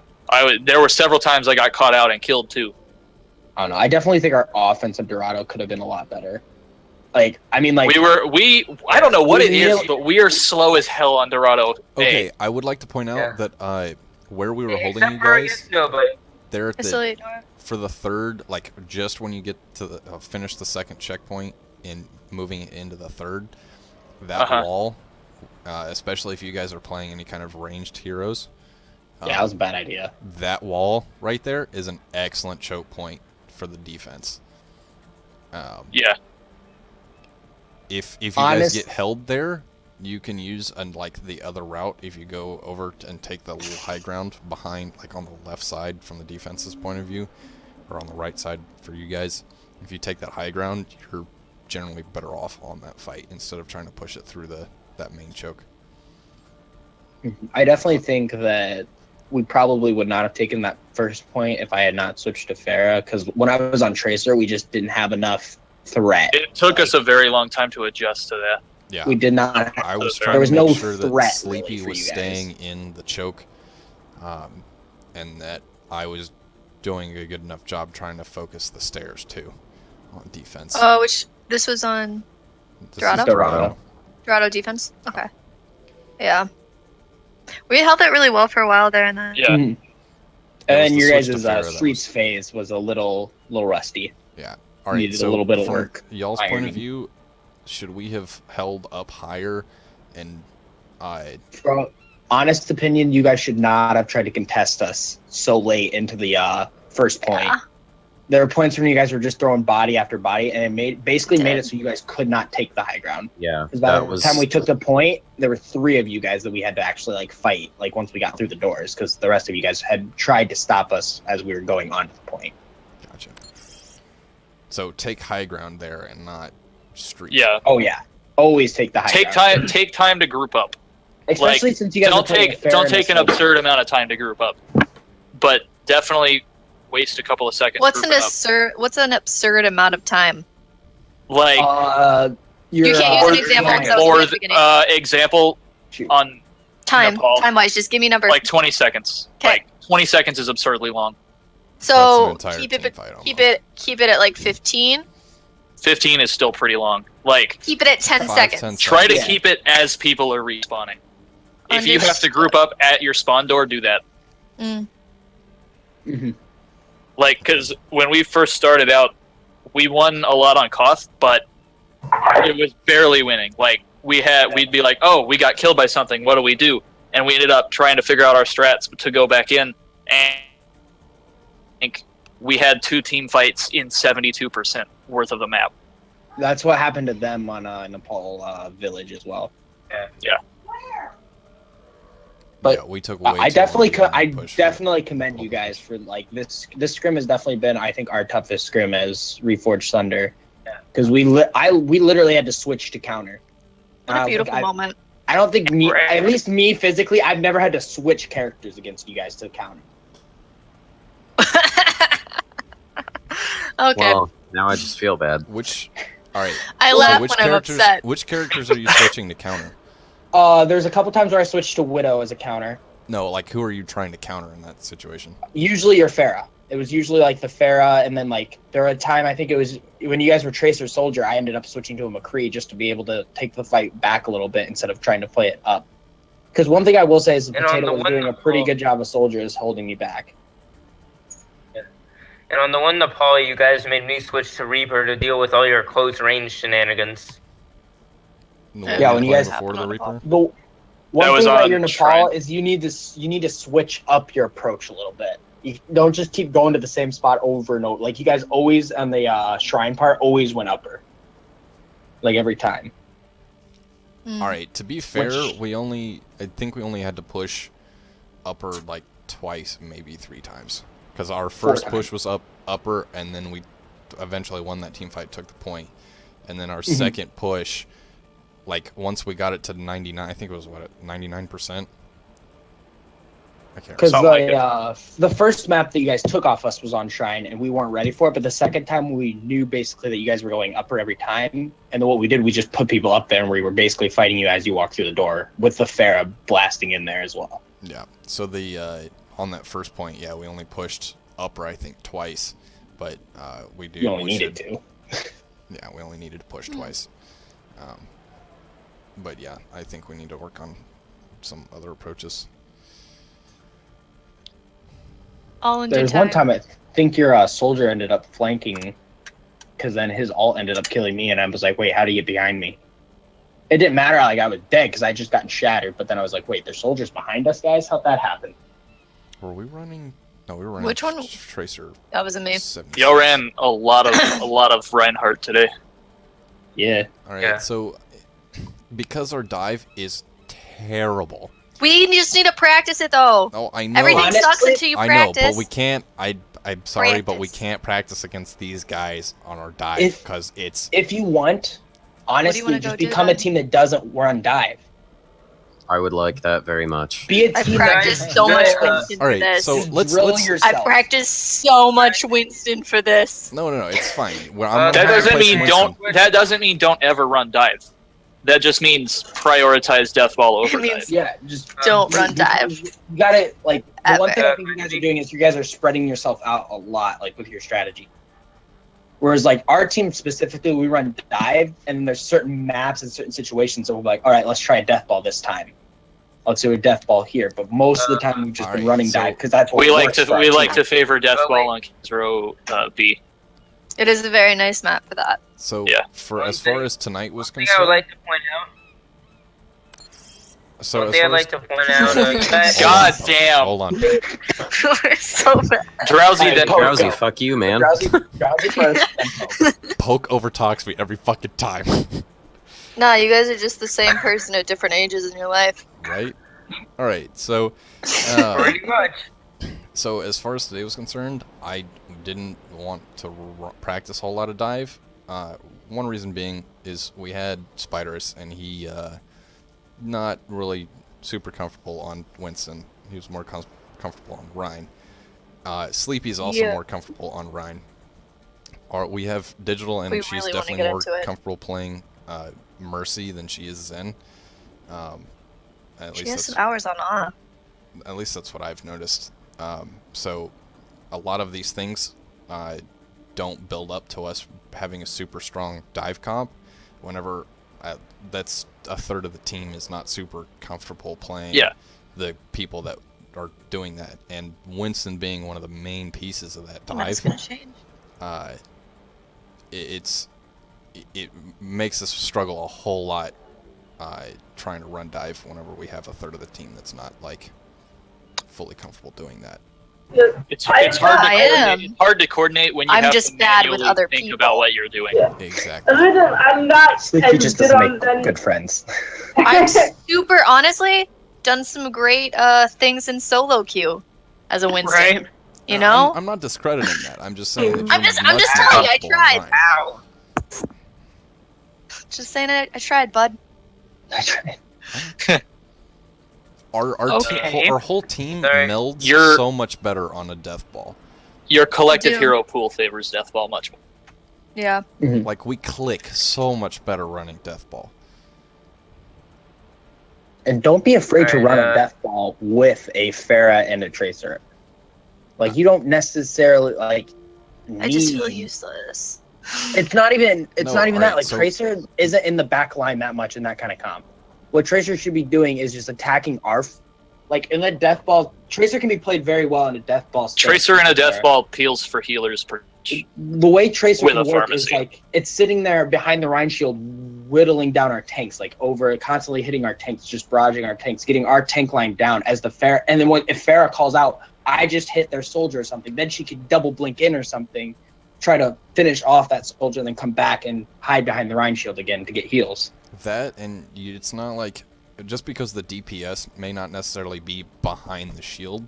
there were several times I got caught out and killed too. I don't know. I definitely think our offense of Dorado could have been a lot better. Like, I mean, like... I don't know what it is, really- but we are slow as hell on Dorado. Okay, I would like to point out that where we were holding you Except for guys, against nobody. there at Facility the door. for the third, like just when you get to the finish the second checkpoint and moving it into the third, that wall, especially if you guys are playing any kind of ranged heroes. Yeah, that was a bad idea. That wall right there is an excellent choke point for the defense. Yeah. If you guys get held there, you can use like the other route. If you go over and take the little high ground behind, like on the left side from the defense's point of view, or on the right side for you guys, if you take that high ground, you're generally better off on that fight instead of trying to push it through that main choke. I definitely think that we probably would not have taken that first point if I had not switched to Farah, because when I was on Tracer, we just didn't have enough threat. It took us a very long time to adjust to that. Yeah, we did not. I was there trying was to no make sure that threat Sleepy really for was you guys. staying in the choke, and that I was doing a good enough job trying to focus the stairs too on defense. Oh, this was on This Dorado? is Dorado. Dorado defense? Okay. Yeah. We held it really well for a while there, and then... Yeah. And was the your switch to guys' Farah that Streets phase was a little rusty. Yeah. All right. Needed So a little bit of from work. y'all's point ironing. of view, should we have held up higher and From honest opinion, you guys should not have tried to contest us so late into the first point. Yeah. There were points when you guys were just throwing body after body, and it basically made it so you guys could not take the high ground. Yeah, Because by that the was time we took the point, there were 3 of you guys that we had to actually like fight. Like once we got through the doors, because the rest of you guys had tried to stop us as we were going on to the point. Gotcha. So take high ground there and not street. Yeah. Oh yeah, always take the high Take ground. time. Take time to group up. Especially since you guys don't are playing take fair don't in take this an one. absurd amount of time to group up, but definitely waste a couple of seconds. What's an grouping up. absurd amount of time? Like You can't use an example because that was or at the beginning. example on Nepal, Time-wise, just give me numbers. like 20 seconds. 'Kay. Like 20 seconds is absurdly long. So That's an keep entire it, team fight keep it at like 15. 15 is still pretty long. Like Keep it at 10 seconds. try to Yeah. keep it as people are respawning. If you have to Understood. group up at your spawn door, do that. Mm. Mhm. Like, because when we first started out, we won a lot on Koth, but it was barely winning. Like, we'd be like, oh, we got killed by something, what do we do? And we ended up trying to figure out our strats to go back in, and I think we had 2 team fights in 72% worth of the map. That's what happened to them on Nepal village as well. Yeah. But yeah, we took way I too definitely, long to I push for definitely commend you guys for like this. This scrim has definitely been, I think, our toughest scrim as Reforged Thunder, because we literally had to switch to counter. What a beautiful moment. I don't think me, at least me physically, I've never had to switch characters against you guys to counter. Okay. Well, now I just feel bad. All right. I laugh when I'm upset. Which characters are you switching to counter? There's a couple times where I switched to Widow as a counter. No, like who are you trying to counter in that situation? Usually your Farah. It was usually like the Farah, and then like there were a time I think it was when you guys were Tracer Soldier. I ended up switching to a McCree just to be able to take the fight back a little bit instead of trying to play it up. Because one thing I will say is the Potato was doing a pretty good job of Soldiers holding me back. Yeah. And on the one Nepal, you guys made me switch to Reaper to deal with all your close range shenanigans. Yeah, when you guys before the Reaper. The one thing about your Nepal is you need to switch up your approach a little bit. You don't just keep going to the same spot over and over. Like you guys always on the shrine part always went upper. Like every time. All right. To be fair, I think we only had to push upper like twice, maybe 3 times, because our first push was upper, and then we eventually won that team fight, took the point, and then our second push, like once we got it to 99, I think it was what 99%. Because the first map that you guys took off us was on Shrine, and we weren't ready for it. But the second time, we knew basically that you guys were going upper every time. And then what we did, we just put people up there, and we were basically fighting you as you walked through the door, with the Farah blasting in there as well. Yeah. So the on that first point, yeah, we only pushed upper, I think, twice, but we do. You only needed to. Yeah, we only needed to push twice. But yeah, I think we need to work on some other approaches. There's one time I think your Soldier ended up flanking, because then his ult ended up killing me, and I was like, wait, how do you get behind me? It didn't matter, like I was dead because I just gotten shattered, but then I was like, wait, there's soldiers behind us, guys? How'd that happen? Were we running? No, we were running. Which one? Tracer. That wasn't me. Y'all ran a lot of Reinhardt today. Yeah. All right. So because our dive is terrible. We just need to practice it though. Oh, I know. Everything sucks until you practice. I know, but we can't. I'm sorry, but we can't practice against these guys on our dive because it's. If you want, honestly, just become a team that doesn't run dive. I would like that very much. Be a team I practiced so much Winston for this. So let's I practiced so much Winston for this. No, it's fine. That doesn't mean don't ever run dive. That just means prioritize death ball over dive. Yeah, just don't run dive. You got it. Like the one thing I think you guys are doing is you guys are spreading yourself out a lot, like with your strategy. Whereas like our team specifically, we run dive, and then there's certain maps and certain situations that we're like, all right, let's try a death ball this time. Let's do a death ball here. But most of the time, we've just been running dive because that's what we like to favor death ball on Kings Row B. It is a very nice map for that. So for as far as tonight was One thing concerned, I would like to point out. So One thing I'd like to point out. God damn! Hold on. So bad. Drowsy then. Drowsy, fuck you, man. Drowsy first. Poke overtalks me every fucking time. Nah, you guys are just the same person at different ages in your life. Right? Alright, so... Pretty much. So as far as today was concerned, I didn't want to practice a whole lot of dive. One reason being is we had Spiderus, and he not really super comfortable on Winston. He was more comfortable on Rhine. Sleepy's also more comfortable on Rhine. We have Digital, and she's really definitely more comfortable playing Mercy than she is Zen. She has some hours on off. At least that's what I've noticed. So a lot of these things don't build up to us having a super strong dive comp. Whenever that's a third of the team is not super comfortable playing the people that are doing that, and Winston being one of the main pieces of that dive. It makes us struggle a whole lot trying to run dive whenever we have a third of the team that's not like fully comfortable doing that. It's hard to coordinate when you have just to bad with other think people. about what you're doing. Exactly. I'm not. Sleepy just doesn't make good friends. I'm super honestly done some great things in solo queue as a Winston. Right. You know? I'm not discrediting that. I'm just saying that I'm just telling you, I tried. Ow. Just saying it, I tried, bud. I tried. Our whole team melds so much better on a death ball. Your collective hero pool favors death ball much more. Yeah. Like we click so much better running death ball. And don't be afraid to Alright, run a death ball with a Pharah and a Tracer. Like, you don't necessarily, like, need... I just feel useless. It's not even No, that. alright, Like, so- Tracer isn't in the back line that much in that kind of comp. What Tracer should be doing is just attacking ARF. Like, in the death ball, Tracer can be played very well in a death ball stance. Tracer and a death ball peels for healers per. The way Tracer With can a work is pharmacy. like it's sitting there behind the Rhine Shield, whittling down our tanks, like constantly hitting our tanks, just barraging our tanks, getting our tank line down as the Pharah. And then if Pharah calls out, I just hit their soldier or something, then she could double blink in or something, try to finish off that soldier, and then come back and hide behind the Rhine Shield again to get heals. That, and it's not like, just because the DPS may not necessarily be behind the shield,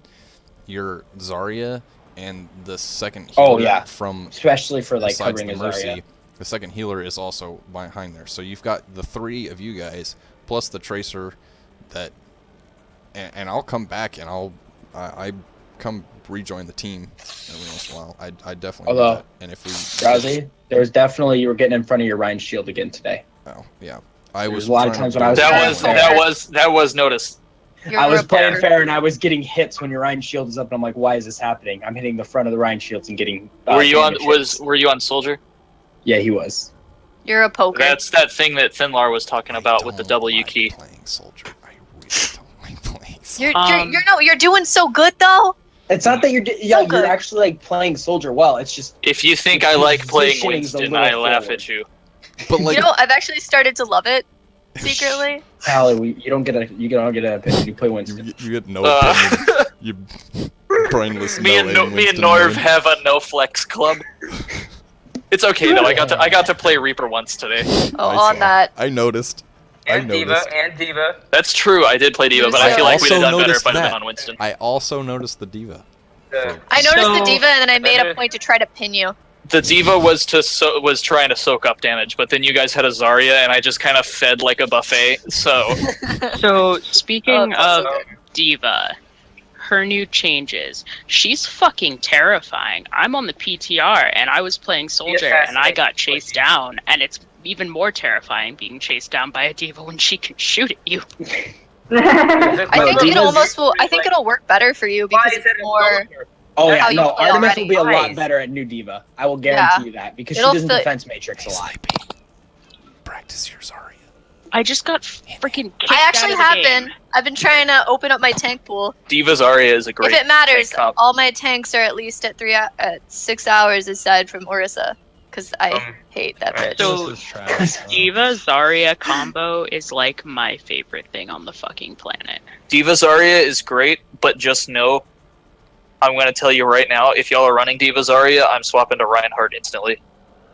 your Zarya and the second healer from especially for like besides covering the a Mercy, Zarya. the second healer is also behind there. So you've got the three of you guys plus the Tracer that, and I'll come back and I come rejoin the team every once in a while. I definitely do Although, that. And if we Rosie, there was definitely you were getting in front of your Rhine Shield again today. Oh yeah, I There's was a lot of trying times to when I was That was noticed. I was playing fair and I was getting hits when your Rhine Shield is up, and I'm like, why is this happening? I'm hitting the front of the Rhine Shields and getting. Were you on? damage hits. Were you on Soldier? Yeah, he was. You're a poker. That's that thing that Thinlar was talking about with the W key. You're doing so good though. It's not that you're you're actually like playing Soldier well. It's just If you think I like playing positioning's a Winston, little I laugh forward. at you. But You know, I've actually started to love it secretly. Allie, you don't get an opinion. You play Winston. You get no opinion. You brainless. Me and Norv have a no flex club. It's okay though. I got to play Reaper once today. Oh, on that. I noticed. And Diva. That's true. I did play Diva, but I feel like we'd have done better if I'd have been that. on Winston. I also noticed the Diva. I noticed the Diva, and then I made a point to try to pin you. The Diva was trying to soak up damage, but then you guys had a Zarya, and I just kind of fed like a buffet. So, Speaking of Diva, her new changes. She's fucking terrifying. I'm on the PTR, and I was playing Soldier, and I got chased down, and it's even more terrifying being chased down by a Diva when she can shoot at you. I think it'll work better for you because it's more. Oh how yeah, you no, play Artemis already. will be a lot better at New Diva. I will guarantee you that because It'll she doesn't fit- defense matrix a lot. Practice your Zarya. I just got freaking kicked I actually out of the have game. been. I've been trying to open up my tank pool. Diva Zarya is a great. If it matters, tank comp. all my tanks are at least at 6 hours aside from Orisa, because I hate that bitch. So, Diva Zarya combo is like my favorite thing on the fucking planet. Diva Zarya is great, but just know, I'm going to tell you right now, if y'all are running Diva Zarya, I'm swapping to Reinhardt instantly.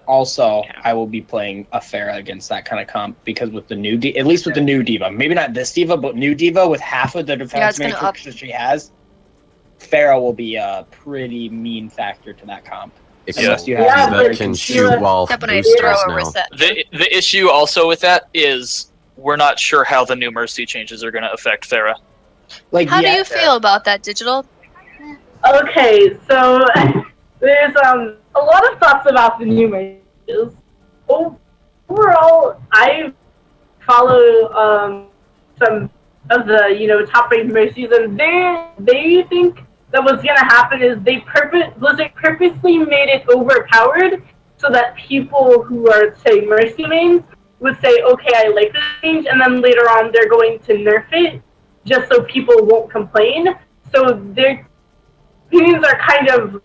Also, I will be playing a Pharah against that kind of comp because with the new at least with the new Diva, maybe not this Diva, but new Diva with half of the defense it's gonna matrix that she has, Pharah will be a pretty mean factor to that comp. Unless you have Diva can shoot while Except when I boosters throw a now. reset. The issue also with that is we're not sure how the new Mercy changes are going to affect Pharah. Like, How do you feel about that, Digital? Okay, so there's a lot of thoughts about the new mercies. Overall, I follow some of the top ranked mercies, and they think that what's gonna happen is Blizzard purposely made it overpowered so that people who are say mercy mains would say, okay, I like this change, and then later on they're going to nerf it just so people won't complain. So their opinions are kind of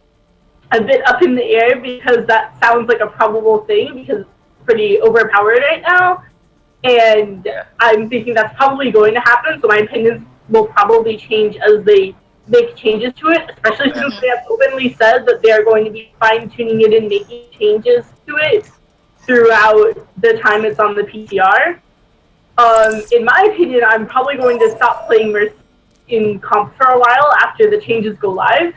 a bit up in the air because that sounds like a probable thing because it's pretty overpowered right now. And I'm thinking that's probably going to happen, so my opinions will probably change as they make changes to it, especially since they have openly said that they are going to be fine-tuning it and making changes to it throughout the time it's on the PTR. In my opinion, I'm probably going to stop playing Mercy in comp for a while after the changes go live,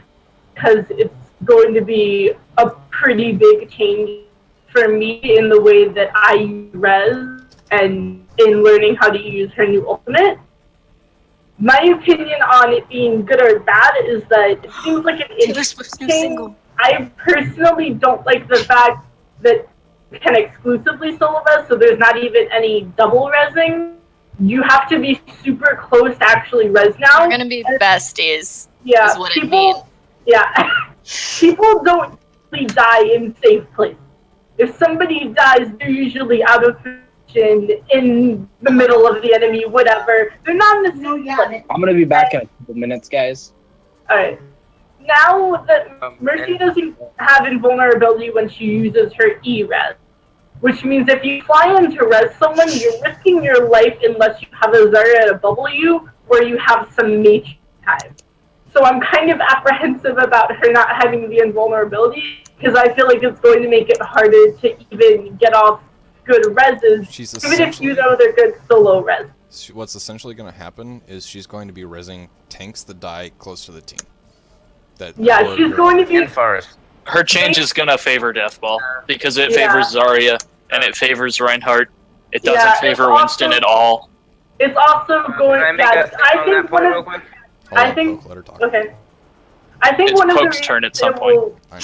because it's going to be a pretty big change for me in the way that I use res and in learning how to use her new ultimate. My opinion on it being good or bad is that it seems like an interesting thing. I personally don't like the fact that it can exclusively solo res, so there's not even any double resing you have to be super close to actually res now. We're gonna be besties. Yeah, is what it means. Yeah, people don't usually die in safe places. If somebody dies, they're usually out of position, in the middle of the enemy, whatever. They're not in the same place. I'm gonna be back in a couple minutes, guys. Alright. Now that Mercy doesn't have invulnerability when she uses her E-res, which means if you fly in to res someone, you're risking your life unless you have a Zarya to bubble you, or you have some mage time. So I'm kind of apprehensive about her not having the invulnerability, because I feel like it's going to make it harder to even get off good reses, even if you know they're good solo res. What's essentially going to happen is she's going to be resing tanks that die close to the team. Yeah, she's going to be... Her change is going to favor Deathball, because it favors Zarya, and it favors Reinhardt. It doesn't favor Winston at all. It's also going... I think one of... I think... Okay. I think It's one of the Poke's turn at some point. I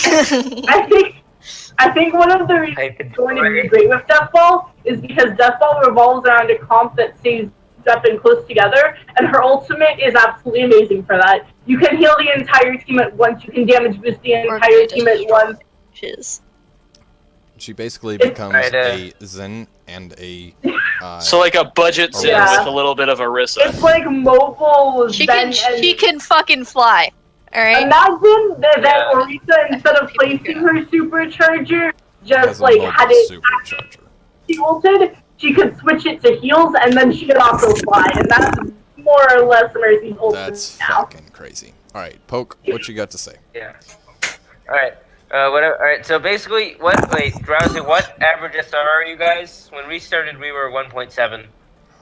think one of the reasons it's going to be great with Deathball is because Deathball revolves around a comp that stays up and close together, and her ultimate is absolutely amazing for that. You can heal the entire team at once, you can damage boost the entire team at once. She basically becomes a Zen and a... So like a budget Zen with a little bit of Orisa. It's like mobile She Zen can fucking fly. Alright? Imagine that Orisa, instead of placing her supercharger, just like had it she ulted, she could switch it to heals, and then she could also fly, and that's more or less Mercy's ult. That's fucking crazy. Alright, Poke, what you got to say? Yeah. Alright. Alright, so basically, Drowsy, what average SR are you guys? When we started, we were 1.7.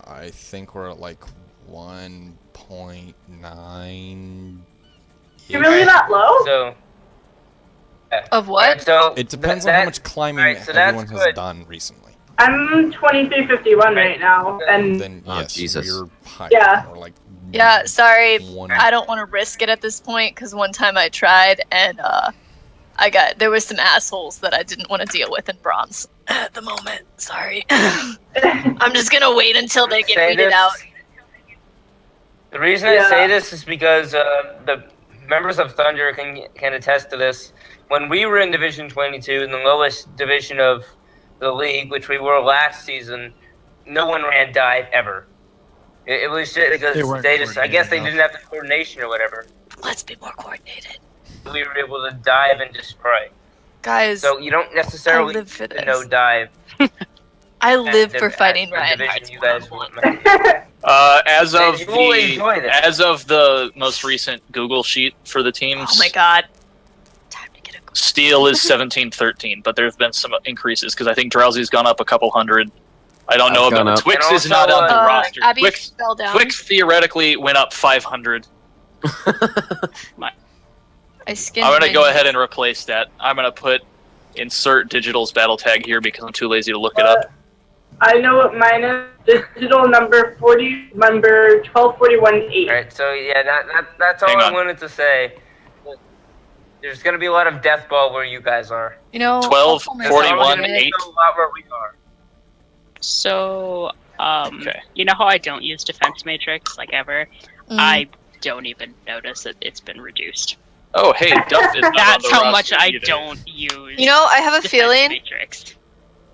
I think we're at like 1.9. You're really that low? So... Of what? So it depends on how much climbing everyone has done recently. I'm 2351 right now, and... Then, yes, you're higher. Yeah. Or like Yeah, sorry. I don't want to risk it at this point, because one time I tried, and there was some assholes that I didn't want to deal with in bronze at the moment. Sorry. I'm just gonna wait until they get weeded out. The reason I say this is because the members of Thunder can attest to this. When we were in Division 22, in the lowest division of the league, which we were last season, no one ran dive ever. It was just because I guess they didn't have the coordination or whatever. Let's be more coordinated. We were able to dive and just spray. Guys, so you don't necessarily I live for this. know dive. I live for fighting Ryan. As of the most recent Google sheet for the teams. Oh my god. Steel is 1713, but there have been some increases because I think Drowsy's gone up a couple hundred. I don't know about Twix is not on the roster. Abby fell down. Twix theoretically went up 500. I'm gonna go ahead and replace that. I'm gonna put insert Digital's battle tag here because I'm too lazy to look it up. I know what mine is. Digital number 1241-8. Alright, so yeah, that's all I wanted to say. There's gonna be a lot of death ball where you guys are. You know, 1241-8. A lot where we are. So, you know how I don't use defense matrix like ever? I don't even notice that it's been reduced. Oh, hey, Duff is not That's on the how much roster I either. don't use. You know, I have a defense feeling, matrix.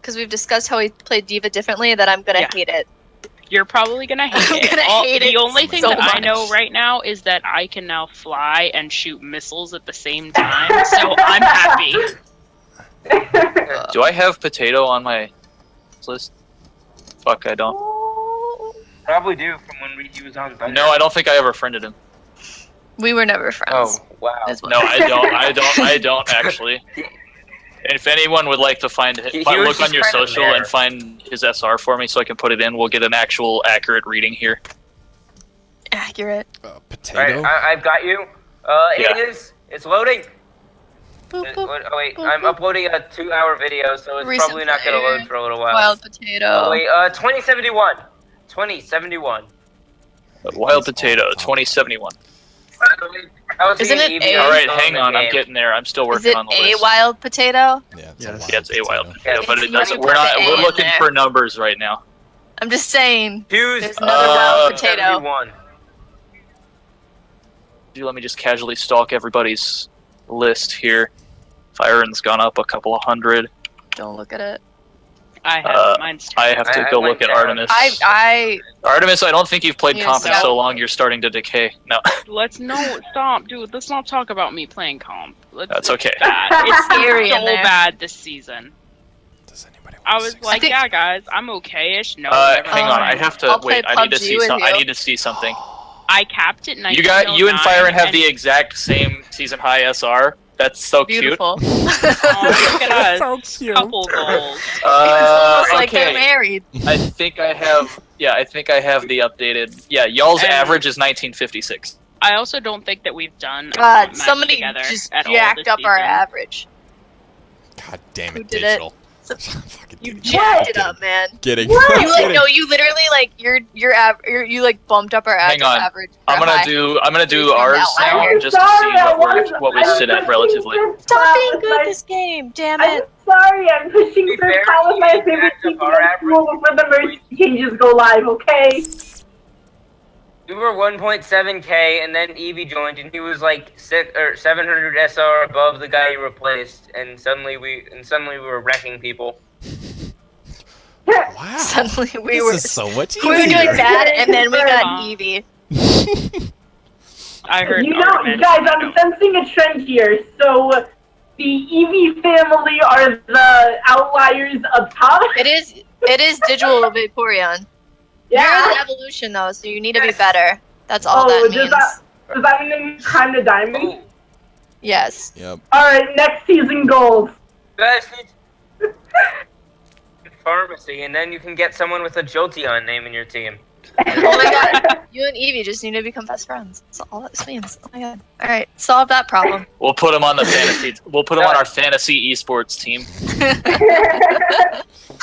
because we've discussed how we play D.Va differently, that I'm gonna hate it. You're probably gonna hate it. The only thing that I know right now is that I can now fly and shoot missiles at the same time, so I'm happy. Do I have Potato on my list? Fuck, I don't. Probably do from when he was on Thunder. No, I don't think I ever friended him. We were never friends. Oh, wow. No, I don't actually. If anyone would like to find look on your social and find his SR for me so I can put it in, we'll get an actual accurate reading here. Accurate. Potato? Right, I've got you. It's loading. Oh wait, I'm uploading a 2-hour video, so it's probably not going to load for a little while. Wild Potato. Oh wait, 2071. 2071. Wild Potato, 2071. Isn't it A? Alright, hang on, I'm getting there. I'm still working on the list. Is it a Wild Potato? Yeah, it's a Wild Potato, but it doesn't. We're looking for numbers right now. I'm just saying. Choose There's another wild potato. 71. Let me just casually stalk everybody's list here. Firen's gone up a couple of hundred. Don't look at it. I have mine's I have to go look at Artemis. Artemis, I don't think you've played comp in so long. You're starting to decay. No. Stop, dude. Let's not talk about me playing comp. That's okay. It's bad. It's scary so in there. bad this season. Does anybody? I was like, yeah, guys, I'm okay-ish. No. Hang on. I have to wait. I need to see something. I need to see something. I capped it. You and Firen have the exact same season high SR. That's so Beautiful. cute. Oh, look at us. So cute. Couple goals. It's almost like okay. they're married. I think I have. Yeah, I think I have the updated. Yeah, y'all's average is 1956. I also don't think that we've done a God, match somebody together just at all jacked this up our season. average. God damn Who it, did digital. You jacked it up, man. Kidding. You you literally like you like bumped up our Hang on. average. I'm gonna do ours now I'm just to sorry, see I what we sit at relatively. Stop being good this game, damn it. I'm sorry, I'm pushing through call with my favorite team before the merge changes go live, okay? We were 1.7k, and then Evie joined, and he was like 700 SR above the guy he replaced, and suddenly we were wrecking people. Wow. Suddenly we This were is so much we were doing easier. bad, and then we got Evie. I heard. You know, guys, I'm sensing a trend here. So, the Eevee family are the outliers up top. It is digital Vaporeon. Yeah. You're the evolution though, so you need to be better. That's all that means. Does that mean kind of diamond? Yes. Yep. Alright, next season goals. Guys need pharmacy, and then you can get someone with a Jolteon name in your team. Oh my god, you and Evie just need to become best friends. That's all this means. Oh my god. Alright, solve that problem. We'll put him on the fantasy. We'll put him on our fantasy esports team.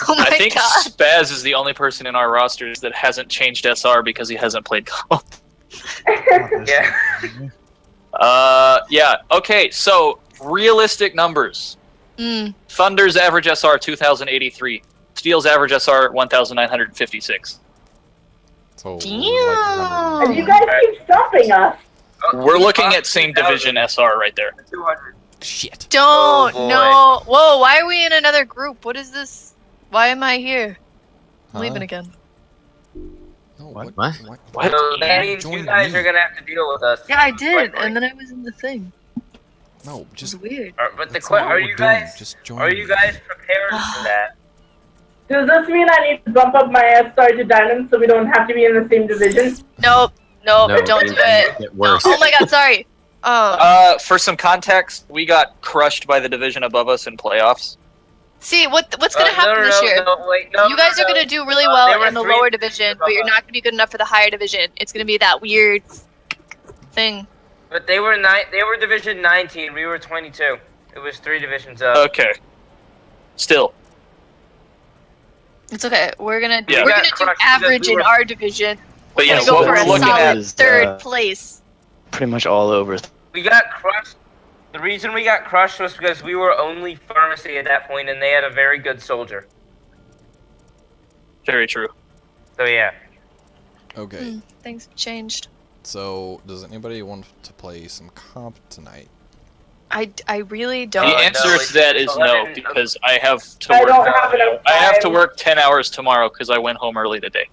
Oh my I think god. Spaz is the only person in our rosters that hasn't changed SR because he hasn't played comp. Yeah. Yeah. Okay. So realistic numbers. Thunder's average SR 2,083. Steel's average SR 1,956. So, damn. And you guys keep stopping us. We're looking at same division SR right there. 200. Shit. Don't boy. no. Whoa, why are we in another group? What is this? Why am I here? I'm Huh? leaving again. No, What? So that means you guys are gonna have to deal with us. Yeah, I did, and then I was in the thing. No, just weird. But the That's not what are we're you doing. guys? Just join Are me. you guys prepared for that? Does this mean I need to bump up my SR to diamond so we don't have to be in the same division? Nope, No, don't do it. Get worse. Oh my god, sorry. For some context, we got crushed by the division above us in playoffs. See, what's gonna happen this year? You guys are gonna do really they well were in the 3 lower division, but you're not gonna be good enough for the higher division. It's gonna be that weird thing. But they were They were division 19. We were 22. It was 3 divisions up. Okay. Still. It's okay. We're gonna Yeah. do We got crushed because average we in were- our division. But yeah, We're gonna go what for we're a looking solid at is, third place. Pretty much all over. We got crushed. The reason we got crushed was because we were only pharmacy at that point, and they had a very good soldier. Very true. So yeah. Okay. Things have changed. So, does anybody want to play some comp tonight? I really The don't. answer to that is no, because I have to I work. don't have enough I have to time. work 10 hours tomorrow because I went home early today.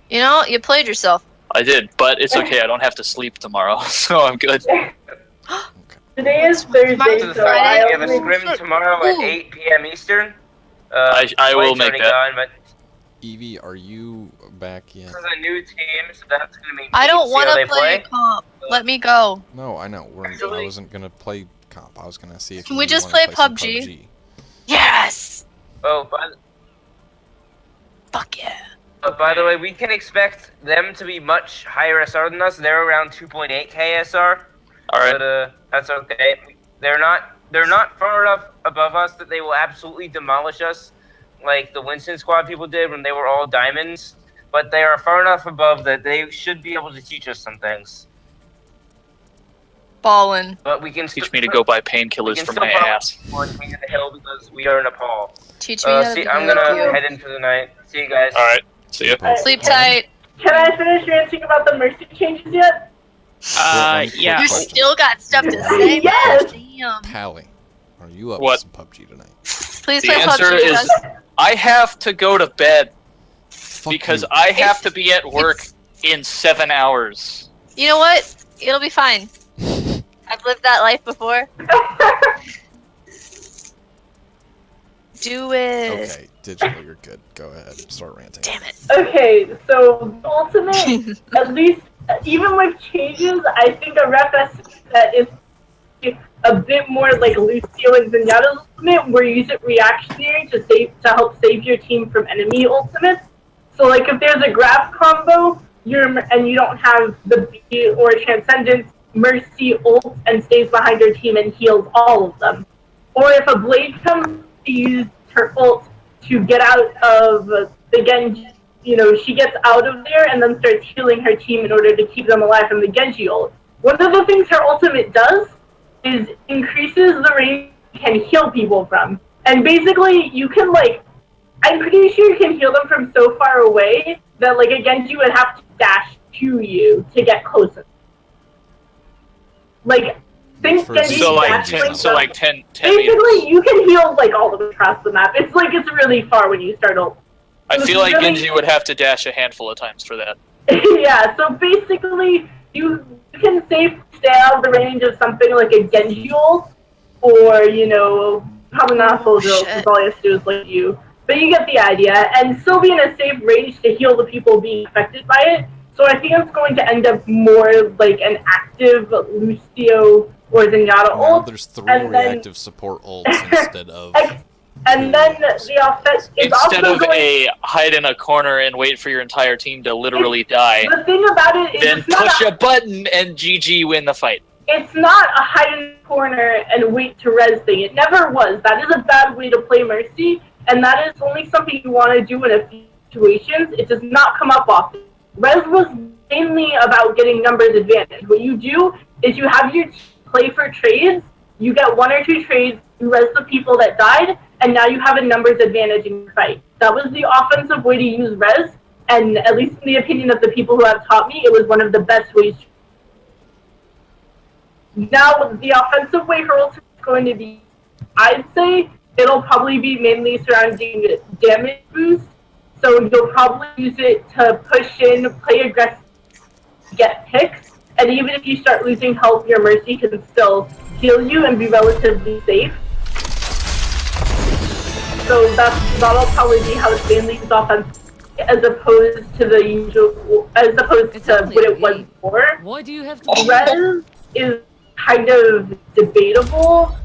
You know, you played yourself. I did, but it's okay. I don't have to sleep tomorrow, so I'm good. Today is Thursday, To the so fact I that we have a only... scrim tomorrow at 8 p.m. Eastern. I will Flight's make already that. gone, but Evie, are you back yet? this is a new team, so that's gonna be. I don't see want how to they play comp. Let me go. No, I know. I wasn't gonna play comp. I was gonna see if Can you we just wanna play some PUBG? Yes. Oh, Fuck yeah. but by the way, we can expect them to be much higher SR than us. They're around 2.8k SR. All right. But that's okay. They're not far enough above us that they will absolutely demolish us, like the Winston squad people did when they were all diamonds. But they are far enough above that they should be able to teach us some things. Ballin'. But we can Teach me to go buy painkillers for my ass. On King of the Hill because we are in Nepal. Teach me how to see, be I'm like gonna you. head in for the night. See you guys. All right. See ya. Sleep tight. Can I finish ranting about the Mercy changes yet? Yeah. You still got stuff to say? Yes! Damn. Pally, are you up What? for some PUBG tonight? Please The play answer PUBG. is I have to go to bed because you. I have to be at work in 7 hours. You know what? It'll be fine. I've lived that life before. Do it. Okay, digital, you're good. Go ahead, start ranting. Damn it. Okay, so ultimate, at least, even with changes, I think a ref that is a bit more like Lucio and Zenyatta's ultimate, where you use it reactionary to help save your team from enemy ultimates. So like if there's a grab combo, and you don't have the B or Transcendence, Mercy ults and stays behind your team and heals all of them. Or if a Blade comes, to use her ult to get out of the Genji, she gets out of there and then starts healing her team in order to keep them alive from the Genji ult. One of the things her ultimate does is increases the range you can heal people from. And basically, you can, I'm pretty sure you can heal them from so far away that, a Genji would have to dash to you to get closer. Think Genji So like dash 10 basically, meters. you can heal, all the way across the map. It's really far when you start ult. I feel like Genji would have to dash a handful of times for that. Yeah, so basically, you can safely stay out of the range of something like a Genji ult, or, probably not a soldier ult, because all you have to do is you. But you get the idea, and still be in a safe range to heal the people being affected by it. So I think it's going to end up more like an active Lucio or Zenyatta ult. There's 3 reactive support ults instead of... And then the offense is Instead also of going... a hide in a corner and wait for your entire team to literally die, The thing about it is then it's not push a button and GG win the fight. It's not a hide in the corner and wait to res thing. It never was. That is a bad way to play Mercy, and that is only something you want to do in a few situations. It does not come up often. Res was mainly about getting numbers advantage. What you do is you have your team play for trades, you get 1 or 2 trades, you res the people that died, and now you have a numbers advantage in your fight. That was the offensive way to use res, and at least in the opinion of the people who have taught me, it was one of the best ways to. Now, the offensive way her ult is going to be, I'd say it'll probably be mainly surrounding damage boost. So you'll probably use it to push in, play aggressive, get picks, and even if you start losing health, your Mercy can still heal you and be relatively safe. So that'll probably be how it's mainly used offense, as opposed to the usual, as opposed to what it was before. Why do you have to Res is kind of debatable.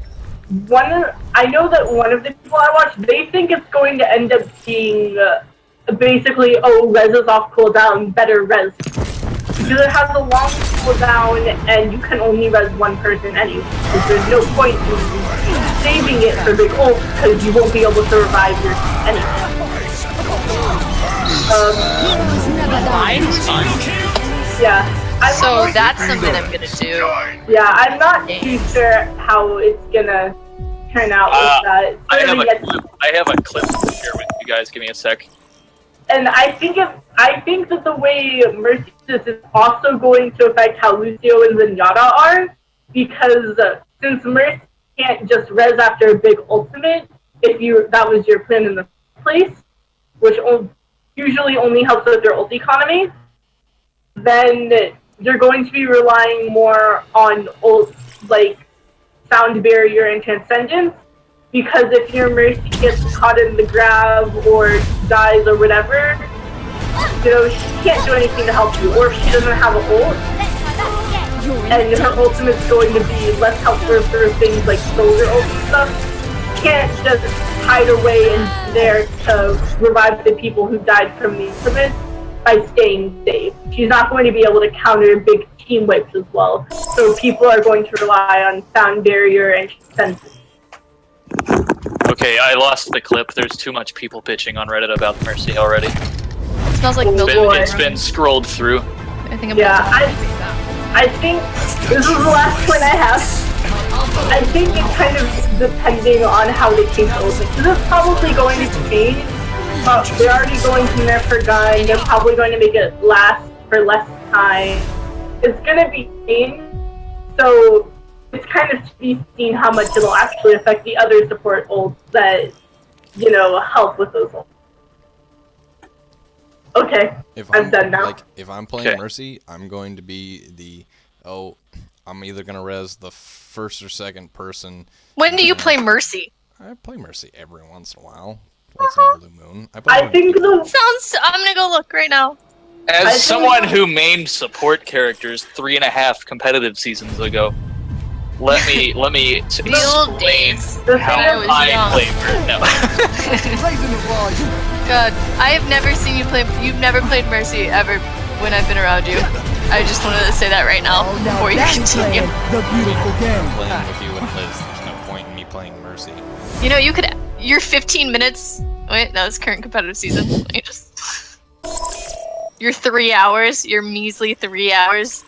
I know that one of the people I watch, they think it's going to end up being basically, res is off cooldown, better res. Because it has a long cooldown and you can only res one person anyway. So there's no point in saving it for big ult because you won't be able to revive your enemy. Yeah. So that's something I'm gonna do. Yeah, I'm not too sure how it's gonna turn out with that. I have a clip to share with you guys. Give me a sec. And I think that the way Mercy is also going to affect how Lucio and Zenyatta are, because since Mercy can't just res after a big ultimate, that was your plan in the first place, which usually only helps with their ult economy, then you're going to be relying more on ults like Sound Barrier and Transcendence, because if your Mercy gets caught in the grab or dies or whatever, she can't do anything to help you. Or if she doesn't have a ult, and her ultimate's going to be less helpful for things like soldier ult and stuff, you can't just hide away in there to revive the people who died from the ultimate by staying safe. She's not going to be able to counter big team wipes as well. So people are going to rely on Sound Barrier and Transcendence. Okay, I lost the clip. There's too much people bitching on Reddit about Mercy already. It smells like milk. It's been scrolled through. I think I think this is the last point I have. I think it's kind of depending on how they change the ultimate. Because it's probably going to change they're already going to nerf her gun. They're probably going to make it last for less time. It's gonna be pain, so it's kind of to be seen how much it'll actually affect the other support ults that, help with those ults. Okay, I'm done now. If I'm playing Mercy, I'm going to be I'm either going to res the first or second person. When do you play Mercy? I play Mercy every once in a while. Once in a blue moon. I think Sounds. I'm gonna go look right now. As someone who mained support characters 3.5 competitive seasons ago, let me The old days. how I play No. God, I have never seen you play. You've never played Mercy ever when I've been around you. I just wanted to say that right now before you continue. The beautiful game. Playing with you and Liz, there's no point in me playing Mercy. You could. Your 15 minutes. Wait, no, it's current competitive season. Let me just. Your 3 hours. Your measly 3 hours.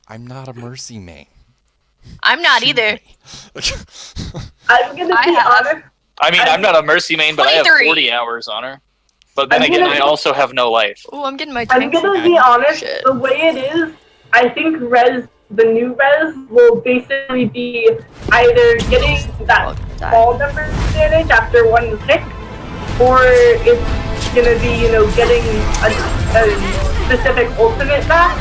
I'm not a Mercy main. I'm not either. I'm gonna be honest. I mean, I'm not a Mercy main, but I have 23. 40 hours on her. But then again, I also have no life. Oh, I'm getting my. I'm gonna be honest. The way it is, I think the new res will basically be either getting that small number advantage after one pick, or it's gonna be getting a specific ultimate back,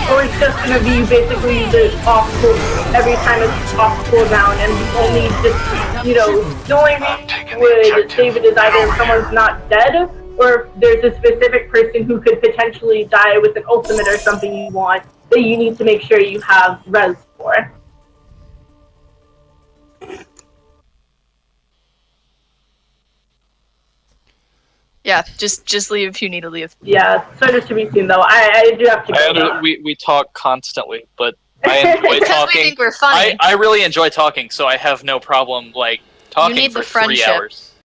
or it's just gonna be basically the off cool every time it's off cooldown, and only just the only thing would save it is either if someone's not dead, or if there's a specific person who could potentially die with an ultimate or something you want that you need to make sure you have res for. Yeah, just leave if you need to leave. Yeah, sort of to be seen though. I do have to go. We talk constantly, but I enjoy Because talking. we think we're funny. I really enjoy talking, so I have no problem talking You need for the 3 friendship. hours.